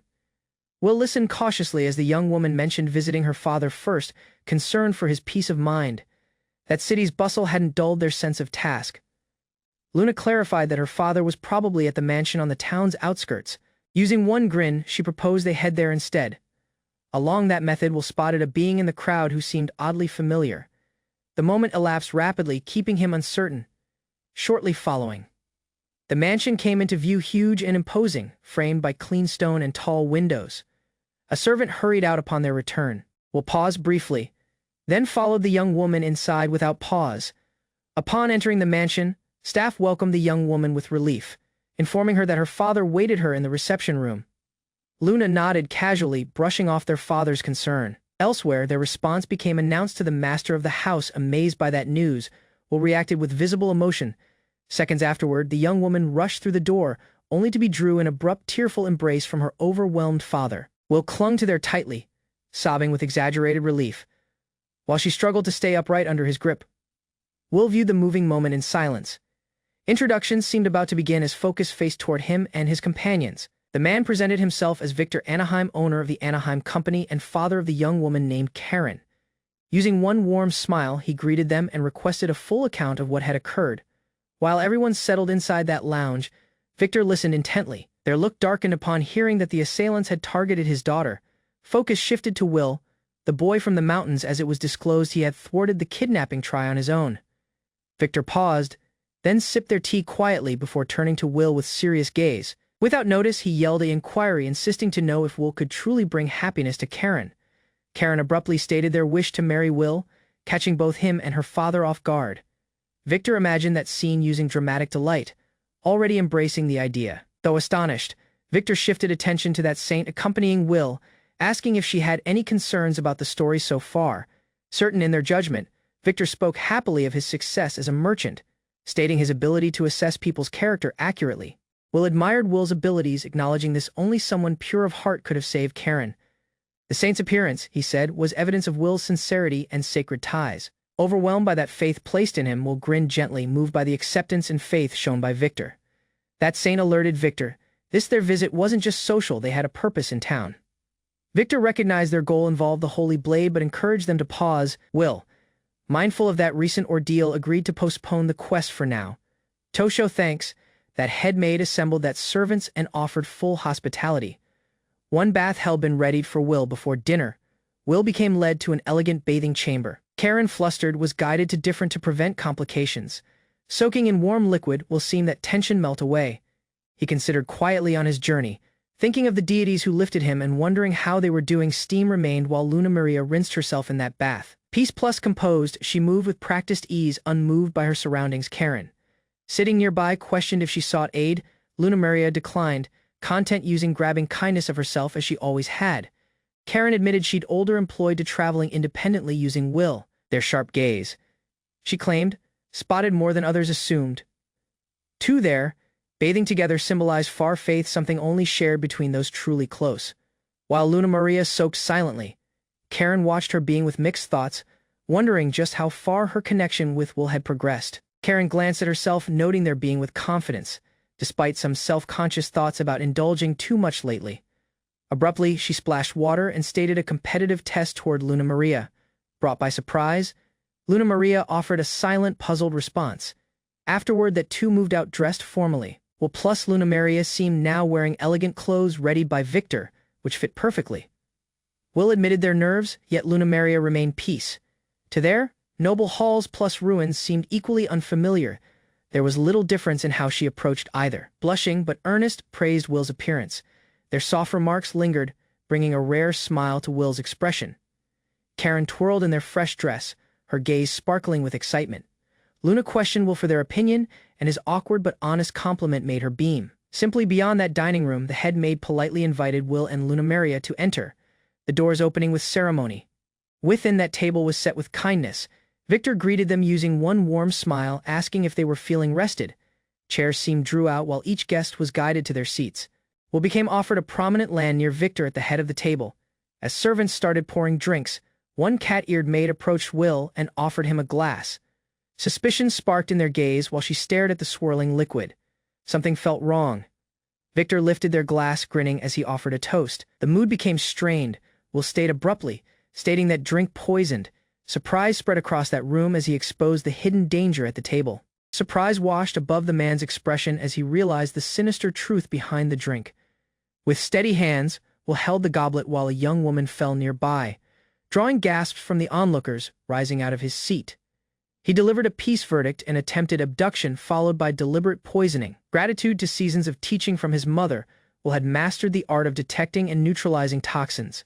Will listened cautiously as the young woman mentioned visiting her father first, concerned for his peace of mind. That city's bustle hadn't dulled their sense of task. Luna clarified that her father was probably at the mansion on the town's outskirts. Using one grin, she proposed they head there instead. Along that method, Will spotted a being in the crowd who seemed oddly familiar. The moment elapsed rapidly, keeping him uncertain. Shortly following, the mansion came into view, huge and imposing, framed by clean stone and tall windows. A servant hurried out upon their return. Will paused briefly, then followed the young woman inside without pause. Upon entering the mansion, staff welcomed the young woman with relief, informing her that her father waited her in the reception room. Luna nodded casually, brushing off their father's concern. Elsewhere, their response became announced to the master of the house. Amazed by that news, Will reacted with visible emotion. Seconds afterward, the young woman rushed through the door, only to be drew an abrupt, tearful embrace from her overwhelmed father. Will clung to her tightly, sobbing with exaggerated relief, while she struggled to stay upright under his grip. Will viewed the moving moment in silence. Introductions seemed about to begin as focus faced toward him and his companions. The man presented himself as Victor Anaheim, owner of the Anaheim Company and father of the young woman named Karen. Using one warm smile, he greeted them and requested a full account of what had occurred. While everyone settled inside that lounge, Victor listened intently. Their look darkened upon hearing that the assailants had targeted his daughter. Focus shifted to Will, the boy from the mountains, as it was disclosed he had thwarted the kidnapping try on his own. Victor paused, then sipped their tea quietly before turning to Will with serious gaze. Without notice, he yelled an inquiry, insisting to know if Will could truly bring happiness to Karen. Karen abruptly stated their wish to marry Will, catching both him and her father off guard. Victor imagined that scene using dramatic delight, already embracing the idea. Though astonished, Victor shifted attention to that saint accompanying Will, asking if she had any concerns about the story so far. Certain in their judgment, Victor spoke happily of his success as a merchant, stating his ability to assess people's character accurately. Will admired Will's abilities, acknowledging this only someone pure of heart could have saved Karen. The saint's appearance, he said, was evidence of Will's sincerity and sacred ties. Overwhelmed by that faith placed in him, Will grinned gently, moved by the acceptance and faith shown by Victor. That saint alerted Victor, their visit wasn't just social, they had a purpose in town. Victor recognized their goal involved the holy blade but encouraged them to pause. Will, mindful of that recent ordeal, agreed to postpone the quest for now. To show thanks, that head maid assembled that servants and offered full hospitality. One bath had been readied for Will before dinner. Will became led to an elegant bathing chamber. Karen, flustered, was guided to different to prevent complications. Soaking in warm liquid will seem that tension melt away. He considered quietly on his journey, thinking of the deities who lifted him and wondering how they were doing. Steam remained while Lunamaria rinsed herself in that bath. Peace plus composed, she moved with practiced ease, unmoved by her surroundings. Karen, sitting nearby, questioned if she sought aid. Lunamaria declined, content using grabbing kindness of herself as she always had. Karen admitted she'd older employed to traveling independently using will. Their sharp gaze, she claimed, spotted more than others assumed. Two there, bathing together, symbolized far faith, something only shared between those truly close. While Lunamaria soaked silently, Karen watched her being with mixed thoughts, wondering just how far her connection with Will had progressed. Karen glanced at herself, noting their being with confidence, despite some self-conscious thoughts about indulging too much lately. Abruptly, she splashed water and stated a competitive test toward Lunamaria. Brought by surprise, Lunamaria offered a silent, puzzled response. Afterward, that two moved out dressed formally. Will plus Lunamaria seemed now wearing elegant clothes readied by Victor, which fit perfectly. Will admitted their nerves, yet Lunamaria remained peace. To their noble halls plus ruins seemed equally unfamiliar. There was little difference in how she approached either. Blushing but earnest, praised Will's appearance. Their soft remarks lingered, bringing a rare smile to Will's expression. Karen twirled in their fresh dress, her gaze sparkling with excitement. Luna questioned Will for their opinion, and his awkward but honest compliment made her beam. Simply beyond that dining room, the head maid politely invited Will and Lunamaria to enter, the doors opening with ceremony. Within, that table was set with kindness. Victor greeted them using one warm smile, asking if they were feeling rested. Chairs seemed drew out while each guest was guided to their seats. Will became offered a prominent land near Victor at the head of the table. As servants started pouring drinks, one cat-eared maid approached Will and offered him a glass. Suspicion sparked in their gaze while she stared at the swirling liquid. Something felt wrong. Victor lifted their glass, grinning as he offered a toast. The mood became strained. Will stayed abruptly, stating that drink poisoned. Surprise spread across that room as he exposed the hidden danger at the table. Surprise washed above the man's expression as he realized the sinister truth behind the drink. With steady hands, Will held the goblet while a young woman fell nearby, drawing gasps from the onlookers, rising out of his seat. He delivered a peace verdict and attempted abduction followed by deliberate poisoning. Gratitude to seasons of teaching from his mother, Will had mastered the art of detecting and neutralizing toxins.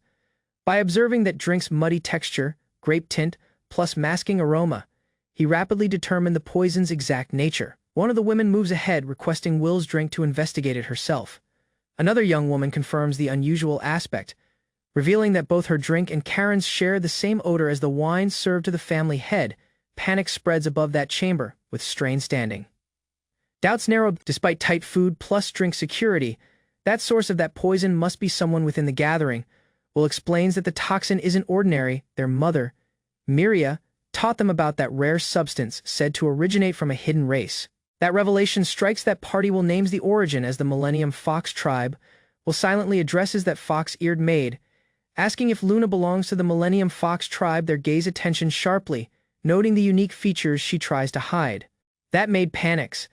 By observing that drink's muddy texture, grape tint, plus masking aroma, he rapidly determined the poison's exact nature. One of the women moves ahead, requesting Will's drink to investigate it herself. Another young woman confirms the unusual aspect, revealing that both her drink and Karen's share the same odor as the wine served to the family head. Panic spreads above that chamber, with strain standing. Doubts narrowed. Despite tight food plus drink security, that source of that poison must be someone within the gathering. Will explains that the toxin isn't ordinary. Their mother, Miria, taught them about that rare substance said to originate from a hidden race. That revelation strikes that party. Will names the origin as the Millennium Fox Tribe. Will silently addresses that fox-eared maid, asking if Luna belongs to the Millennium Fox Tribe. Their gaze attention sharply, noting the unique features she tries to hide. That maid panics,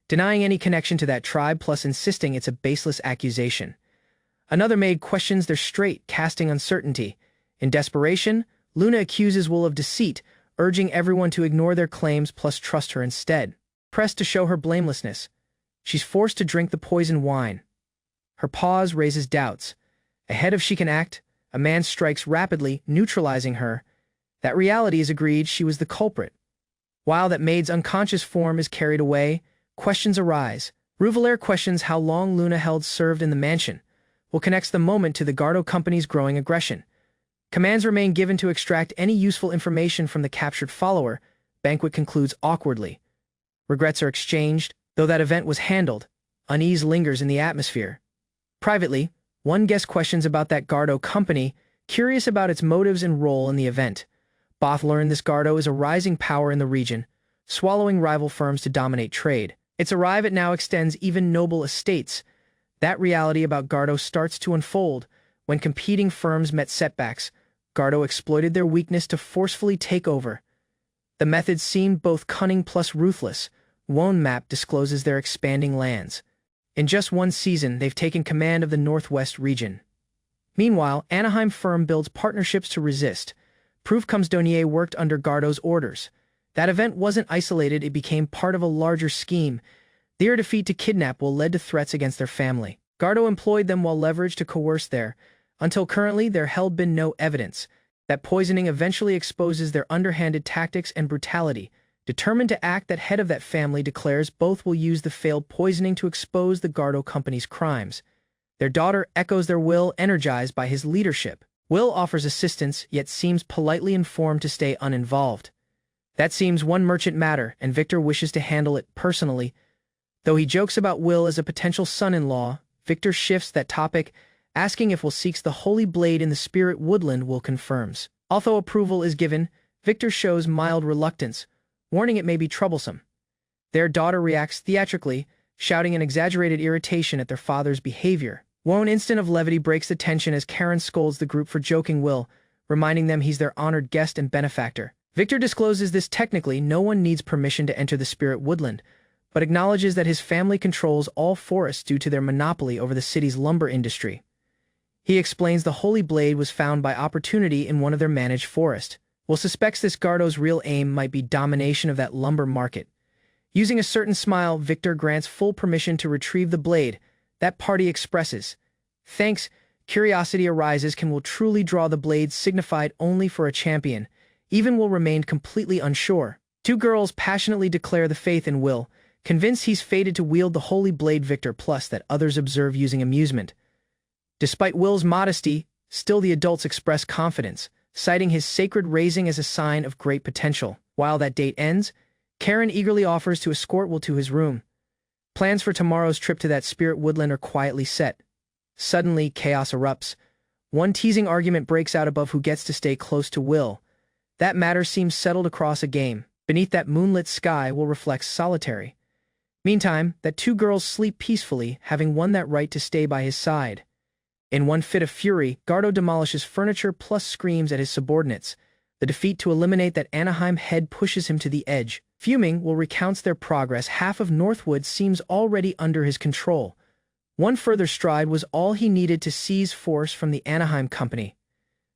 denying any connection to that tribe plus insisting it's a baseless accusation. Another maid questions their straight, casting uncertainty. In desperation, Luna accuses Will of deceit, urging everyone to ignore their claims plus trust her instead. Pressed to show her blamelessness, she's forced to drink the poison wine. Her pause raises doubts. Ahead of she can act, a man strikes rapidly, neutralizing her. That reality is agreed she was the culprit. While that maid's unconscious form is carried away, questions arise. Ruvelair questions how long Luna held served in the mansion. Will connects the moment to the Gardo Company's growing aggression. Commands remain given to extract any useful information from the captured follower. Banquet concludes awkwardly. Regrets are exchanged, though that event was handled. Unease lingers in the atmosphere. Privately, one guest questions about that Gardo Company, curious about its motives and role in the event. Both learn this Gardo is a rising power in the region, swallowing rival firms to dominate trade. Its arrival now extends even noble estates. That reality about Gardo starts to unfold When competing firms met setbacks, Gardo exploited their weakness to forcefully take over. The method seemed both cunning plus ruthless. One map discloses their expanding lands. In just one season, they've taken command of the Northwest region. Meanwhile, Anaheim firm builds partnerships to resist. Proof comes Donier worked under Gardo's orders. That event wasn't isolated, it became part of a larger scheme. Their defeat to kidnap Will led to threats against their family. Gardo employed them while leveraged to coerce until currently there had been no evidence. That poisoning eventually exposes their underhanded tactics and brutality. Determined to act, that head of that family declares both will use the failed poisoning to expose the Gardo company's crimes. Their daughter echoes their will, energized by his leadership. Will offers assistance, yet seems politely informed to stay uninvolved. That seems one merchant matter, and Victor wishes to handle it personally. Though he jokes about Will as a potential son-in-law, Victor shifts that topic, asking if Will seeks the holy blade in the spirit woodland. Will confirms. Although approval is given, Victor shows mild reluctance, warning it may be troublesome. Their daughter reacts theatrically, shouting in exaggerated irritation at their father's behavior. One instant of levity breaks the tension as Karen scolds the group for joking Will, reminding them he's their honored guest and benefactor. Victor discloses this technically no one needs permission to enter the spirit woodland, but acknowledges that his family controls all forests due to their monopoly over the city's lumber industry. He explains the holy blade was found by opportunity in one of their managed forests. Will suspects this Gardo's real aim might be domination of that lumber market. Using a certain smile, Victor grants full permission to retrieve the blade. That party expresses thanks. Curiosity arises, can Will truly draw the blade signified only for a champion? Even Will remained completely unsure. Two girls passionately declare the faith in Will, convinced he's fated to wield the holy blade. Victor plus that others observe using amusement. Despite Will's modesty, still the adults express confidence, citing his sacred raising as a sign of great potential. While that date ends, Karen eagerly offers to escort Will to his room. Plans for tomorrow's trip to that spirit woodland are quietly set. Suddenly, chaos erupts. One teasing argument breaks out above who gets to stay close to Will. That matter seems settled across a game. Beneath that moonlit sky, Will reflects solitary. Meantime, that two girls sleep peacefully, having won that right to stay by his side. In one fit of fury, Gardo demolishes furniture plus screams at his subordinates. The defeat to eliminate that Anaheim head pushes him to the edge. Fuming, Will recounts their progress. Half of Northwood seems already under his control. One further stride was all he needed to seize force from the Anaheim company.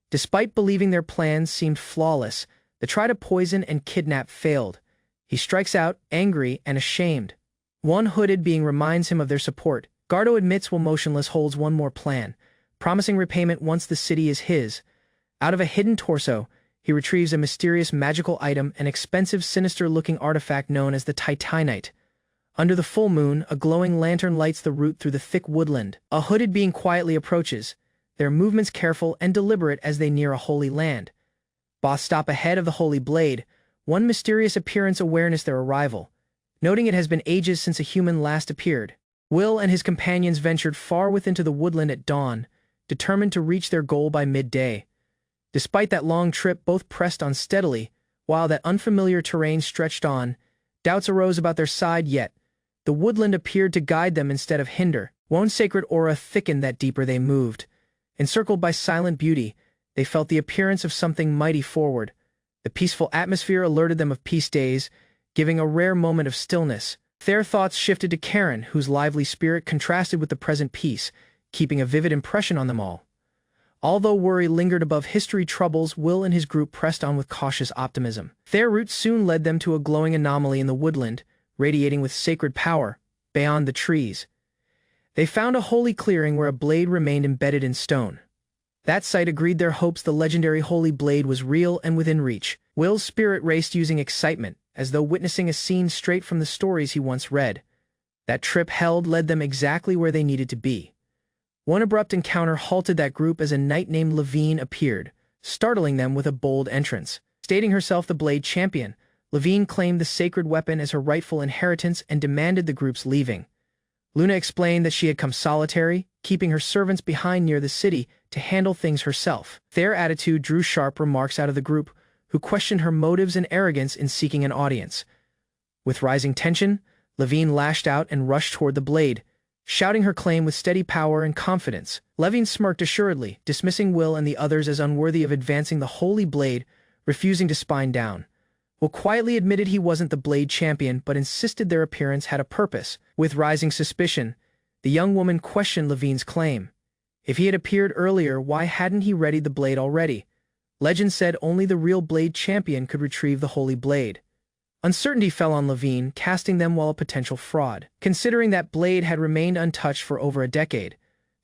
Despite believing their plans seemed flawless, the try to poison and kidnap failed. He strikes out, angry and ashamed. One hooded being reminds him of their support. Gardo admits Will motionless holds one more plan, promising repayment once the city is his. Out of a hidden torso, he retrieves a mysterious magical item, an expensive, sinister-looking artifact known as the Titanite. Under the full moon, a glowing lantern lights the route through the thick woodland. A hooded being quietly approaches, their movements careful and deliberate as they near a holy land. Boss stop ahead of the holy blade, one mysterious appearance awareness their arrival, noting it has been ages since a human last appeared. Will and his companions ventured far within the woodland at dawn, determined to reach their goal by midday. Despite that long trip, both pressed on steadily, while that unfamiliar terrain stretched on. Doubts arose about their side, yet the woodland appeared to guide them instead of hinder. One sacred aura thickened that deeper they moved. Encircled by silent beauty, they felt the appearance of something mighty forward. The peaceful atmosphere alerted them of peace days, giving a rare moment of stillness. Their thoughts shifted to Karen, whose lively spirit contrasted with the present peace, keeping a vivid impression on them all. Although worry lingered above history troubles, Will and his group pressed on with cautious optimism. Their route soon led them to a glowing anomaly in the woodland, radiating with sacred power, beyond the trees. They found a holy clearing where a blade remained embedded in stone. That sight agreed their hopes. The legendary holy blade was real and within reach. Will's spirit raced using excitement, as though witnessing a scene straight from the stories he once read. That trip led them exactly where they needed to be. One abrupt encounter halted that group as a knight named Levine appeared, startling them with a bold entrance. Stating herself the blade champion, Levine claimed the sacred weapon as her rightful inheritance and demanded the group's leaving. Luna explained that she had come solitary, keeping her servants behind near the city to handle things herself. Their attitude drew sharp remarks out of the group, who questioned her motives and arrogance in seeking an audience. With rising tension, Levine lashed out and rushed toward the blade, shouting her claim with steady power and confidence. Levine smirked assuredly, dismissing Will and the others as unworthy of advancing the holy blade, refusing to spine down. Will quietly admitted he wasn't the blade champion but insisted their appearance had a purpose. With rising suspicion, the young woman questioned Levine's claim. If he had appeared earlier, why hadn't he readied the blade already? Legend said only the real blade champion could retrieve the holy blade. Uncertainty fell on Levine, casting them while a potential fraud. Considering that blade had remained untouched for over a decade,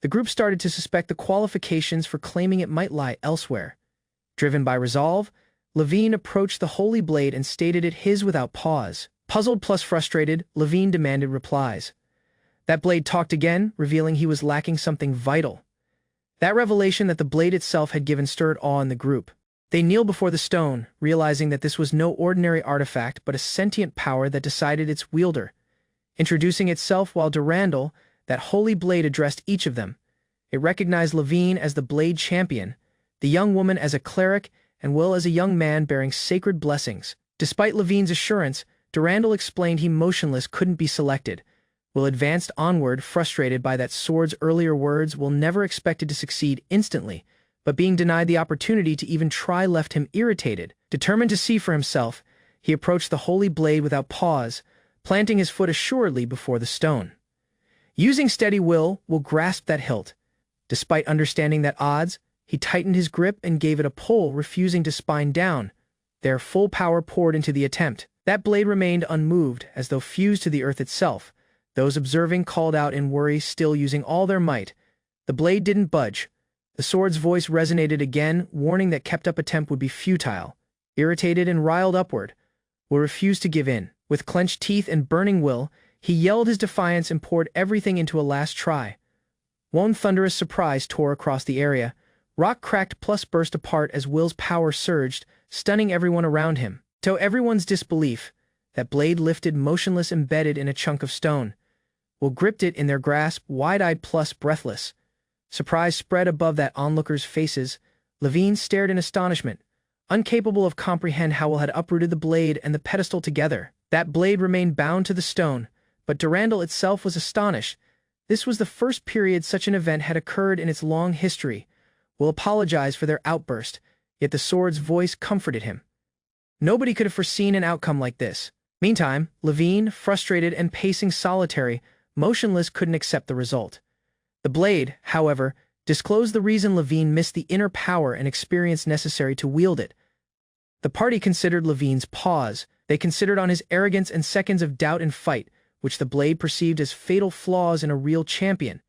the group started to suspect the qualifications for claiming it might lie elsewhere. Driven by resolve, Levine approached the holy blade and stated it his without pause. Puzzled plus frustrated, Levine demanded replies. That blade talked again, revealing he was lacking something vital. That revelation that the blade itself had given stirred awe in the group. They kneeled before the stone, realizing that this was no ordinary artifact but a sentient power that decided its wielder. Introducing itself while Durandal, that holy blade addressed each of them. It recognized Levine as the blade champion, the young woman as a cleric, and Will as a young man bearing sacred blessings. Despite Levine's assurance, Durandal explained he motionless couldn't be selected. Will advanced onward, frustrated by that sword's earlier words. Will never expected to succeed instantly, but being denied the opportunity to even try left him irritated. Determined to see for himself, he approached the holy blade without pause, planting his foot assuredly before the stone. Using steady will grasped that hilt. Despite understanding that odds, he tightened his grip and gave it a pull, refusing to spine down. Their full power poured into the attempt. That blade remained unmoved, as though fused to the earth itself. Those observing called out in worry, still using all their might. The blade didn't budge. The sword's voice resonated again, warning that kept-up attempt would be futile. Irritated and riled upward, Will refused to give in. With clenched teeth and burning will, he yelled his defiance and poured everything into a last try. One thunderous surprise tore across the area. Rock cracked plus burst apart as Will's power surged, stunning everyone around him. To everyone's disbelief, that blade lifted motionless, embedded in a chunk of stone. Will gripped it in their grasp, wide-eyed plus breathless. Surprise spread above that onlookers' faces. Levine stared in astonishment, incapable of comprehend how Will had uprooted the blade and the pedestal together. That blade remained bound to the stone, but Durandal itself was astonished. This was the first period such an event had occurred in its long history. Will apologized for their outburst, yet the sword's voice comforted him. Nobody could have foreseen an outcome like this. Meantime, Levine, frustrated and pacing solitary, motionless, couldn't accept the result. The blade, however, disclosed the reason Levine missed the inner power and experience necessary to wield it. The party considered Levine's pause. They considered on his arrogance and seconds of doubt and fight, which the blade perceived as fatal flaws in a real champion.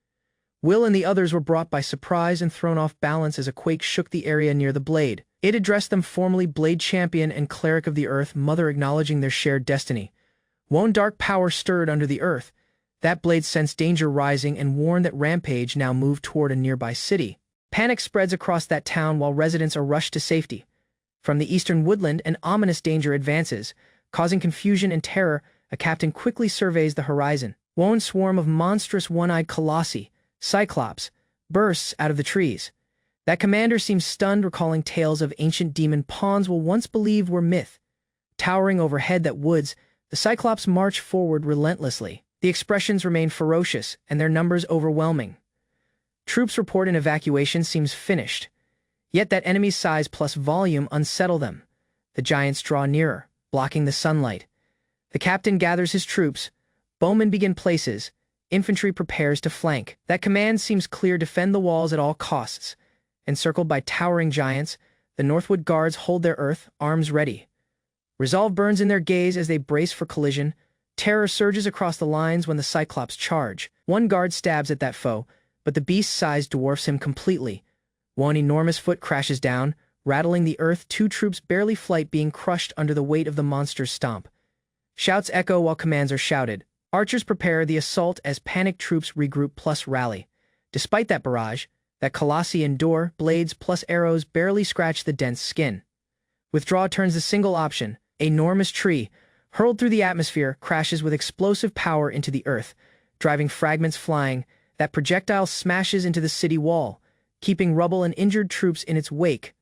Will and the others were brought by surprise and thrown off balance as a quake shook the area near the blade. It addressed them formally, blade champion and cleric of the earth mother, acknowledging their shared destiny. One dark power stirred under the earth. That blade sensed danger rising and warned that Rampage now moved toward a nearby city. Panic spreads across that town while residents are rushed to safety. From the eastern woodland, an ominous danger advances, causing confusion and terror. A captain quickly surveys the horizon. One swarm of monstrous one-eyed colossi, cyclops, bursts out of the trees. That commander seems stunned, recalling tales of ancient demon pawns will once believed were myth. Towering overhead that woods, the cyclops march forward relentlessly. The expressions remain ferocious, and their numbers overwhelming. Troops report an evacuation seems finished. Yet that enemy's size plus volume unsettle them. The giants draw nearer, blocking the sunlight. The captain gathers his troops. Bowmen begin places. Infantry prepares to flank. That command seems clear: defend the walls at all costs. Encircled by towering giants, the Northwood Guards hold their earth, arms ready. Resolve burns in their gaze as they brace for collision. Terror surges across the lines when the Cyclops charge. One guard stabs at that foe, but the beast's size dwarfs him completely. One enormous foot crashes down, rattling the earth, two troops barely flight being crushed under the weight of the monster's stomp. Shouts echo while commands are shouted. Archers prepare the assault as panicked troops regroup plus rally. Despite that barrage, that colossi endure. Blades plus arrows barely scratch the dense skin. Withdraw turns the single option. Enormous tree, hurled through the atmosphere, crashes with explosive power into the earth, driving fragments flying. That projectile smashes into the city wall, keeping rubble and injured troops in its wake.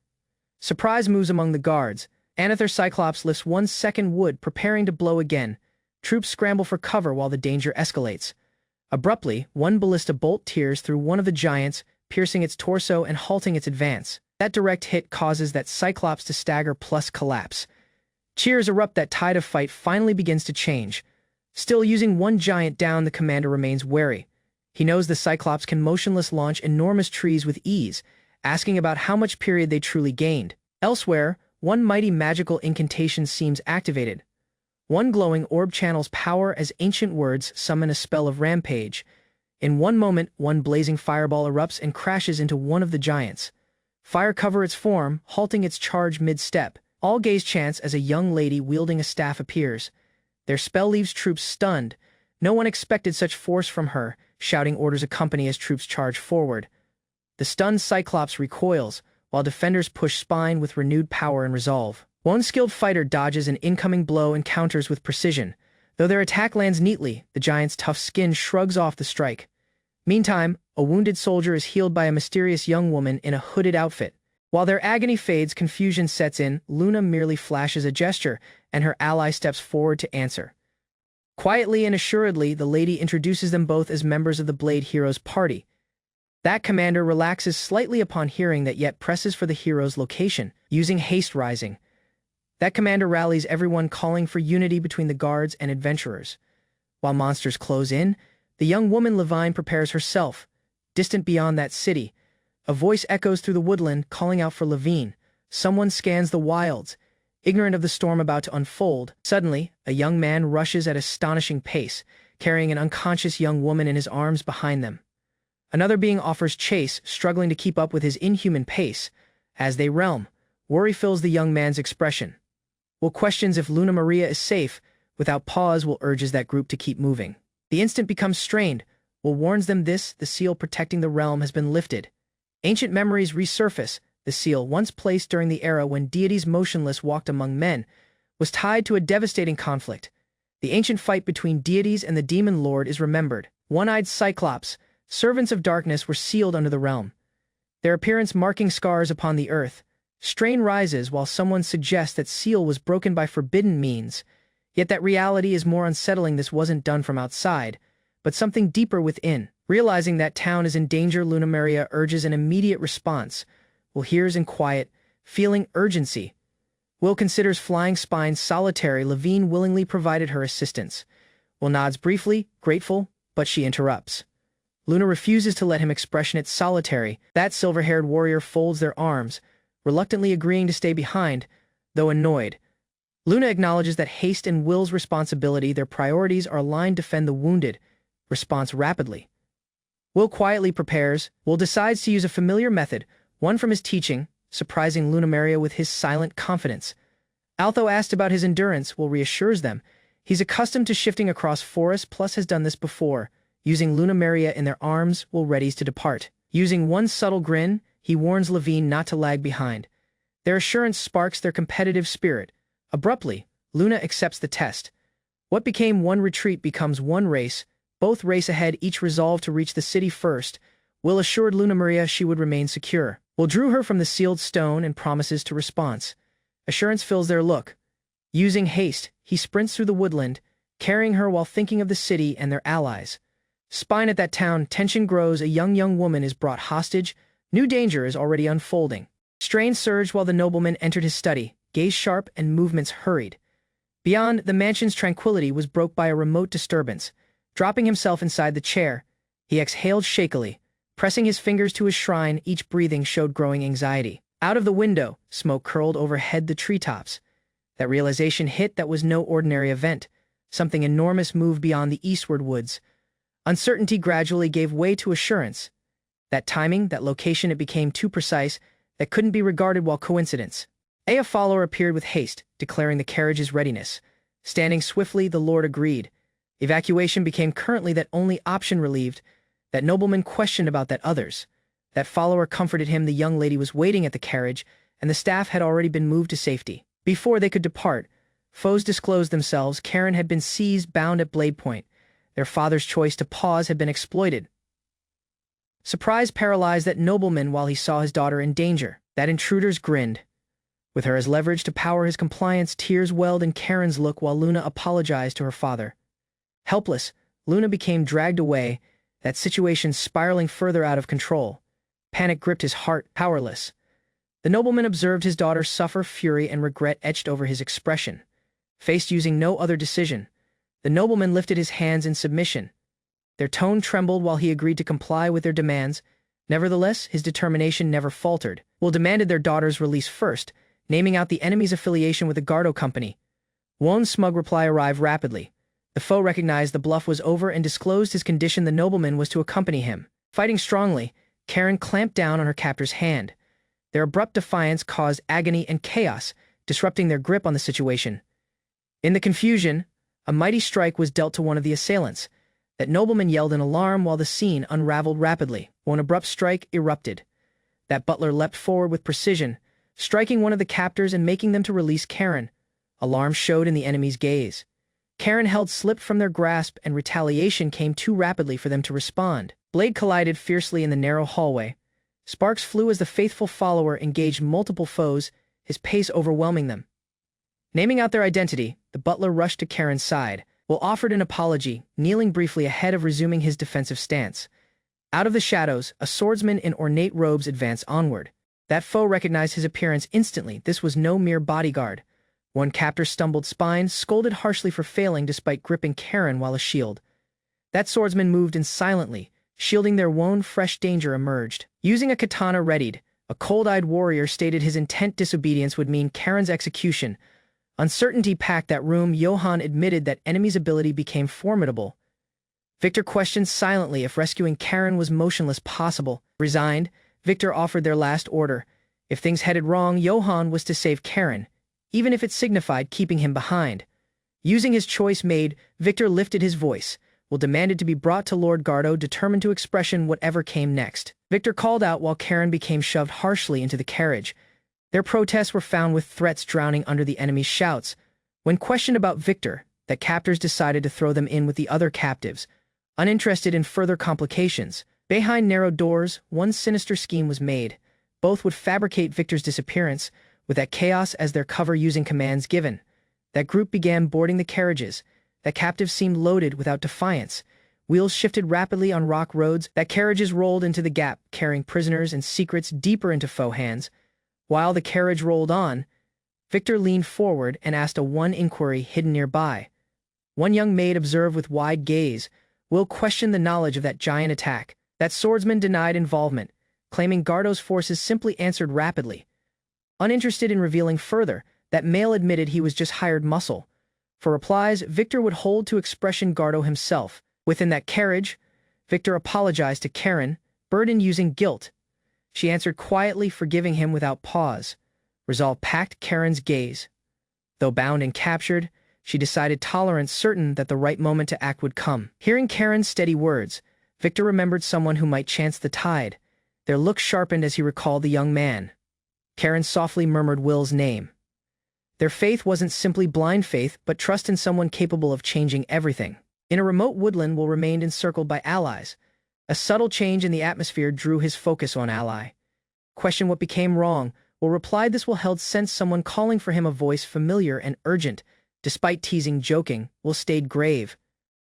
Surprise moves among the guards. Another Cyclops lifts 1 second wood, preparing to blow again. Troops scramble for cover while the danger escalates. Abruptly, one ballista bolt tears through one of the giants, piercing its torso and halting its advance. That direct hit causes that Cyclops to stagger plus collapse. Cheers erupt. That tide of fight finally begins to change. Still using one giant down, the commander remains wary. He knows the Cyclops can motionless launch enormous trees with ease, asking about how much period they truly gained. Elsewhere, one mighty magical incantation seems activated. One glowing orb channels power as ancient words summon a spell of rampage. In one moment, one blazing fireball erupts and crashes into one of the giants. Fire cover its form, halting its charge mid-step. All gaze chance as a young lady wielding a staff appears. Their spell leaves troops stunned. No one expected such force from her. Shouting orders accompany as troops charge forward. The stunned Cyclops recoils, while defenders push spine with renewed power and resolve. One skilled fighter dodges an incoming blow and counters with precision. Though their attack lands neatly, the giant's tough skin shrugs off the strike. Meantime, a wounded soldier is healed by a mysterious young woman in a hooded outfit. While their agony fades, confusion sets in. Luna merely flashes a gesture, and her ally steps forward to answer. Quietly and assuredly, the lady introduces them both as members of the Blade Heroes party. That commander relaxes slightly upon hearing that, yet presses for the hero's location, using haste rising. That commander rallies everyone, calling for unity between the guards and adventurers. While monsters close in, the young woman Levine prepares herself. Distant beyond that city, a voice echoes through the woodland, calling out for Levine. Someone scans the wilds, ignorant of the storm about to unfold. Suddenly, a young man rushes at astonishing pace, carrying an unconscious young woman in his arms behind them. Another being offers chase, struggling to keep up with his inhuman pace. As they realm, worry fills the young man's expression. Will questions if Lunamaria is safe. Without pause, Will urges that group to keep moving. The instant becomes strained. Will warns them the seal protecting the realm has been lifted. Ancient memories resurface. The seal, once placed during the era when deities motionless walked among men, was tied to a devastating conflict. The ancient fight between deities and the demon lord is remembered. One-eyed Cyclops, servants of darkness, were sealed under the realm, their appearance marking scars upon the earth. Strain rises while someone suggests that seal was broken by forbidden means, yet that reality is more unsettling. This wasn't done from outside, but something deeper within. Realizing that town is in danger, Lunamaria urges an immediate response. Will hears in quiet, feeling urgency. Will considers flying spine solitary. Levine willingly provided her assistance. Will nods briefly, grateful, but she interrupts. Luna refuses to let him expression it solitary. That silver-haired warrior folds their arms, reluctantly agreeing to stay behind, though annoyed. Luna acknowledges that haste and Will's responsibility. Their priorities are aligned. Defend the wounded. Response rapidly. Will quietly prepares. Will decides to use a familiar method, one from his teaching, surprising Lunamaria with his silent confidence. Although asked about his endurance, Will reassures them. He's accustomed to shifting across forests, plus has done this before. Using Lunamaria in their arms, Will readies to depart. Using one subtle grin, he warns Levine not to lag behind. Their assurance sparks their competitive spirit. Abruptly, Luna accepts the test. What became one retreat becomes one race. Both race ahead, each resolved to reach the city first. Will assured Lunamaria she would remain secure. Will drew her from the sealed stone and promises to response. Assurance fills their look. Using haste, he sprints through the woodland, carrying her while thinking of the city and their allies. Spine at that town, tension grows. A young woman is brought hostage. New danger is already unfolding. Strain surged while the nobleman entered his study, gaze sharp and movements hurried. Beyond, the mansion's tranquility was broke by a remote disturbance. Dropping himself inside the chair, he exhaled shakily, pressing his fingers to his shrine. Each breathing showed growing anxiety. Out of the window, smoke curled overhead the treetops. That realization hit. That was no ordinary event. Something enormous moved beyond the eastward woods. Uncertainty gradually gave way to assurance. That timing, that location, it became too precise. That couldn't be regarded while coincidence. A follower appeared with haste, declaring the carriage's readiness. Standing swiftly, the lord agreed. Evacuation became currently that only option. Relieved, that nobleman questioned about that others. That follower comforted him. The young lady was waiting at the carriage, and the staff had already been moved to safety. Before they could depart, foes disclosed themselves. Karen had been seized, bound at blade point. Their father's choice to pause had been exploited. Surprise paralyzed that nobleman while he saw his daughter in danger. That intruders grinned. With her as leverage to power his compliance, tears welled in Karen's look while Luna apologized to her father. Helpless, Luna became dragged away, that situation spiraling further out of control. Panic gripped his heart, powerless. The nobleman observed his daughter suffer, fury and regret etched over his expression. Faced using no other decision, the nobleman lifted his hands in submission. Their tone trembled while he agreed to comply with their demands. Nevertheless, his determination never faltered. Will demanded their daughter's release first, naming out the enemy's affiliation with the Gardo Company. Won's smug reply arrived rapidly. The foe recognized the bluff was over and disclosed his condition. The nobleman was to accompany him. Fighting strongly, Karen clamped down on her captor's hand. Their abrupt defiance caused agony and chaos, disrupting their grip on the situation. In the confusion, a mighty strike was dealt to one of the assailants. That nobleman yelled in alarm while the scene unraveled rapidly. One abrupt strike erupted. That butler leapt forward with precision, striking one of the captors and making them to release Karen. Alarm showed in the enemy's gaze. Karen held slipped from their grasp and retaliation came too rapidly for them to respond. Blade collided fiercely in the narrow hallway. Sparks flew as the faithful follower engaged multiple foes, his pace overwhelming them. Naming out their identity, the butler rushed to Karen's side. Will offered an apology, kneeling briefly ahead of resuming his defensive stance. Out of the shadows, a swordsman in ornate robes advanced onward. That foe recognized his appearance instantly. This was no mere bodyguard. One captor stumbled spine, scolded harshly for failing despite gripping Karen while a shield. That swordsman moved in silently, shielding their wound. Fresh danger emerged. Using a katana readied, a cold-eyed warrior stated his intent. Disobedience would mean Karen's execution. Uncertainty packed that room. Johann admitted that enemy's ability became formidable. Victor questioned silently if rescuing Karen was motionless possible. Resigned, Victor offered their last order. If things headed wrong, Johann was to save Karen, even if it signified keeping him behind. Using his choice made, Victor lifted his voice. Will demanded to be brought to Lord Gardo, determined to expression whatever came next. Victor called out while Karen became shoved harshly into the carriage. Their protests were found with threats drowning under the enemy's shouts. When questioned about Victor, the captors decided to throw them in with the other captives, uninterested in further complications. Behind narrow doors, one sinister scheme was made. Both would fabricate Victor's disappearance, with that chaos as their cover using commands given. That group began boarding the carriages. That captives seemed loaded without defiance. Wheels shifted rapidly on rock roads. That carriages rolled into the gap, carrying prisoners and secrets deeper into foe hands. While the carriage rolled on, Victor leaned forward and asked a one inquiry hidden nearby. One young maid observed with wide gaze. Will questioned the knowledge of that giant attack. That swordsman denied involvement, claiming Gardo's forces simply answered rapidly. Uninterested in revealing further, that male admitted he was just hired muscle. For replies, Victor would hold to expression Gardo himself. Within that carriage, Victor apologized to Karen, burdened using guilt. She answered quietly, forgiving him without pause. Resolve packed Karen's gaze. Though bound and captured, she decided tolerance, certain that the right moment to act would come. Hearing Karen's steady words, Victor remembered someone who might chance the tide. Their look sharpened as he recalled the young man. Karen softly murmured Will's name. Their faith wasn't simply blind faith, but trust in someone capable of changing everything. In a remote woodland, Will remained encircled by allies. A subtle change in the atmosphere drew his focus on ally. Question what became wrong. Will replied this Will held sensed someone calling for him, a voice familiar and urgent. Despite teasing joking, Will stayed grave.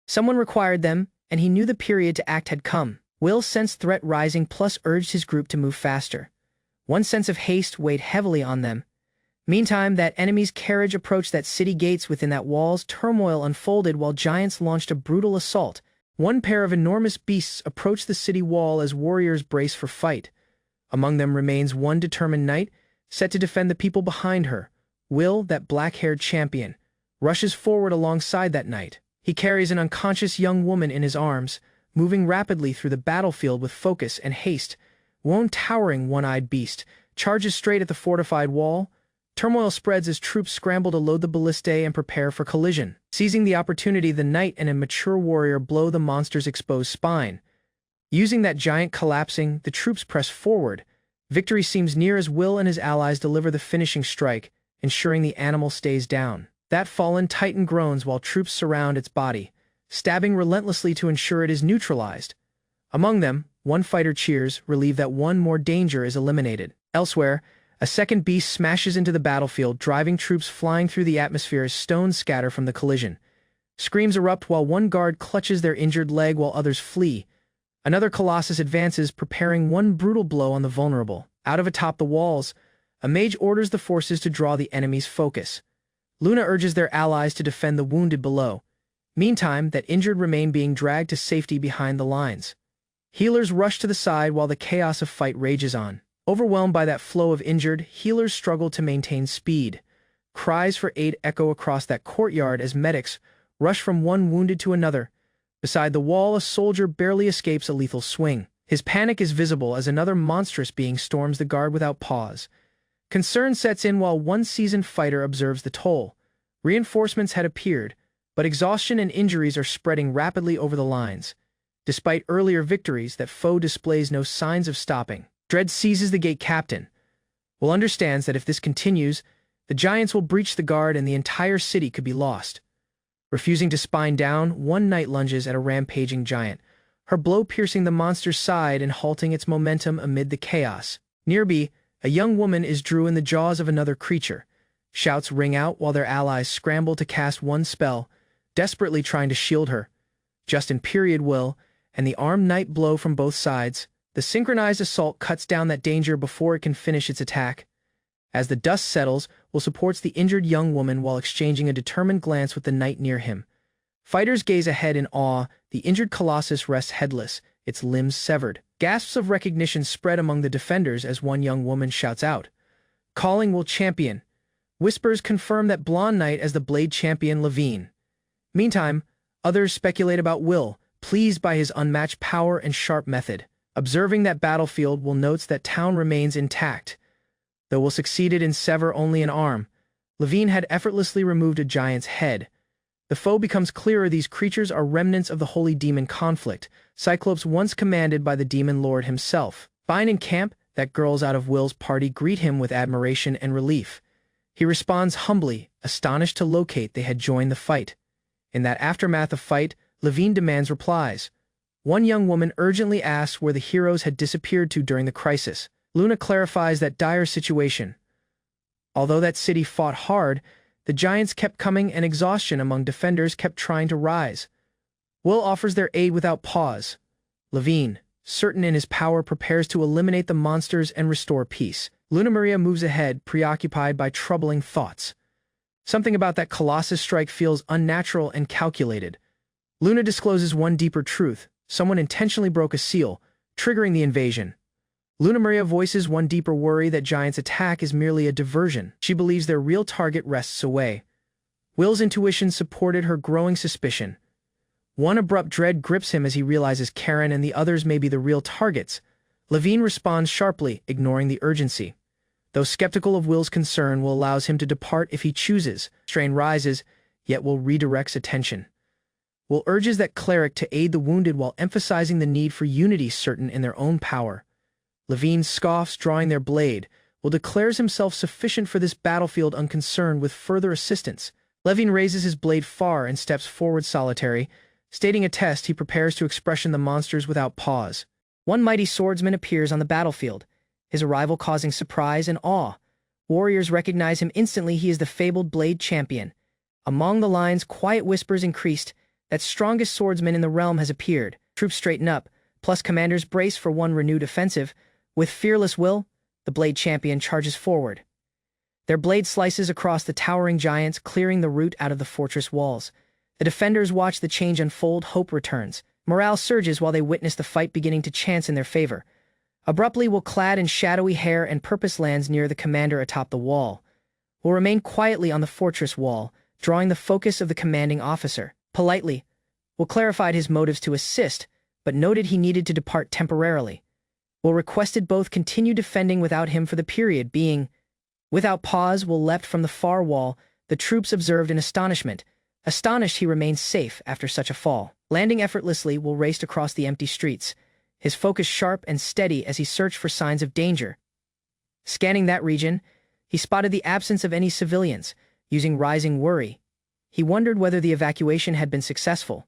Someone required them, and he knew the period to act had come. Will sensed threat rising, plus urged his group to move faster. One sense of haste weighed heavily on them. Meantime, that enemy's carriage approached that city gates. Within that walls, turmoil unfolded while giants launched a brutal assault. One pair of enormous beasts approached the city wall as warriors brace for fight. Among them remains one determined knight, set to defend the people behind her. Will, that black-haired champion, rushes forward alongside that knight. He carries an unconscious young woman in his arms, moving rapidly through the battlefield with focus and haste. One towering one-eyed beast charges straight at the fortified wall. Turmoil spreads as troops scramble to load the ballistae and prepare for collision. Seizing the opportunity, the knight and a mature warrior blow the monster's exposed spine. Using that giant collapsing, the troops press forward. Victory seems near as Will and his allies deliver the finishing strike, ensuring the animal stays down. That fallen titan groans while troops surround its body, stabbing relentlessly to ensure it is neutralized. Among them, one fighter cheers, relieved that one more danger is eliminated. Elsewhere, a second beast smashes into the battlefield, driving troops flying through the atmosphere as stones scatter from the collision. Screams erupt while one guard clutches their injured leg while others flee. Another colossus advances, preparing one brutal blow on the vulnerable. Out of atop the walls, a mage orders the forces to draw the enemy's focus. Luna urges their allies to defend the wounded below. Meantime, that injured remain being dragged to safety behind the lines. Healers rush to the side while the chaos of fight rages on. Overwhelmed by that flow of injured, healers struggle to maintain speed. Cries for aid echo across that courtyard as medics rush from one wounded to another. Beside the wall, a soldier barely escapes a lethal swing. His panic is visible as another monstrous being storms the guard without pause. Concern sets in while one seasoned fighter observes the toll. Reinforcements had appeared, but exhaustion and injuries are spreading rapidly over the lines. Despite earlier victories, that foe displays no signs of stopping. Dread seizes the gate captain. Will understands that if this continues, the giants will breach the guard and the entire city could be lost. Refusing to spine down, one knight lunges at a rampaging giant, her blow piercing the monster's side and halting its momentum amid the chaos. Nearby, a young woman is drew in the jaws of another creature. Shouts ring out while their allies scramble to cast one spell, desperately trying to shield her. Just in period will, and the armed knight blow from both sides. The synchronized assault cuts down that danger before it can finish its attack. As the dust settles, Will supports the injured young woman while exchanging a determined glance with the knight near him. Fighters gaze ahead in awe. The injured colossus rests headless, its limbs severed. Gasps of recognition spread among the defenders as one young woman shouts out, calling Will champion. Whispers confirm that blonde knight as the blade champion Levine. Meantime, others speculate about Will, pleased by his unmatched power and sharp method. Observing that battlefield, Will notes that town remains intact. Though Will succeeded in sever only an arm, Levine had effortlessly removed a giant's head. The foe becomes clearer. These creatures are remnants of the holy demon conflict, Cyclops once commanded by the demon lord himself. Fine in camp, that girls out of Will's party greet him with admiration and relief. He responds humbly, astonished to locate they had joined the fight. In that aftermath of fight, Levine demands replies. One young woman urgently asks where the heroes had disappeared to during the crisis. Luna clarifies that dire situation. Although that city fought hard, the giants kept coming and exhaustion among defenders kept trying to rise. Will offers their aid without pause. Levine, certain in his power, prepares to eliminate the monsters and restore peace. Lunamaria moves ahead, preoccupied by troubling thoughts. Something about that Colossus strike feels unnatural and calculated. Luna discloses one deeper truth. Someone intentionally broke a seal, triggering the invasion. Lunamaria voices one deeper worry that Giant's attack is merely a diversion. She believes their real target rests away. Will's intuition supported her growing suspicion. One abrupt dread grips him as he realizes Karen and the others may be the real targets. Levine responds sharply, ignoring the urgency. Though skeptical of Will's concern, Will allows him to depart if he chooses. Strain rises, yet Will redirects attention. Will urges that cleric to aid the wounded while emphasizing the need for unity, certain in their own power. Levine scoffs, drawing their blade. Will declares himself sufficient for this battlefield, unconcerned with further assistance. Levine raises his blade far and steps forward solitary. Stating a test, he prepares to expression the monsters without pause. One mighty swordsman appears on the battlefield, his arrival causing surprise and awe. Warriors recognize him instantly. He is the fabled blade champion. Among the lines, quiet whispers increased. That strongest swordsman in the realm has appeared. Troops straighten up, plus commanders brace for one renewed offensive. With fearless will, the blade champion charges forward. Their blade slices across the towering giants, clearing the route out of the fortress walls. The defenders watch the change unfold. Hope returns. Morale surges while they witness the fight beginning to chance in their favor. Abruptly, Will, clad in shadowy hair and purpose, lands near the commander atop the wall. Will remain quietly on the fortress wall, drawing the focus of the commanding officer. Politely, Will clarified his motives to assist, but noted he needed to depart temporarily. Will requested both continue defending without him for the period being. Without pause, Will leapt from the far wall. The troops observed in astonishment. Astonished he remained safe after such a fall. Landing effortlessly, Will raced across the empty streets, his focus sharp and steady as he searched for signs of danger. Scanning that region, he spotted the absence of any civilians. Using rising worry, he wondered whether the evacuation had been successful.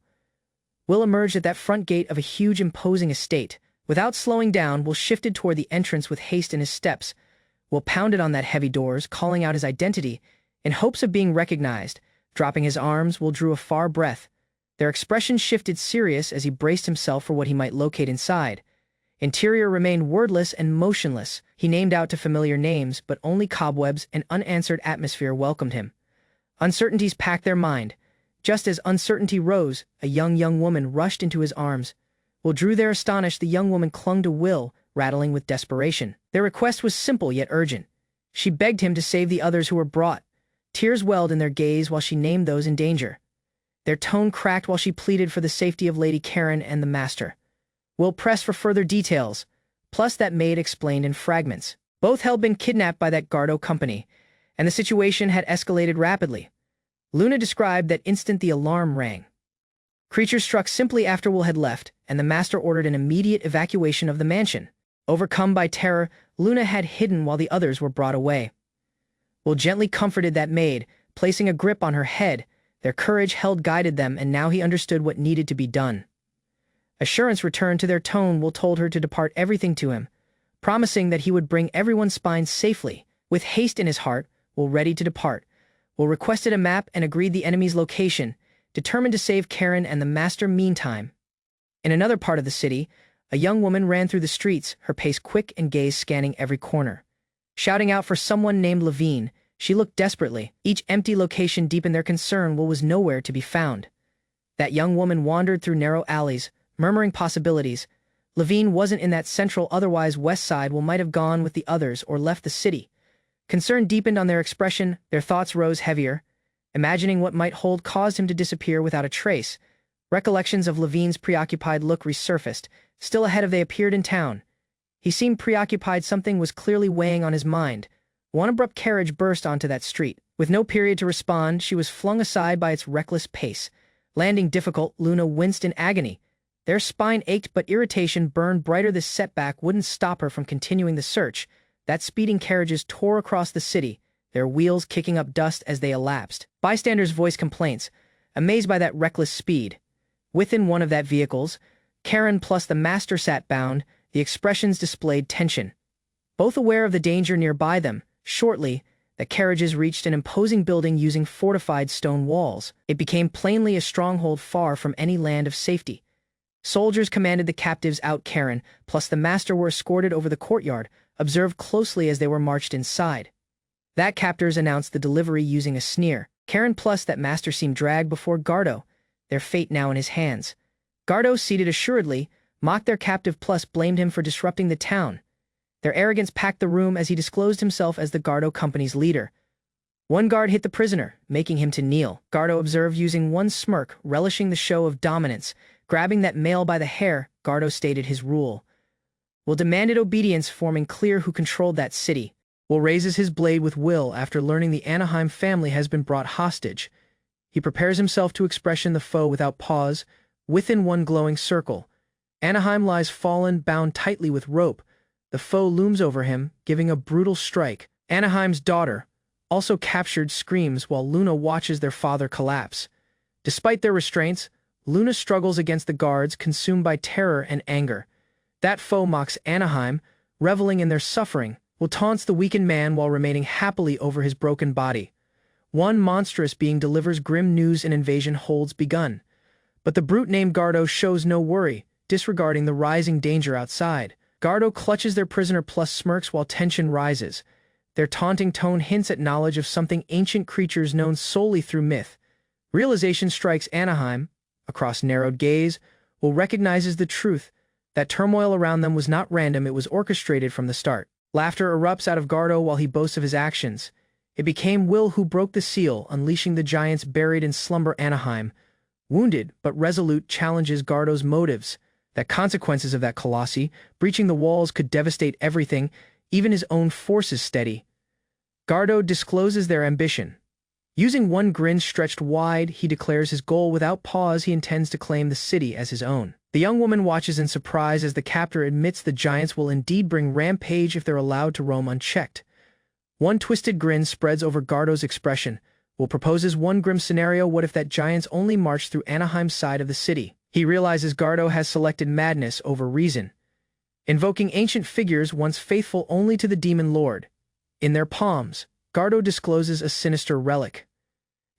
Will emerged at that front gate of a huge imposing estate. Without slowing down, Will shifted toward the entrance with haste in his steps. Will pounded on that heavy doors, calling out his identity, in hopes of being recognized, Dropping his arms, Will drew a far breath. Their expression shifted serious as he braced himself for what he might locate inside. Interior remained wordless and motionless. He named out to familiar names, but only cobwebs and unanswered atmosphere welcomed him. Uncertainties packed their mind. Just as uncertainty rose, a young woman rushed into his arms. Will drew there astonished, the young woman clung to Will, rattling with desperation. Their request was simple yet urgent. She begged him to save the others who were brought. Tears welled in their gaze while she named those in danger. Their tone cracked while she pleaded for the safety of Lady Karen and the master. Will pressed for further details, plus that maid explained in fragments. Both had been kidnapped by that Gardo company, and the situation had escalated rapidly. Luna described that instant the alarm rang. Creatures struck simply after Will had left, and the master ordered an immediate evacuation of the mansion. Overcome by terror, Luna had hidden while the others were brought away. Will gently comforted that maid, placing a grip on her head. Their courage held guided them, and now he understood what needed to be done. Assurance returned to their tone. Will told her to depart everything to him, promising that he would bring everyone's spine safely. With haste in his heart, Will ready to depart. Will requested a map and agreed the enemy's location, determined to save Karen and the master. Meantime, in another part of the city, a young woman ran through the streets, her pace quick and gaze scanning every corner. Shouting out for someone named Levine, she looked desperately. Each empty location deepened their concern. Will was nowhere to be found. That young woman wandered through narrow alleys, murmuring possibilities. Levine wasn't in that central, otherwise west side. Will might have gone with the others or left the city. Concern deepened on their expression, their thoughts rose heavier. Imagining what might hold caused him to disappear without a trace. Recollections of Levine's preoccupied look resurfaced. Still ahead of they appeared in town. He seemed preoccupied. Something was clearly weighing on his mind. One abrupt carriage burst onto that street. With no period to respond, she was flung aside by its reckless pace. Landing difficult, Luna winced in agony. Their spine ached, but irritation burned brighter. This setback wouldn't stop her from continuing the search. That speeding carriages tore across the city, their wheels kicking up dust as they elapsed. Bystanders voiced complaints, amazed by that reckless speed. Within one of that vehicles, Karen plus the master sat bound. The expressions displayed tension. Both aware of the danger nearby them, shortly, the carriages reached an imposing building using fortified stone walls. It became plainly a stronghold far from any land of safety. Soldiers commanded the captives out. Karen plus the master were escorted over the courtyard, observed closely as they were marched inside. That captors announced the delivery using a sneer. Karen plus that master seemed dragged before Gardo, their fate now in his hands. Gardo, seated assuredly, mocked their captive plus blamed him for disrupting the town. Their arrogance packed the room as he disclosed himself as the Gardo company's leader. One guard hit the prisoner, making him to kneel. Gardo observed using one smirk, relishing the show of dominance. Grabbing that male by the hair, Gardo stated his rule. Will demanded obedience, forming clear who controlled that city. Will raises his blade with Will after learning the Anaheim family has been brought hostage. He prepares himself to expression the foe without pause. Within one glowing circle, Anaheim lies fallen, bound tightly with rope. The foe looms over him, giving a brutal strike. Anaheim's daughter, also captured, screams while Luna watches their father collapse. Despite their restraints, Luna struggles against the guards, consumed by terror and anger. That foe mocks Anaheim, reveling in their suffering. Will taunts the weakened man while remaining happily over his broken body. One monstrous being delivers grim news: an invasion holds begun. But the brute named Gardo shows no worry, disregarding the rising danger outside. Gardo clutches their prisoner plus smirks while tension rises. Their taunting tone hints at knowledge of something ancient, creatures known solely through myth. Realization strikes Anaheim. Across narrowed gaze, Will recognizes the truth. That turmoil around them was not random, it was orchestrated from the start. Laughter erupts out of Gardo while he boasts of his actions. It became Will who broke the seal, unleashing the giants buried in slumber. Anaheim, wounded but resolute, challenges Gardo's motives. The consequences of that colossi, breaching the walls, could devastate everything, even his own forces. Steady. Gardo discloses their ambition. Using one grin stretched wide, he declares his goal without pause. He intends to claim the city as his own. The young woman watches in surprise as the captor admits the giants will indeed bring rampage if they're allowed to roam unchecked. One twisted grin spreads over Gardo's expression. Will proposes one grim scenario: what if that giants only march through Anaheim's side of the city? He realizes Gardo has selected madness over reason, invoking ancient figures once faithful only to the demon lord. In their palms, Gardo discloses a sinister relic.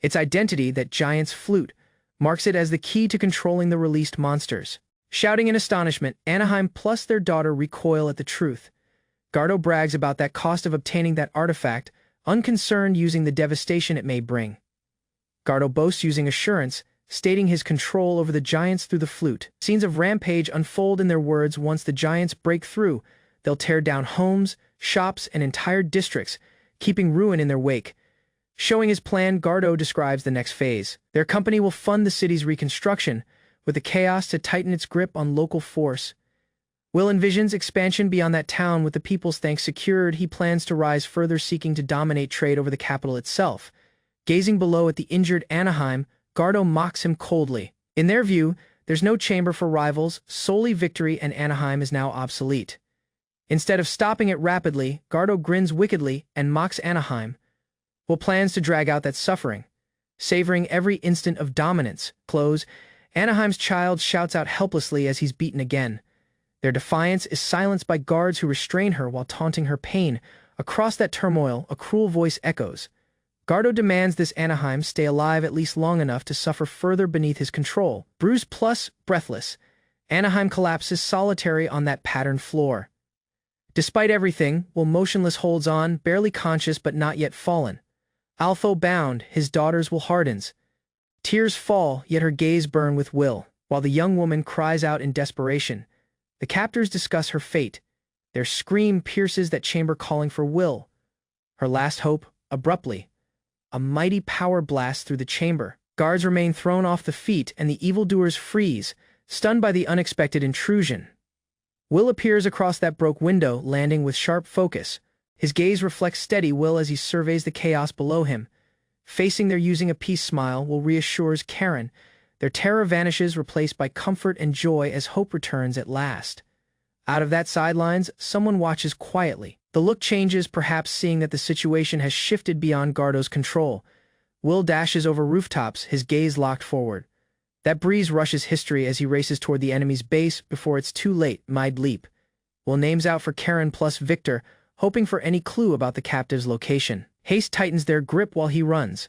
Its identity, that giant's flute, marks it as the key to controlling the released monsters. Shouting in astonishment, Anaheim plus their daughter recoil at the truth. Gardo brags about that cost of obtaining that artifact, unconcerned using the devastation it may bring. Gardo boasts using assurance, stating his control over the giants through the flute. Scenes of rampage unfold in their words. Once the giants break through, they'll tear down homes, shops, and entire districts, keeping ruin in their wake. Showing his plan, Gardo describes the next phase. Their company will fund the city's reconstruction, with the chaos to tighten its grip on local force. Will envisions expansion beyond that town with the people's thanks secured. He plans to rise further, seeking to dominate trade over the capital itself. Gazing below at the injured Anaheim, Gardo mocks him coldly. In their view, there's no chamber for rivals, solely victory, and Anaheim is now obsolete. Instead of stopping it rapidly, Gardo grins wickedly and mocks Anaheim. Will plans to drag out that suffering, savoring every instant of dominance. Anaheim's child shouts out helplessly as he's beaten again. Their defiance is silenced by guards who restrain her while taunting her pain. Across that turmoil, a cruel voice echoes. Gardo demands this Anaheim stay alive at least long enough to suffer further beneath his control. Bruised plus breathless, Anaheim collapses solitary on that patterned floor. Despite everything, Will motionless holds on, barely conscious but not yet fallen. Although bound, his daughter's will hardens. Tears fall, yet her gaze burn with Will. While the young woman cries out in desperation, the captors discuss her fate. Their scream pierces that chamber, calling for Will. Her last hope, abruptly. A mighty power blasts through the chamber. Guards remain thrown off the feet, and the evildoers freeze, stunned by the unexpected intrusion. Will appears across that broke window, landing with sharp focus. His gaze reflects steady Will as he surveys the chaos below him. Facing their using a peace smile, Will reassures Karen. Their terror vanishes, replaced by comfort and joy as hope returns at last. Out of that sidelines, someone watches quietly. The look changes, perhaps seeing that the situation has shifted beyond Gardo's control. Will dashes over rooftops, his gaze locked forward. That breeze rushes history as he races toward the enemy's base before it's too late. Mid-leap. Will names out for Karen plus Victor, hoping for any clue about the captive's location. Haste tightens their grip while he runs.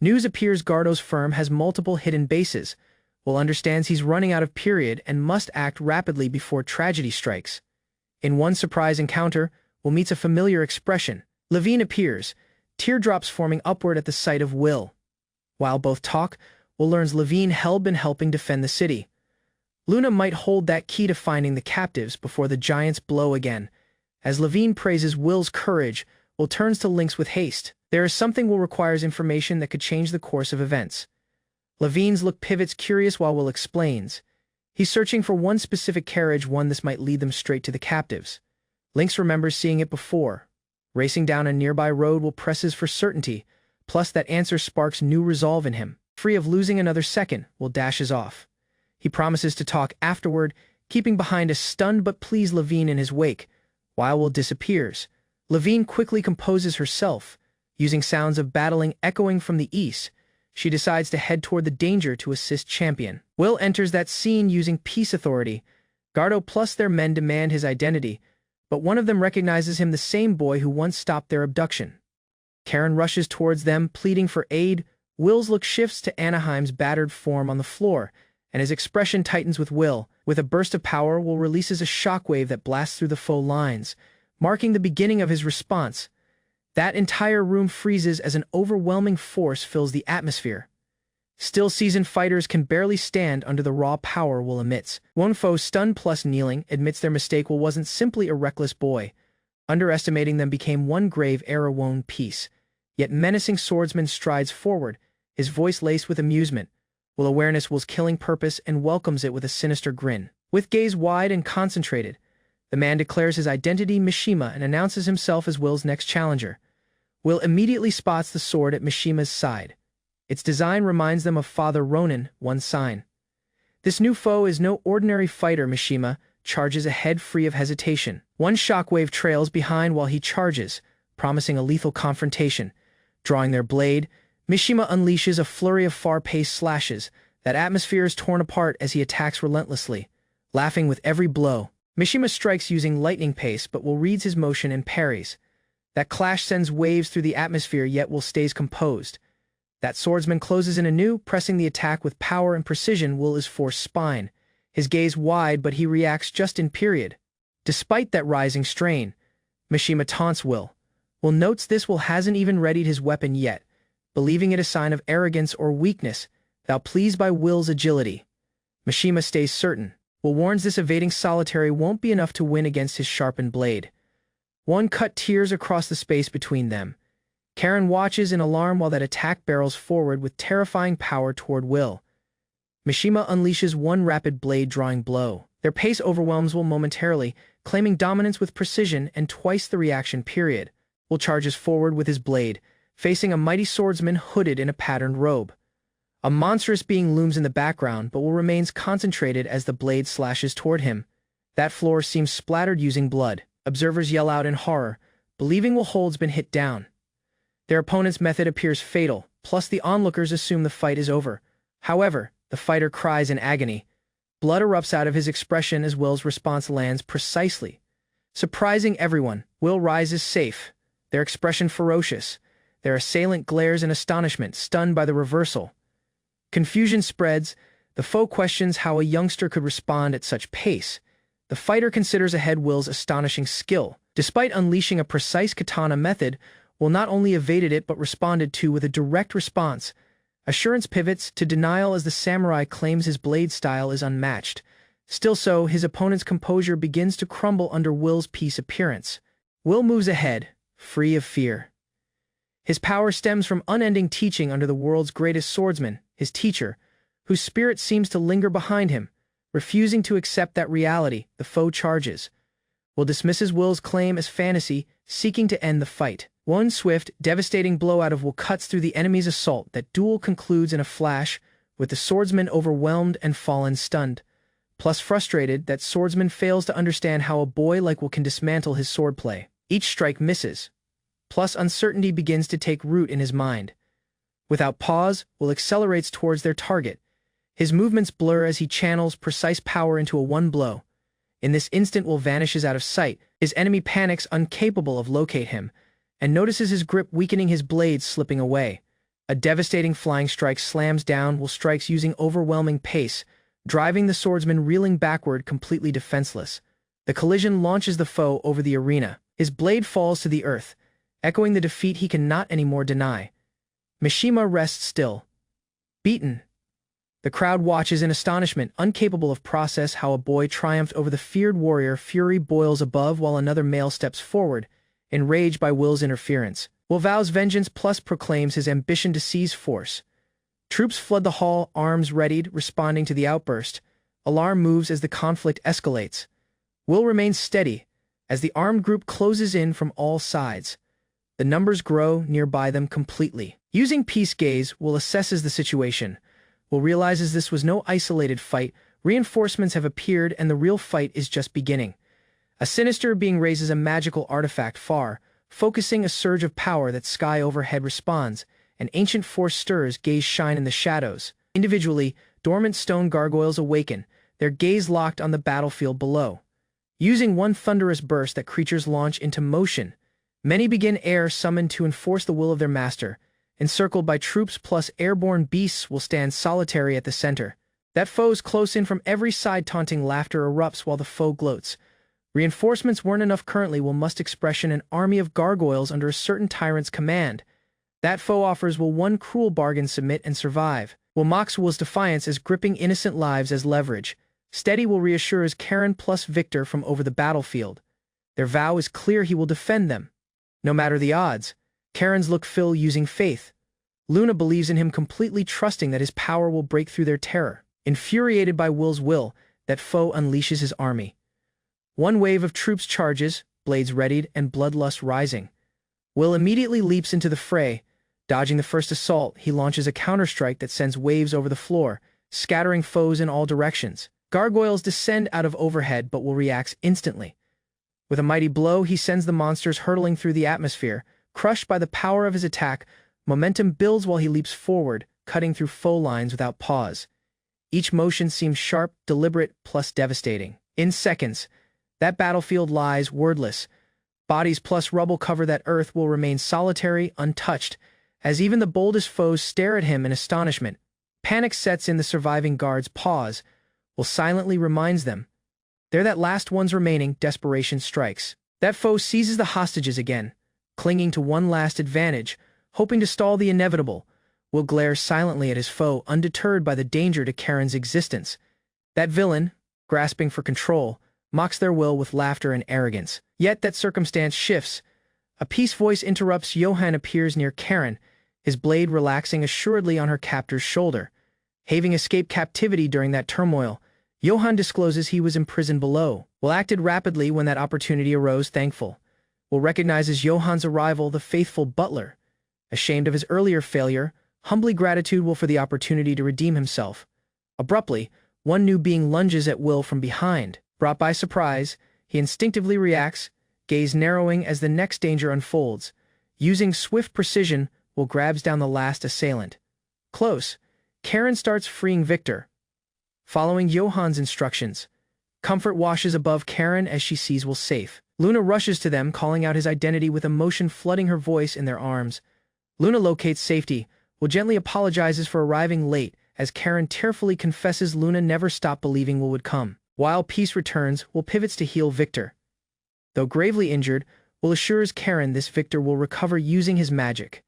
News appears Gardo's firm has multiple hidden bases. Will understands he's running out of period and must act rapidly before tragedy strikes. In one surprise encounter, Will meets a familiar expression. Levine appears, teardrops forming upward at the sight of Will. While both talk, Will learns Levine had been helping defend the city. Luna might hold that key to finding the captives before the giants blow again. As Levine praises Will's courage, Will turns to Lynx with haste. There is something Will requires information that could change the course of events. Levine's look pivots, curious, while Will explains. He's searching for one specific carriage, one this might lead them straight to the captives. Lynx remembers seeing it before. Racing down a nearby road, Will presses for certainty, plus that answer sparks new resolve in him. Free of losing another second, Will dashes off. He promises to talk afterward, keeping behind a stunned but pleased Levine in his wake. While Will disappears, Levine quickly composes herself. Using sounds of battling echoing from the east, she decides to head toward the danger to assist Champion. Will enters that scene using peace authority. Gardo plus their men demand his identity, but one of them recognizes him, the same boy who once stopped their abduction. Karen rushes towards them, pleading for aid. Will's look shifts to Anaheim's battered form on the floor, and his expression tightens with Will. With a burst of power, Will releases a shockwave that blasts through the foe lines, marking the beginning of his response. That entire room freezes as an overwhelming force fills the atmosphere. Still seasoned fighters can barely stand under the raw power Will emits. One foe, stunned plus kneeling, admits their mistake. Will wasn't simply a reckless boy. Underestimating them became one grave error-wown piece. Yet menacing swordsman strides forward, his voice laced with amusement. Will awareness Will's killing purpose and welcomes it with a sinister grin. With gaze wide and concentrated, the man declares his identity, Mishima, and announces himself as Will's next challenger. Will immediately spots the sword at Mishima's side. Its design reminds them of Father Ronin, one sign. This new foe is no ordinary fighter. Mishima charges ahead, free of hesitation. One shockwave trails behind while he charges, promising a lethal confrontation. Drawing their blade, Mishima unleashes a flurry of far-paced slashes. That atmosphere is torn apart as he attacks relentlessly, laughing with every blow. Mishima strikes using lightning pace, but Will reads his motion and parries. That clash sends waves through the atmosphere, yet Will stays composed. That swordsman closes in anew, pressing the attack with power and precision. Will is forced spine. His gaze wide, but he reacts just in period. Despite that rising strain, Mishima taunts Will. Will notes this. Will hasn't even readied his weapon yet, believing it a sign of arrogance or weakness, thou pleased by Will's agility. Mishima stays certain. Will warns this evading solitary won't be enough to win against his sharpened blade. One cut tears across the space between them. Karen watches in alarm while that attack barrels forward with terrifying power toward Will. Mishima unleashes one rapid blade-drawing blow. Their pace overwhelms Will momentarily, claiming dominance with precision and twice the reaction period. Will charges forward with his blade, facing a mighty swordsman hooded in a patterned robe. A monstrous being looms in the background, but Will remains concentrated as the blade slashes toward him. That floor seems splattered using blood. Observers yell out in horror, believing Will Hold's been hit down. Their opponent's method appears fatal, plus the onlookers assume the fight is over. However, the fighter cries in agony. Blood erupts out of his expression as Will's response lands precisely. Surprising everyone, Will rises safe, their expression ferocious. Their assailant glares in astonishment, stunned by the reversal. Confusion spreads. The foe questions how a youngster could respond at such pace. The fighter considers ahead Will's astonishing skill. Despite unleashing a precise katana method, Will not only evaded it but responded to with a direct response. Assurance pivots to denial as the samurai claims his blade style is unmatched. Still so, his opponent's composure begins to crumble under Will's peace appearance. Will moves ahead, free of fear. His power stems from unending teaching under the world's greatest swordsman, his teacher, whose spirit seems to linger behind him. Refusing to accept that reality, the foe charges. Will dismisses Will's claim as fantasy, seeking to end the fight. One swift, devastating blow out of Will cuts through the enemy's assault. That duel concludes in a flash, with the swordsman overwhelmed and fallen stunned. Plus frustrated, that swordsman fails to understand how a boy like Will can dismantle his swordplay. Each strike misses. Plus uncertainty begins to take root in his mind. Without pause, Will accelerates towards their target. His movements blur as he channels precise power into a one blow. In this instant, Will vanishes out of sight. His enemy panics, incapable of locate him, and notices his grip weakening, his blades slipping away. A devastating flying strike slams down. Will strikes using overwhelming pace, driving the swordsman reeling backward, completely defenseless. The collision launches the foe over the arena. His blade falls to the earth, echoing the defeat he cannot anymore deny. Mishima rests still, beaten. The crowd watches in astonishment, incapable of process how a boy triumphed over the feared warrior. Fury boils above while another male steps forward, enraged by Will's interference. Will vows vengeance plus proclaims his ambition to seize force. Troops flood the hall, arms readied, responding to the outburst. Alarm moves as the conflict escalates. Will remains steady as the armed group closes in from all sides. The numbers grow nearby them completely. Using peace gaze, Will assesses the situation. Will realizes this was no isolated fight. Reinforcements have appeared and the real fight is just beginning. A sinister being raises a magical artifact far, focusing a surge of power that sky overhead responds. An ancient force stirs, gaze shine in the shadows. Individually, dormant stone gargoyles awaken, their gaze locked on the battlefield below. Using one thunderous burst, that creatures launch into motion. Many begin air summoned to enforce the will of their master. Encircled by troops plus airborne beasts, Will stand solitary at the center. That foe's close in from every side, taunting laughter erupts while the foe gloats. Reinforcements weren't enough currently. Will must expression an army of gargoyles under a certain tyrant's command. That foe offers Will one cruel bargain: submit and survive. Will mocks Will's defiance as gripping innocent lives as leverage. Steady Will reassures Karen plus Victor from over the battlefield. Their vow is clear: he will defend them, no matter the odds. Karen's look fill using faith. Luna believes in him completely, trusting that his power will break through their terror. Infuriated by Will's will, that foe unleashes his army. One wave of troops charges, blades readied and bloodlust rising. Will immediately leaps into the fray. Dodging the first assault, he launches a counterstrike that sends waves over the floor, scattering foes in all directions. Gargoyles descend out of overhead, but Will reacts instantly. With a mighty blow, he sends the monsters hurtling through the atmosphere. Crushed by the power of his attack, momentum builds while he leaps forward, cutting through foe lines without pause. Each motion seems sharp, deliberate, plus devastating. In seconds, that battlefield lies wordless. Bodies plus rubble cover that earth. Will remain solitary, untouched, As even the boldest foes stare at him in astonishment, panic sets in. The surviving guards pause, while silently reminds them they're that last ones remaining. Desperation strikes. That foe seizes the hostages again, clinging to one last advantage, hoping to stall the inevitable. Will glares silently at his foe, undeterred by the danger to Karen's existence. That villain, grasping for control, mocks their will with laughter and arrogance. Yet that circumstance shifts. A peace voice interrupts. Johann appears near Karen, his blade relaxing assuredly on her captor's shoulder. Having escaped captivity during that turmoil, Johann discloses he was imprisoned below. Will acted rapidly when that opportunity arose, thankful. Will recognizes Johann's arrival, the faithful butler. Ashamed of his earlier failure, humbly gratitude for the opportunity to redeem himself. Abruptly, one new being lunges at Will from behind. Brought by surprise, he instinctively reacts, gaze narrowing as the next danger unfolds. Using swift precision, Will grabs down the last assailant. Close, Karen starts freeing Victor. Following Johann's instructions, comfort washes above Karen as she sees Will safe. Luna rushes to them, calling out his identity with emotion flooding her voice in their arms. Luna locates safety. Will gently apologizes for arriving late, as Karen tearfully confesses Luna never stopped believing Will would come. While peace returns, Will pivots to heal Victor. Though gravely injured, Will assures Karen this Victor will recover using his magic.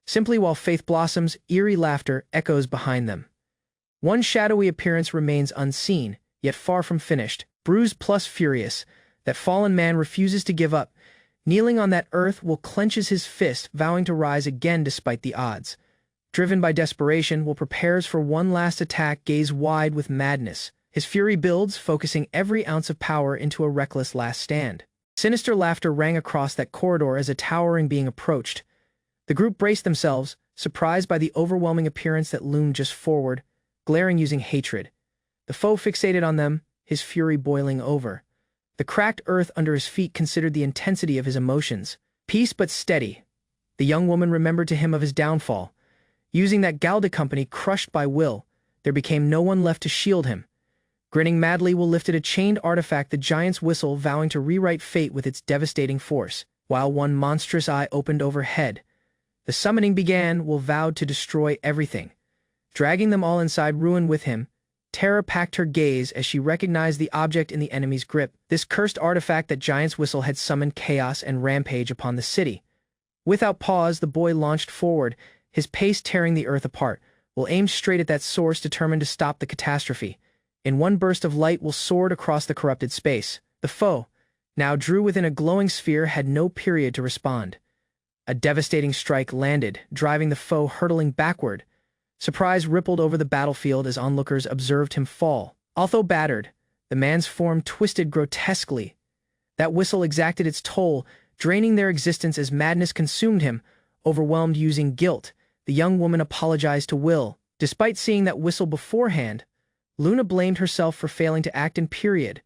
Simply while faith blossoms, eerie laughter echoes behind them. One shadowy appearance remains unseen, yet far from finished. Bruised plus furious, that fallen man refuses to give up. Kneeling on that earth, Will clenches his fist, vowing to rise again despite the odds. Driven by desperation, Will prepares for one last attack, gaze wide with madness. His fury builds, focusing every ounce of power into a reckless last stand. Sinister laughter rang across that corridor as a towering being approached. The group braced themselves, surprised by the overwhelming appearance that loomed just forward, glaring using hatred. The foe fixated on them, his fury boiling over. The cracked earth under his feet considered the intensity of his emotions. Peace but steady. The young woman remembered to him of his downfall. Using that Galda company crushed by Will, there became no one left to shield him. Grinning madly, Will lifted a chained artifact, the giant's whistle, vowing to rewrite fate with its devastating force. While one monstrous eye opened overhead, the summoning began. Will vowed to destroy everything, dragging them all inside ruin with him. Terror packed her gaze as she recognized the object in the enemy's grip. This cursed artifact, that giant's whistle, had summoned chaos and rampage upon the city. Without pause, the boy launched forward, his pace tearing the earth apart. Will aimed straight at that source, determined to stop the catastrophe. In one burst of light, Will soared across the corrupted space. The foe, now drew within a glowing sphere, had no period to respond. A devastating strike landed, driving the foe hurtling backward. Surprise rippled over the battlefield as onlookers observed him fall. Although battered, the man's form twisted grotesquely. That whistle exacted its toll, draining their existence as madness consumed him. Overwhelmed using guilt, the young woman apologized to Will. Despite seeing that whistle beforehand, Luna blamed herself for failing to act in period.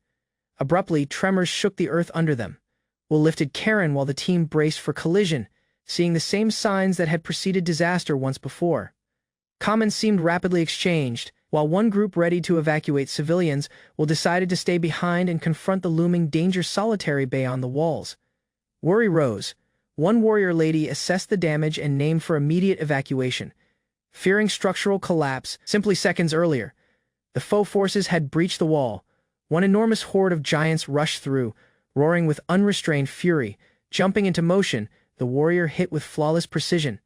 Abruptly, tremors shook the earth under them. Will lifted Karen while the team braced for collision, seeing the same signs that had preceded disaster once before. Comments seemed rapidly exchanged, while one group readied to evacuate civilians, Will decided to stay behind and confront the looming danger solitary beyond the walls. Worry rose. One warrior lady assessed the damage and named for immediate evacuation, fearing structural collapse. Simply seconds earlier, the foe forces had breached the wall. One enormous horde of giants rushed through, roaring with unrestrained fury. Jumping into motion, the warrior hit with flawless precision.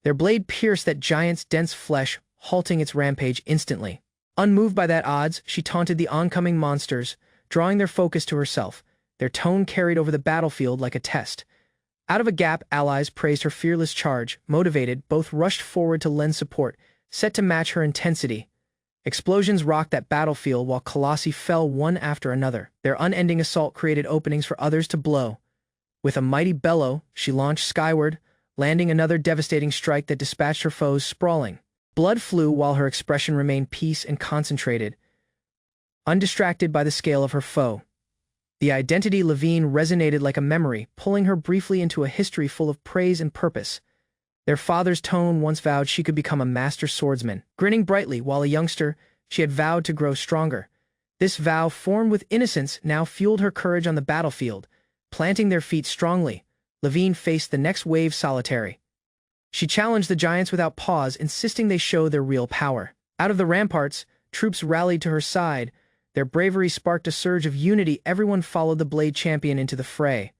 Their blade pierced that giant's dense flesh, halting its rampage instantly. Unmoved by that odds, she taunted the oncoming monsters, drawing their focus to herself. Their tone carried over the battlefield like a test. Out of a gap, allies praised her fearless charge. Motivated, both rushed forward to lend support, set to match her intensity. Explosions rocked that battlefield while colossi fell one after another. Their unending assault created openings for others to blow. With a mighty bellow, she launched skyward, landing another devastating strike that dispatched her foes sprawling. Blood flew while her expression remained peace and concentrated, undistracted by the scale of her foe. The identity Levine resonated like a memory, pulling her briefly into a history full of praise and purpose. Their father's tone once vowed she could become a master swordsman. Grinning brightly while a youngster, she had vowed to grow stronger. This vow, formed with innocence, now fueled her courage on the battlefield. Planting their feet strongly, Levine faced the next wave solitary. She challenged the giants without pause, insisting they show their real power. Out of the ramparts, troops rallied to her side. Their bravery sparked a surge of unity. Everyone followed the blade champion into the fray.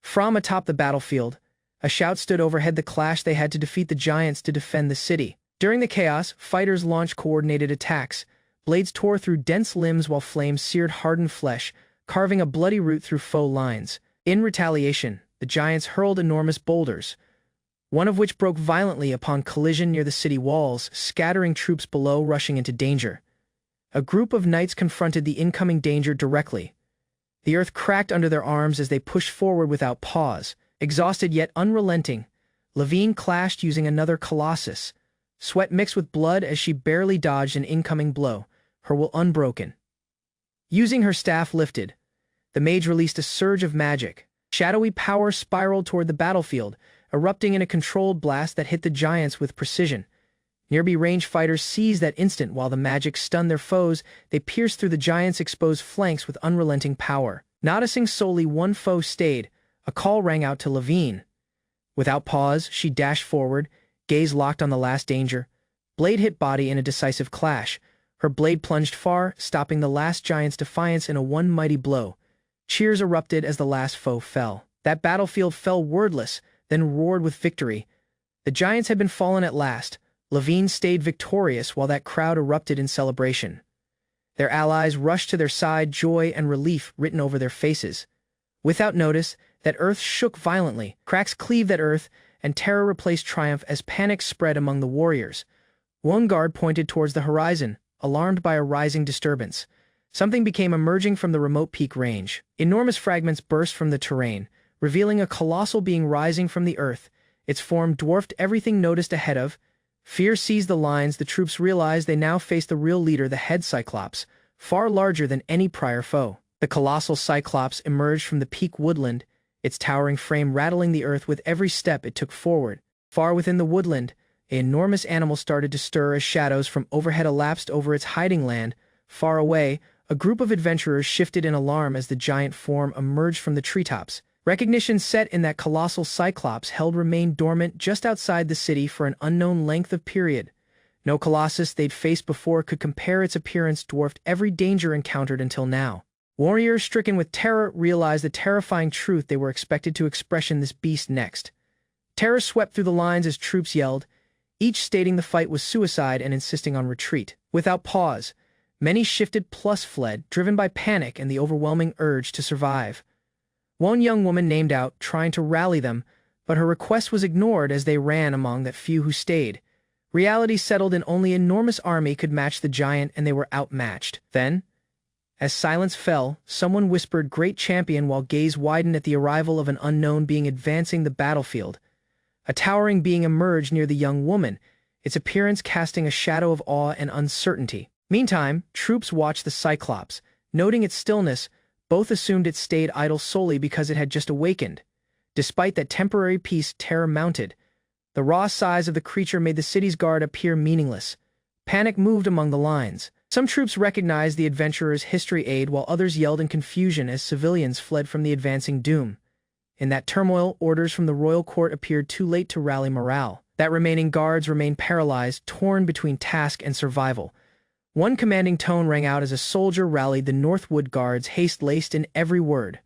From atop the battlefield, a shout stood overhead. The clash. They had to defeat the giants to defend the city. During the chaos, fighters launched coordinated attacks. Blades tore through dense limbs while flames seared hardened flesh, carving a bloody route through foe lines. In retaliation, the giants hurled enormous boulders, one of which broke violently upon collision near the city walls, scattering troops below rushing into danger. A group of knights confronted the incoming danger directly. The earth cracked under their arms as they pushed forward without pause. Exhausted yet unrelenting, Levine clashed using another colossus. Sweat mixed with blood as she barely dodged an incoming blow, her will unbroken. Using her staff lifted, the mage released a surge of magic. Shadowy power spiraled toward the battlefield, erupting in a controlled blast that hit the giants with precision. Nearby range fighters seized that instant. While the magic stunned their foes, they pierced through the giants' exposed flanks with unrelenting power. Noticing solely one foe stayed, a call rang out to Levine. Without pause, she dashed forward, gaze locked on the last danger. Blade hit body in a decisive clash. Her blade plunged far, stopping the last giant's defiance in a one mighty blow. Cheers erupted as the last foe fell. That battlefield fell wordless, then roared with victory. The giants had been fallen at last. Levine stayed victorious while that crowd erupted in celebration. Their allies rushed to their side, joy and relief written over their faces. Without notice, that earth shook violently. Cracks cleaved that earth, and terror replaced triumph as panic spread among the warriors. One guard pointed towards the horizon, alarmed by a rising disturbance. Something became emerging from the remote peak range. Enormous fragments burst from the terrain, revealing a colossal being rising from the earth. Its form dwarfed everything noticed ahead of. Fear seized the lines. The troops realized they now faced the real leader, the head Cyclops, far larger than any prior foe. The colossal Cyclops emerged from the peak woodland, its towering frame rattling the earth with every step it took forward. Far within the woodland, an enormous animal started to stir as shadows from overhead elapsed over its hiding land. Far away, a group of adventurers shifted in alarm as the giant form emerged from the treetops. Recognition set in that colossal Cyclops held remained dormant just outside the city for an unknown length of period. No colossus they'd faced before could compare. Its appearance dwarfed every danger encountered until now. Warriors stricken with terror realized the terrifying truth. They were expected to expression this beast next. Terror swept through the lines as troops yelled, each stating the fight was suicide and insisting on retreat. Without pause, many shifted plus fled, driven by panic and the overwhelming urge to survive. One young woman named out, trying to rally them, but her request was ignored as they ran among that few who stayed. Reality settled in. Only an enormous army could match the giant, and they were outmatched. Then, as silence fell, someone whispered, "Great champion," while gaze widened at the arrival of an unknown being advancing the battlefield. A towering being emerged near the young woman, its appearance casting a shadow of awe and uncertainty. Meantime, troops watched the Cyclops. Noting its stillness, both assumed it stayed idle solely because it had just awakened. Despite that temporary peace, terror mounted. The raw size of the creature made the city's guard appear meaningless. Panic moved among the lines. Some troops recognized the adventurer's history aid, while others yelled in confusion as civilians fled from the advancing doom. In that turmoil, orders from the royal court appeared too late to rally morale. That remaining guards remained paralyzed, torn between task and survival. One commanding tone rang out as a soldier rallied the Northwood guards, haste laced in every word.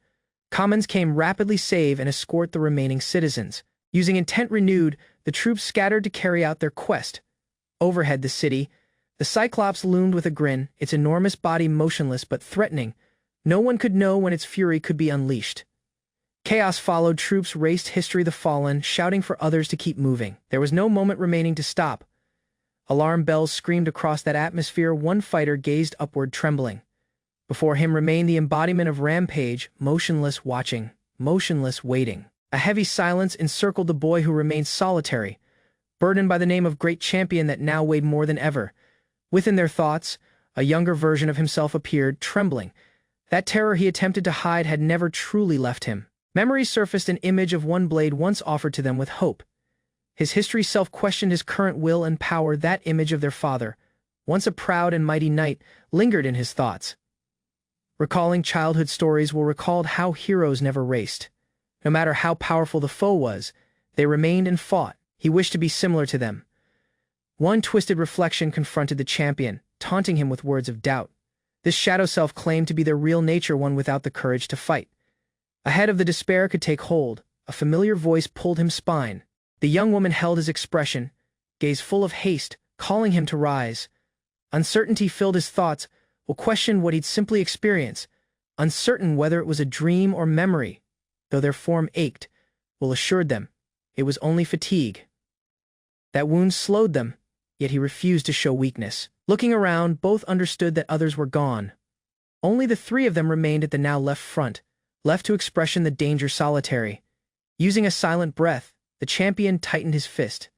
Commons came rapidly save and escort the remaining citizens. Using intent renewed, the troops scattered to carry out their quest. Overhead the city, the Cyclops loomed with a grin, its enormous body motionless but threatening. No one could know when its fury could be unleashed. Chaos followed. Troops raced history the fallen, shouting for others to keep moving. There was no moment remaining to stop. Alarm bells screamed across that atmosphere. One fighter gazed upward, trembling. Before him remained the embodiment of rampage, motionless watching, motionless waiting. A heavy silence encircled the boy who remained solitary, burdened by the name of great champion that now weighed more than ever. Within their thoughts, a younger version of himself appeared, trembling. That terror he attempted to hide had never truly left him. Memories surfaced, an image of one blade once offered to them with hope. His history self-questioned his current will and power. That image of their father, once a proud and mighty knight, lingered in his thoughts. Recalling childhood stories will recalled how heroes never raced. No matter how powerful the foe was, they remained and fought. He wished to be similar to them. One twisted reflection confronted the champion, taunting him with words of doubt. This shadow self claimed to be their real nature, one without the courage to fight. Ahead of the despair could take hold, a familiar voice pulled him spine. The young woman held his expression, gaze full of haste, calling him to rise. Uncertainty filled his thoughts, will question what he'd simply experienced, uncertain whether it was a dream or memory. Though their form ached, Will assured them it was only fatigue. That wound slowed them, yet he refused to show weakness. Looking around, both understood that others were gone. Only the three of them remained at the now left front, left to expression the danger solitary. Using a silent breath, the champion tightened his fist.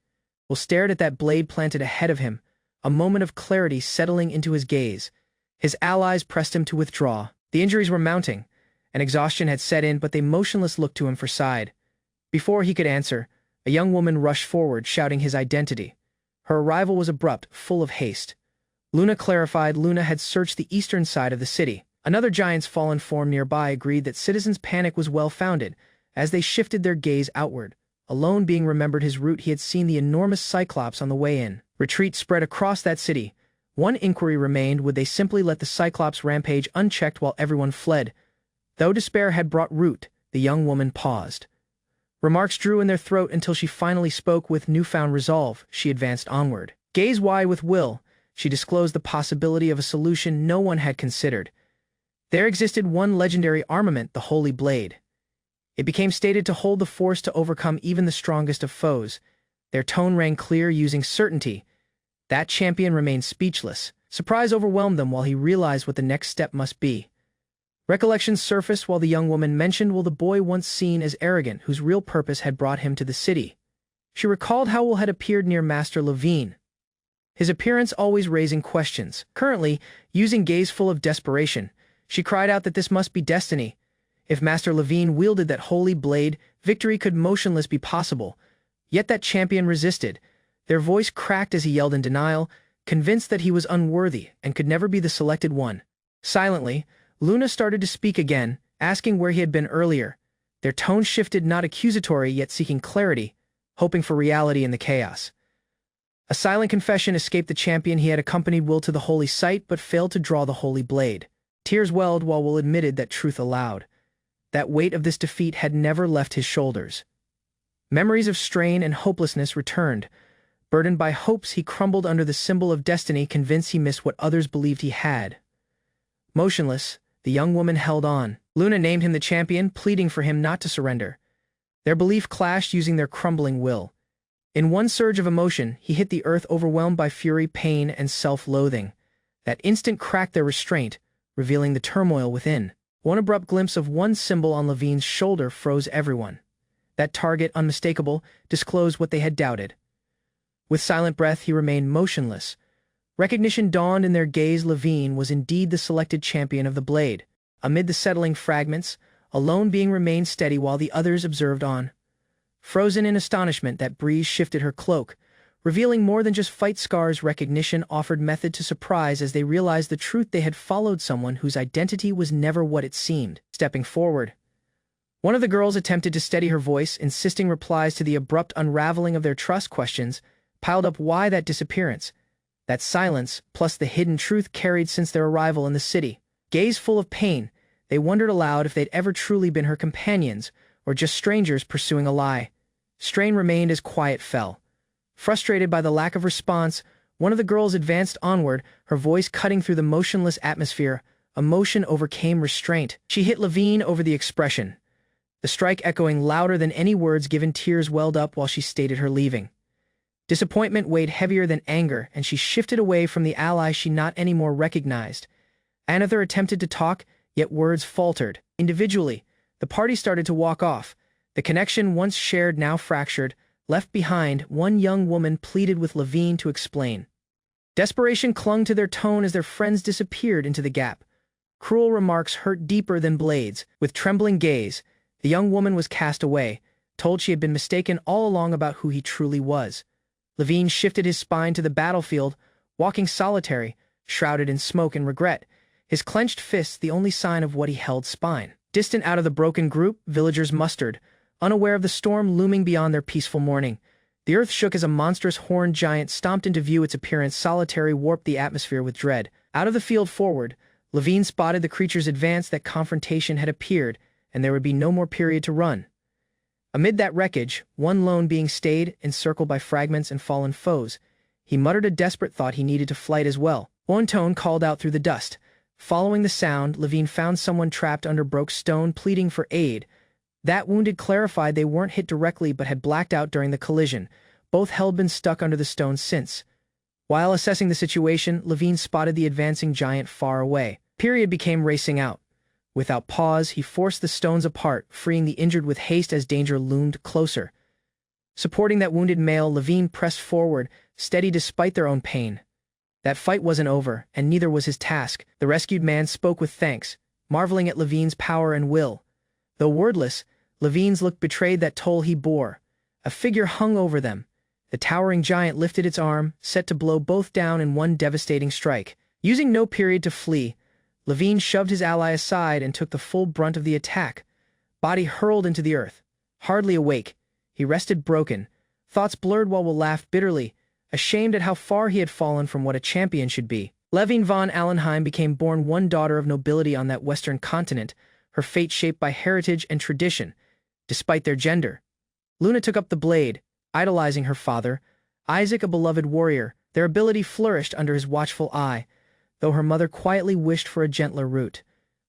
Will stared at that blade planted ahead of him, a moment of clarity settling into his gaze. His allies pressed him to withdraw. The injuries were mounting, and exhaustion had set in, but they motionless looked to him for side. Before he could answer, a young woman rushed forward, shouting his identity. Her arrival was abrupt, full of haste. Luna clarified Luna had searched the eastern side of the city. Another giant's fallen form nearby agreed that citizens' panic was well-founded, as they shifted their gaze outward. Alone being remembered his route, he had seen the enormous Cyclops on the way in. Retreat spread across that city. One inquiry remained: would they simply let the Cyclops rampage unchecked while everyone fled? Though despair had brought root, the young woman paused. Remarks drew in their throat until she finally spoke with newfound resolve. She advanced onward. Gaze wide with will, she disclosed the possibility of a solution no one had considered. There existed one legendary armament, the Holy Blade. It became stated to hold the force to overcome even the strongest of foes. Their tone rang clear, using certainty. That champion remained speechless. Surprise overwhelmed them while he realized what the next step must be. Recollections surfaced while the young woman mentioned Will, the boy once seen as arrogant, whose real purpose had brought him to the city. She recalled how Will had appeared near Master Levine, his appearance always raising questions. Currently, using gaze full of desperation, she cried out that this must be destiny. If Master Levine wielded that holy blade, victory could motionless be possible. Yet that champion resisted. Their voice cracked as he yelled in denial, convinced that he was unworthy and could never be the selected one. Silently, Luna started to speak again, asking where he had been earlier. Their tone shifted, not accusatory yet seeking clarity, hoping for reality in the chaos. A silent confession escaped the champion. He had accompanied Will to the holy site but failed to draw the holy blade. Tears welled while Will admitted that truth aloud. That weight of this defeat had never left his shoulders. Memories of strain and hopelessness returned. Burdened by hopes, he crumbled under the symbol of destiny, convinced he missed what others believed he had. Motionless, the young woman held on. Luna named him the champion, pleading for him not to surrender. Their belief clashed, using their crumbling will. In one surge of emotion, he hit the earth, overwhelmed by fury, pain, and self-loathing. That instant cracked their restraint, revealing the turmoil within. One abrupt glimpse of one symbol on Levine's shoulder froze everyone. That target, unmistakable, disclosed what they had doubted. With silent breath, he remained motionless. Recognition dawned in their gaze. Levine was indeed the selected champion of the blade. Amid the settling fragments, a lone being remained steady while the others observed on. Frozen in astonishment, that breeze shifted her cloak, revealing more than just fight scars. Recognition offered method to surprise as they realized the truth: they had followed someone whose identity was never what it seemed. Stepping forward, one of the girls attempted to steady her voice, insisting replies to the abrupt unraveling of their trust questions piled up. Why that disappearance? That silence, plus the hidden truth carried since their arrival in the city. Gaze full of pain, they wondered aloud if they'd ever truly been her companions, or just strangers pursuing a lie. Strain remained as quiet fell. Frustrated by the lack of response, one of the girls advanced onward, her voice cutting through the motionless atmosphere. Emotion overcame restraint. She hit Levine over the expression, the strike echoing louder than any words given. Tears welled up while she stated her leaving. Disappointment weighed heavier than anger, and she shifted away from the ally she not anymore recognized. Another attempted to talk, yet words faltered. Individually, the party started to walk off. The connection once shared now fractured. Left behind, one young woman pleaded with Levine to explain. Desperation clung to their tone as their friends disappeared into the gap. Cruel remarks hurt deeper than blades. With trembling gaze, the young woman was cast away, told she had been mistaken all along about who he truly was. Levine shifted his spine to the battlefield, walking solitary, shrouded in smoke and regret, his clenched fists the only sign of what he held. Spine. Distant out of the broken group, villagers mustered, unaware of the storm looming beyond their peaceful morning. The earth shook as a monstrous horned giant stomped into view. Its appearance solitary warped the atmosphere with dread. Out of the field forward, Levine spotted the creature's advance. That confrontation had appeared, and there would be no more period to run. Amid that wreckage, one lone being stayed, encircled by fragments and fallen foes. He muttered a desperate thought. He needed to flight as well. One tone called out through the dust. Following the sound, Levine found someone trapped under broke stone pleading for aid. That wounded clarified they weren't hit directly but had blacked out during the collision. Both had been stuck under the stone since. While assessing the situation, Levine spotted the advancing giant far away. Period became racing out. Without pause, he forced the stones apart, freeing the injured with haste as danger loomed closer. Supporting that wounded male, Levine pressed forward, steady despite their own pain. That fight wasn't over, and neither was his task. The rescued man spoke with thanks, marveling at Levine's power and will. Though wordless, Levine's look betrayed that toll he bore. A figure hung over them. The towering giant lifted its arm, set to blow both down in one devastating strike. Using no period to flee, Levine shoved his ally aside and took the full brunt of the attack. Body hurled into the earth. Hardly awake, he rested broken. Thoughts blurred while Will laughed bitterly, ashamed at how far he had fallen from what a champion should be. Levine von Allenheim became born one daughter of nobility on that western continent, her fate shaped by heritage and tradition, despite their gender. Luna took up the blade, idolizing her father, Isaac a beloved warrior. Their ability flourished under his watchful eye, though her mother quietly wished for a gentler route.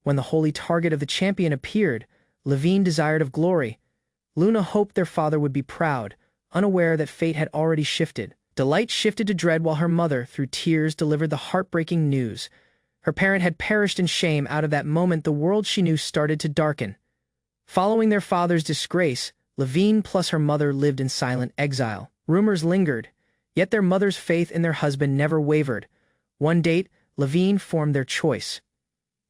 When the holy target of the champion appeared, Levine desired of glory. Luna hoped their father would be proud, unaware that fate had already shifted. Delight shifted to dread while her mother, through tears, delivered the heartbreaking news. Her parent had perished in shame. Out of that moment, the world she knew started to darken. Following their father's disgrace, Levine plus her mother lived in silent exile. Rumors lingered, yet their mother's faith in their husband never wavered. One date, Levine formed their choice.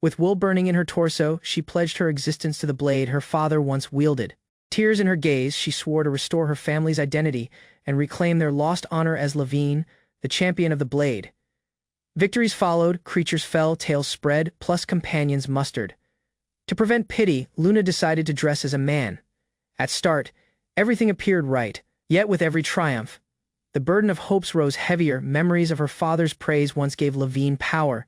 With wool burning in her torso, she pledged her existence to the blade her father once wielded. Tears in her gaze, she swore to restore her family's identity and reclaim their lost honor as Levine, the champion of the blade. Victories followed, creatures fell, tales spread, plus companions mustered. To prevent pity, Luna decided to dress as a man. At start, everything appeared right, yet with every triumph, the burden of hopes rose heavier. Memories of her father's praise once gave Levine power,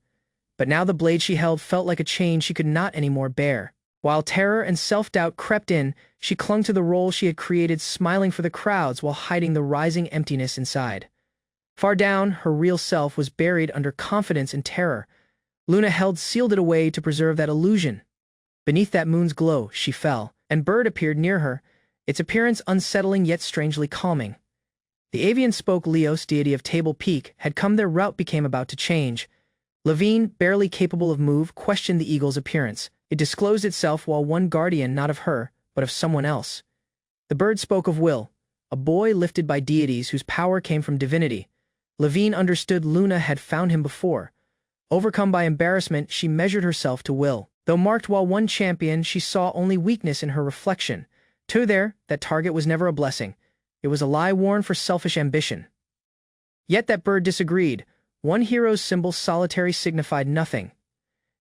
but now the blade she held felt like a chain she could not anymore bear. While terror and self-doubt crept in, she clung to the role she had created, smiling for the crowds while hiding the rising emptiness inside. Far down, her real self was buried under confidence and terror. Luna sealed it away to preserve that illusion. Beneath that moon's glow, she fell, and Bird appeared near her, its appearance unsettling yet strangely calming. The avian spoke. Leos, deity of Table Peak, had come. Their route became about to change. Levine, barely capable of move, questioned the eagle's appearance. It disclosed itself while one guardian, not of her, but of someone else. The bird spoke of Will, a boy lifted by deities whose power came from divinity. Levine understood Luna had found him before. Overcome by embarrassment, she measured herself to Will. Though marked while one champion, she saw only weakness in her reflection. That target was never a blessing. It was a lie worn for selfish ambition. Yet that bird disagreed. One hero's symbol solitary signified nothing.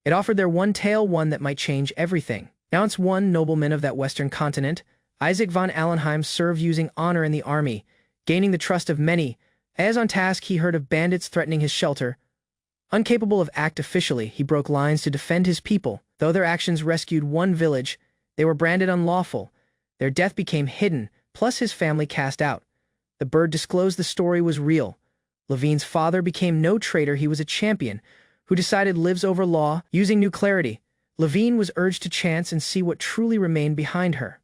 It offered their one tale, one that might change everything. Once one nobleman of that western continent, Isaac von Allenheim, served using honor in the army, gaining the trust of many. As on task, he heard of bandits threatening his shelter. Incapable of act officially, he broke lines to defend his people. Though their actions rescued one village, they were branded unlawful. Their death became hidden, plus his family cast out. The bird disclosed the story was real. Levine's father became no traitor. He was a champion who decided lives over law. Using new clarity, Levine was urged to chance and see what truly remained behind her.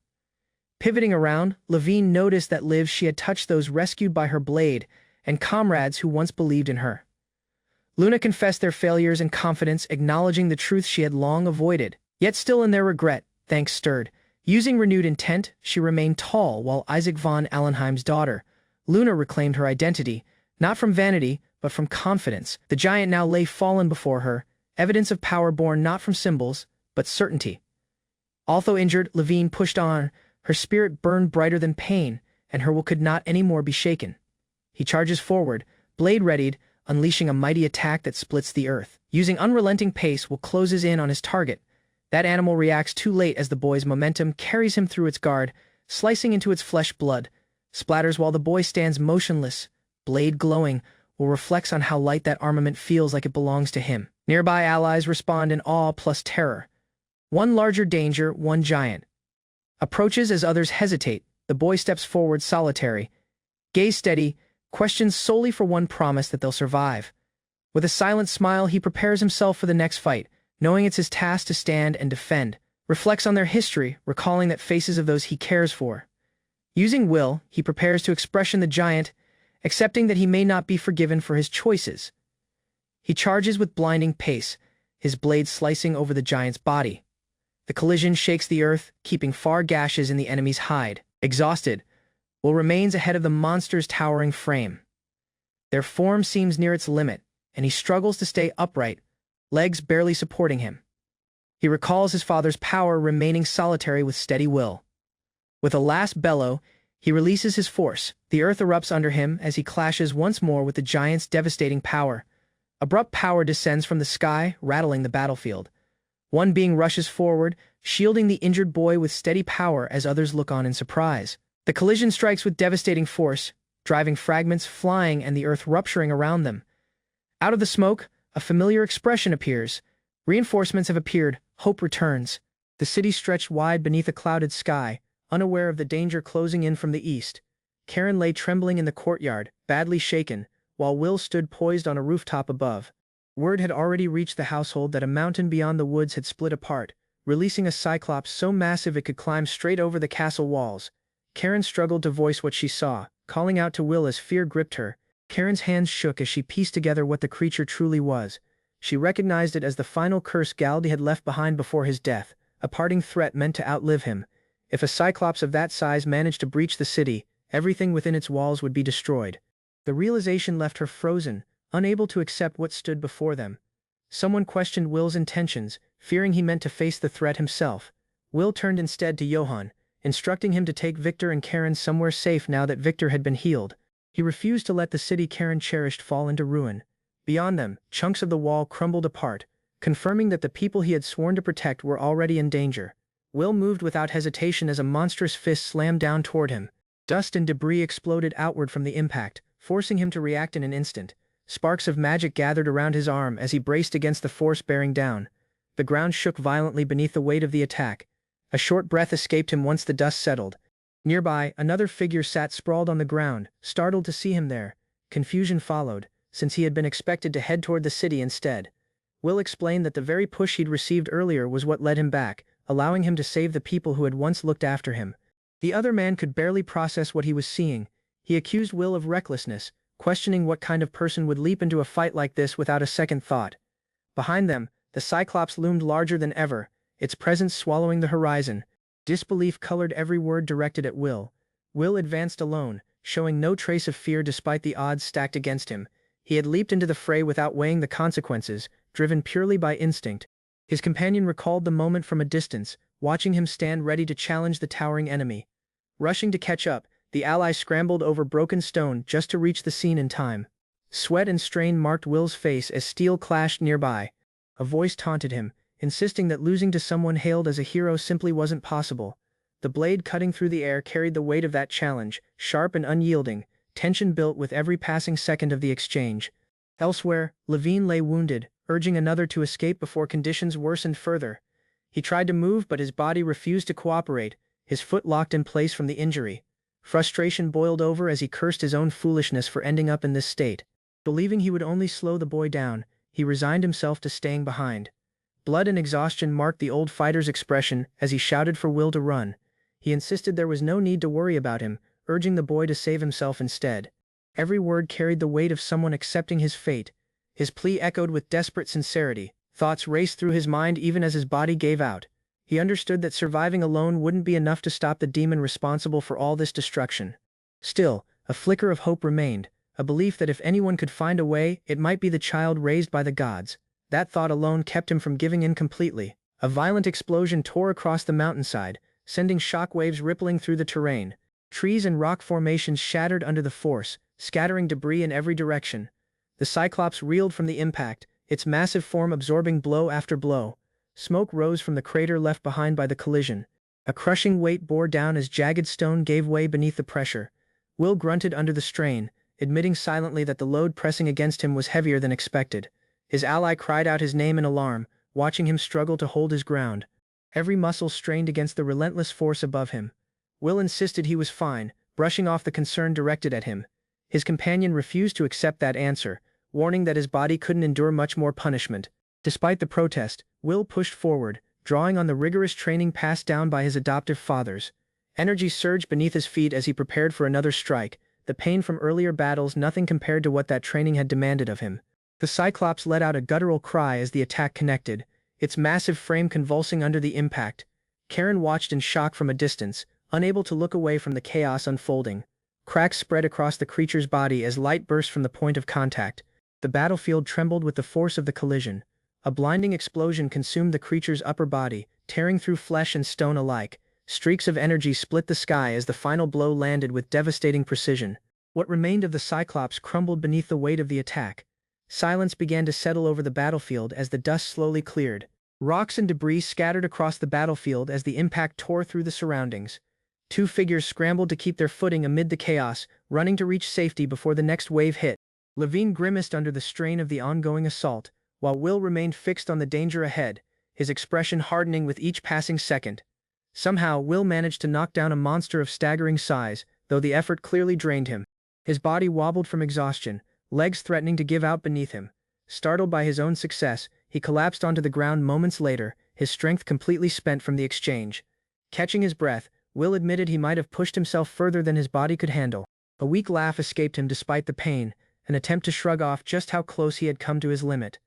Pivoting around, Levine noticed that lives she had touched, those rescued by her blade, and comrades who once believed in her. Luna confessed their failures and confidence, acknowledging the truth she had long avoided. Yet still in their regret, thanks stirred. Using renewed intent, she remained tall while Isaac von Allenheim's daughter, Luna, reclaimed her identity, not from vanity, but from confidence. The giant now lay fallen before her, evidence of power born not from symbols, but certainty. Although injured, Levine pushed on. Her spirit burned brighter than pain, and her will could not any more be shaken. He charges forward, blade readied, unleashing a mighty attack that splits the earth. Using unrelenting pace, Will closes in on his target. That animal reacts too late as the boy's momentum carries him through its guard, slicing into its flesh blood. splatters while the boy stands motionless, blade glowing, Will reflects on how light that armament feels like it belongs to him. Nearby allies respond in awe plus terror. One larger danger, one giant. Approaches as others hesitate. The boy steps forward solitary. Gaze steady, questions solely for one promise that they'll survive. With a silent smile, he prepares himself for the next fight, knowing it's his task to stand and defend. Reflects on their history, recalling that faces of those he cares for. Using will, he prepares to expression the giant, accepting that he may not be forgiven for his choices. He charges with blinding pace, his blade slicing over the giant's body. The collision shakes the earth, keeping far gashes in the enemy's hide. Exhausted, Will remains ahead of the monster's towering frame. Their form seems near its limit, and he struggles to stay upright, legs barely supporting him. He recalls his father's power, remaining solitary with steady will. With a last bellow, he releases his force. The earth erupts under him as he clashes once more with the giant's devastating power. Abrupt power descends from the sky, rattling the battlefield. One being rushes forward, shielding the injured boy with steady power as others look on in surprise. The collision strikes with devastating force, driving fragments flying and the earth rupturing around them. Out of the smoke, a familiar expression appears. Reinforcements have appeared, hope returns. The city stretched wide beneath a clouded sky, unaware of the danger closing in from the east. Karen lay trembling in the courtyard, badly shaken, while Will stood poised on a rooftop above. Word had already reached the household that a mountain beyond the woods had split apart, releasing a cyclops so massive it could climb straight over the castle walls. Karen struggled to voice what she saw, calling out to Will as fear gripped her. Karen's hands shook as she pieced together what the creature truly was. She recognized it as the final curse Galdi had left behind before his death, a parting threat meant to outlive him. If a cyclops of that size managed to breach the city, everything within its walls would be destroyed. The realization left her frozen, unable to accept what stood before them. Someone questioned Will's intentions, fearing he meant to face the threat himself. Will turned instead to Johann, instructing him to take Victor and Karen somewhere safe now that Victor had been healed. He refused to let the city Karen cherished fall into ruin. Beyond them, chunks of the wall crumbled apart, confirming that the people he had sworn to protect were already in danger. Will moved without hesitation as a monstrous fist slammed down toward him. Dust and debris exploded outward from the impact, forcing him to react in an instant. Sparks of magic gathered around his arm as he braced against the force bearing down. The ground shook violently beneath the weight of the attack. A short breath escaped him once the dust settled. Nearby, another figure sat sprawled on the ground, startled to see him there. Confusion followed, since he had been expected to head toward the city instead. Will explained that the very push he'd received earlier was what led him back, allowing him to save the people who had once looked after him. The other man could barely process what he was seeing. He accused Will of recklessness, questioning what kind of person would leap into a fight like this without a second thought. Behind them, the Cyclops loomed larger than ever, its presence swallowing the horizon. Disbelief colored every word directed at Will. Will advanced alone, showing no trace of fear despite the odds stacked against him. He had leaped into the fray without weighing the consequences, driven purely by instinct. His companion recalled the moment from a distance, watching him stand ready to challenge the towering enemy. Rushing to catch up, the ally scrambled over broken stone just to reach the scene in time. Sweat and strain marked Will's face as steel clashed nearby. A voice taunted him, insisting that losing to someone hailed as a hero simply wasn't possible. The blade cutting through the air carried the weight of that challenge, sharp and unyielding. Tension built with every passing second of the exchange. Elsewhere, Levine lay wounded, urging another to escape before conditions worsened further. He tried to move but his body refused to cooperate, his foot locked in place from the injury. Frustration boiled over as he cursed his own foolishness for ending up in this state. Believing he would only slow the boy down, he resigned himself to staying behind. Blood and exhaustion marked the old fighter's expression as he shouted for Will to run. He insisted there was no need to worry about him, urging the boy to save himself instead. Every word carried the weight of someone accepting his fate. His plea echoed with desperate sincerity. Thoughts raced through his mind even as his body gave out. He understood that surviving alone wouldn't be enough to stop the demon responsible for all this destruction. Still, a flicker of hope remained, a belief that if anyone could find a way, it might be the child raised by the gods. That thought alone kept him from giving in completely. A violent explosion tore across the mountainside, sending shockwaves rippling through the terrain. Trees and rock formations shattered under the force, scattering debris in every direction. The Cyclops reeled from the impact, its massive form absorbing blow after blow. Smoke rose from the crater left behind by the collision. A crushing weight bore down as jagged stone gave way beneath the pressure. Will grunted under the strain, admitting silently that the load pressing against him was heavier than expected. His ally cried out his name in alarm, watching him struggle to hold his ground. Every muscle strained against the relentless force above him. Will insisted he was fine, brushing off the concern directed at him. His companion refused to accept that answer, warning that his body couldn't endure much more punishment. Despite the protest, Will pushed forward, drawing on the rigorous training passed down by his adoptive fathers. Energy surged beneath his feet as he prepared for another strike, the pain from earlier battles nothing compared to what that training had demanded of him. The Cyclops let out a guttural cry as the attack connected, its massive frame convulsing under the impact. Karen watched in shock from a distance, unable to look away from the chaos unfolding. Cracks spread across the creature's body as light burst from the point of contact. The battlefield trembled with the force of the collision. A blinding explosion consumed the creature's upper body, tearing through flesh and stone alike. Streaks of energy split the sky as the final blow landed with devastating precision. What remained of the Cyclops crumbled beneath the weight of the attack. Silence began to settle over the battlefield as the dust slowly cleared. Rocks and debris scattered across the battlefield as the impact tore through the surroundings. Two figures scrambled to keep their footing amid the chaos, running to reach safety before the next wave hit. Levine grimaced under the strain of the ongoing assault, while Will remained fixed on the danger ahead, his expression hardening with each passing second. Somehow, Will managed to knock down a monster of staggering size, though the effort clearly drained him. His body wobbled from exhaustion, legs threatening to give out beneath him. Startled by his own success, he collapsed onto the ground moments later, his strength completely spent from the exchange. Catching his breath, Will admitted he might have pushed himself further than his body could handle. A weak laugh escaped him despite the pain, an attempt to shrug off just how close he had come to his limit.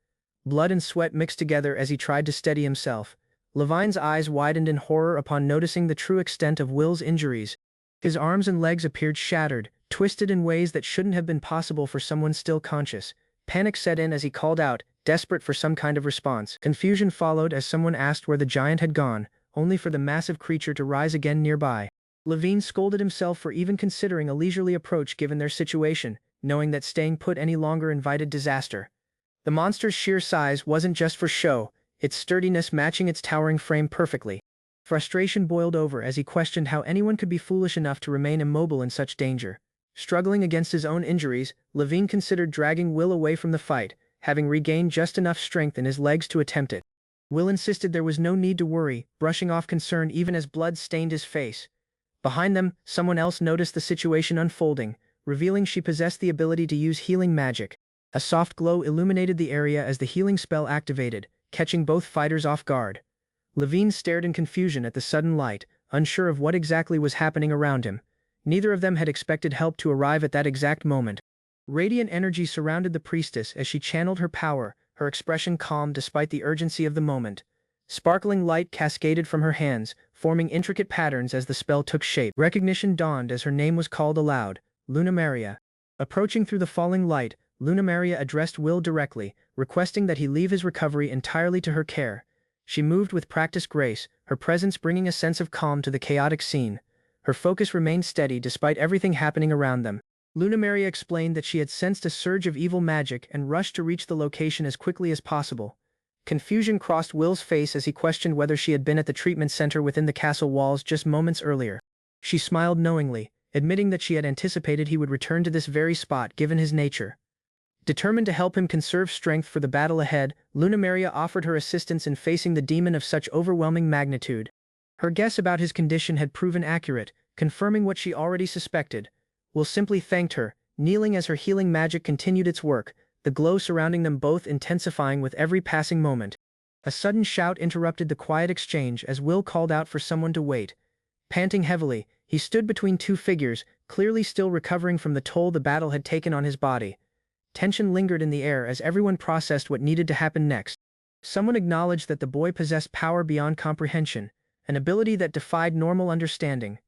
Blood and sweat mixed together as he tried to steady himself. Levine's eyes widened in horror upon noticing the true extent of Will's injuries. His arms and legs appeared shattered, twisted in ways that shouldn't have been possible for someone still conscious. Panic set in as he called out, desperate for some kind of response. Confusion followed as someone asked where the giant had gone, only for the massive creature to rise again nearby. Levine scolded himself for even considering a leisurely approach given their situation, knowing that staying put any longer invited disaster. The monster's sheer size wasn't just for show, its sturdiness matching its towering frame perfectly. Frustration boiled over as he questioned how anyone could be foolish enough to remain immobile in such danger. Struggling against his own injuries, Levine considered dragging Will away from the fight, having regained just enough strength in his legs to attempt it. Will insisted there was no need to worry, brushing off concern even as blood stained his face. Behind them, someone else noticed the situation unfolding, revealing she possessed the ability to use healing magic. A soft glow illuminated the area as the healing spell activated, catching both fighters off guard. Levine stared in confusion at the sudden light, unsure of what exactly was happening around him. Neither of them had expected help to arrive at that exact moment. Radiant energy surrounded the priestess as she channeled her power, her expression calm despite the urgency of the moment. Sparkling light cascaded from her hands, forming intricate patterns as the spell took shape. Recognition dawned as her name was called aloud, Lunamaria. Approaching through the falling light, Lunamaria addressed Will directly, requesting that he leave his recovery entirely to her care. She moved with practiced grace, her presence bringing a sense of calm to the chaotic scene. Her focus remained steady despite everything happening around them. Lunamaria explained that she had sensed a surge of evil magic and rushed to reach the location as quickly as possible. Confusion crossed Will's face as he questioned whether she had been at the treatment center within the castle walls just moments earlier. She smiled knowingly, admitting that she had anticipated he would return to this very spot given his nature. Determined to help him conserve strength for the battle ahead, Lunamaria offered her assistance in facing the demon of such overwhelming magnitude. Her guess about his condition had proven accurate, confirming what she already suspected. Will simply thanked her, kneeling as her healing magic continued its work, the glow surrounding them both intensifying with every passing moment. A sudden shout interrupted the quiet exchange as Will called out for someone to wait. Panting heavily, he stood between two figures, clearly still recovering from the toll the battle had taken on his body. Tension lingered in the air as everyone processed what needed to happen next. Someone acknowledged that the boy possessed power beyond comprehension, an ability that defied normal understanding.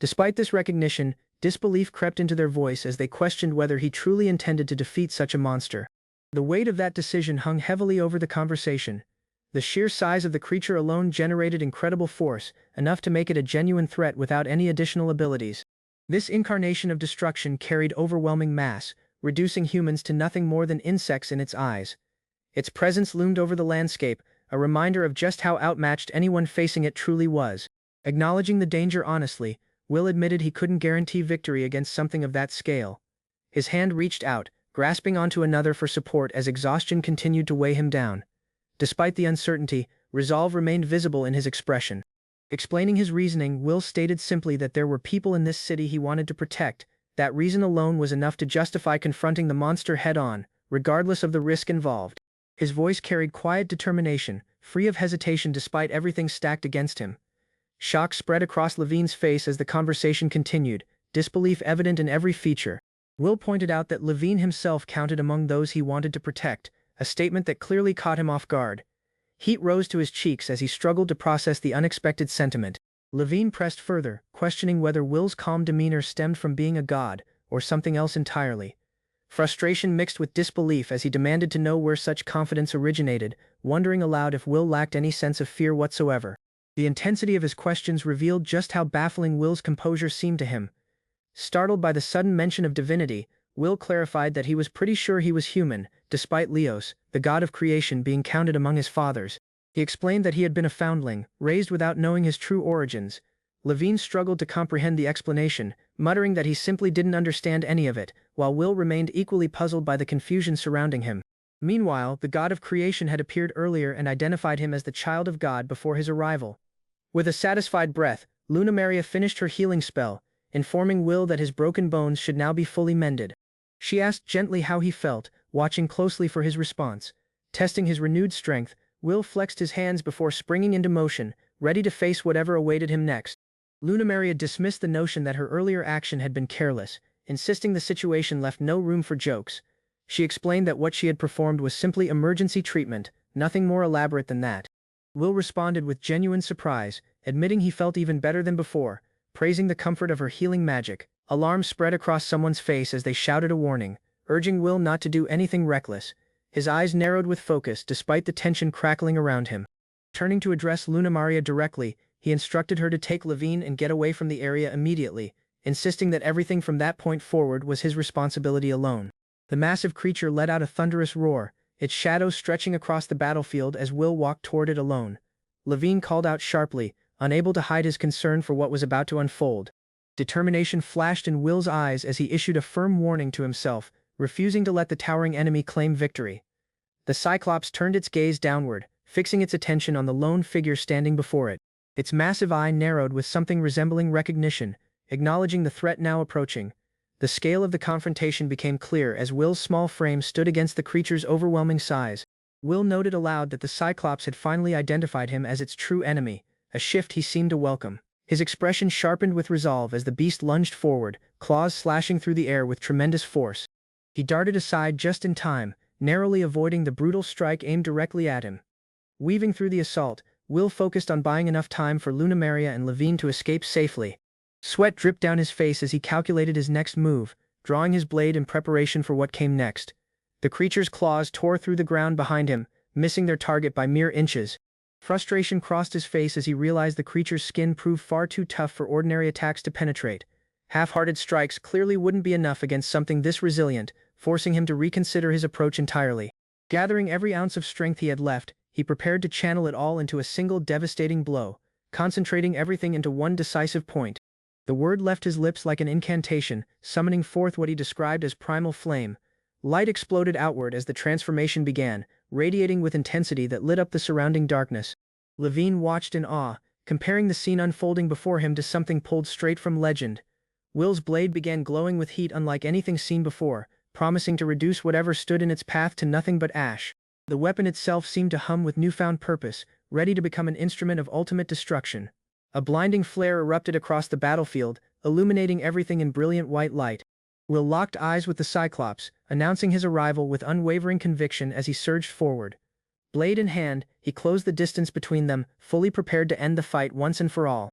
Despite this recognition, disbelief crept into their voice as they questioned whether he truly intended to defeat such a monster. The weight of that decision hung heavily over the conversation. The sheer size of the creature alone generated incredible force, enough to make it a genuine threat without any additional abilities. This incarnation of destruction carried overwhelming mass, reducing humans to nothing more than insects in its eyes. Its presence loomed over the landscape, a reminder of just how outmatched anyone facing it truly was. Acknowledging the danger honestly, Will admitted he couldn't guarantee victory against something of that scale. His hand reached out, grasping onto another for support as exhaustion continued to weigh him down. Despite the uncertainty, resolve remained visible in his expression. Explaining his reasoning, Will stated simply that there were people in this city he wanted to protect. That reason alone was enough to justify confronting the monster head-on, regardless of the risk involved. His voice carried quiet determination, free of hesitation despite everything stacked against him. Shock spread across Levine's face as the conversation continued, disbelief evident in every feature. Will pointed out that Levine himself counted among those he wanted to protect, a statement that clearly caught him off guard. Heat rose to his cheeks as he struggled to process the unexpected sentiment. Levine pressed further, questioning whether Will's calm demeanor stemmed from being a god, or something else entirely. Frustration mixed with disbelief as he demanded to know where such confidence originated, wondering aloud if Will lacked any sense of fear whatsoever. The intensity of his questions revealed just how baffling Will's composure seemed to him. Startled by the sudden mention of divinity, Will clarified that he was pretty sure he was human, despite Leos, the god of creation, being counted among his fathers. He explained that he had been a foundling, raised without knowing his true origins. Levine struggled to comprehend the explanation, muttering that he simply didn't understand any of it, while Will remained equally puzzled by the confusion surrounding him. Meanwhile, the god of creation had appeared earlier and identified him as the child of God before his arrival. With a satisfied breath, Lunamaria finished her healing spell, informing Will that his broken bones should now be fully mended. She asked gently how he felt, watching closely for his response. Testing his renewed strength, Will flexed his hands before springing into motion, ready to face whatever awaited him next. Lunamaria dismissed the notion that her earlier action had been careless, insisting the situation left no room for jokes. She explained that what she had performed was simply emergency treatment, nothing more elaborate than that. Will responded with genuine surprise, admitting he felt even better than before, praising the comfort of her healing magic. Alarm spread across someone's face as they shouted a warning, urging Will not to do anything reckless. His eyes narrowed with focus despite the tension crackling around him. Turning to address Lunamaria directly, he instructed her to take Levine and get away from the area immediately, insisting that everything from that point forward was his responsibility alone. The massive creature let out a thunderous roar, its shadow stretching across the battlefield as Will walked toward it alone. Levine called out sharply, unable to hide his concern for what was about to unfold. Determination flashed in Will's eyes as he issued a firm warning to himself, refusing to let the towering enemy claim victory. The Cyclops turned its gaze downward, fixing its attention on the lone figure standing before it. Its massive eye narrowed with something resembling recognition, acknowledging the threat now approaching. The scale of the confrontation became clear as Will's small frame stood against the creature's overwhelming size. Will noted aloud that the Cyclops had finally identified him as its true enemy, a shift he seemed to welcome. His expression sharpened with resolve as the beast lunged forward, claws slashing through the air with tremendous force. He darted aside just in time, narrowly avoiding the brutal strike aimed directly at him. Weaving through the assault, Will focused on buying enough time for Lunamaria and Levine to escape safely. Sweat dripped down his face as he calculated his next move, drawing his blade in preparation for what came next. The creature's claws tore through the ground behind him, missing their target by mere inches. Frustration crossed his face as he realized the creature's skin proved far too tough for ordinary attacks to penetrate. Half-hearted strikes clearly wouldn't be enough against something this resilient, forcing him to reconsider his approach entirely. Gathering every ounce of strength he had left, he prepared to channel it all into a single devastating blow, concentrating everything into one decisive point. The word left his lips like an incantation, summoning forth what he described as primal flame. Light exploded outward as the transformation began, radiating with intensity that lit up the surrounding darkness. Levine watched in awe, comparing the scene unfolding before him to something pulled straight from legend. Will's blade began glowing with heat unlike anything seen before, promising to reduce whatever stood in its path to nothing but ash. The weapon itself seemed to hum with newfound purpose, ready to become an instrument of ultimate destruction. A blinding flare erupted across the battlefield, illuminating everything in brilliant white light. Will locked eyes with the Cyclops, announcing his arrival with unwavering conviction as he surged forward. Blade in hand, he closed the distance between them, fully prepared to end the fight once and for all.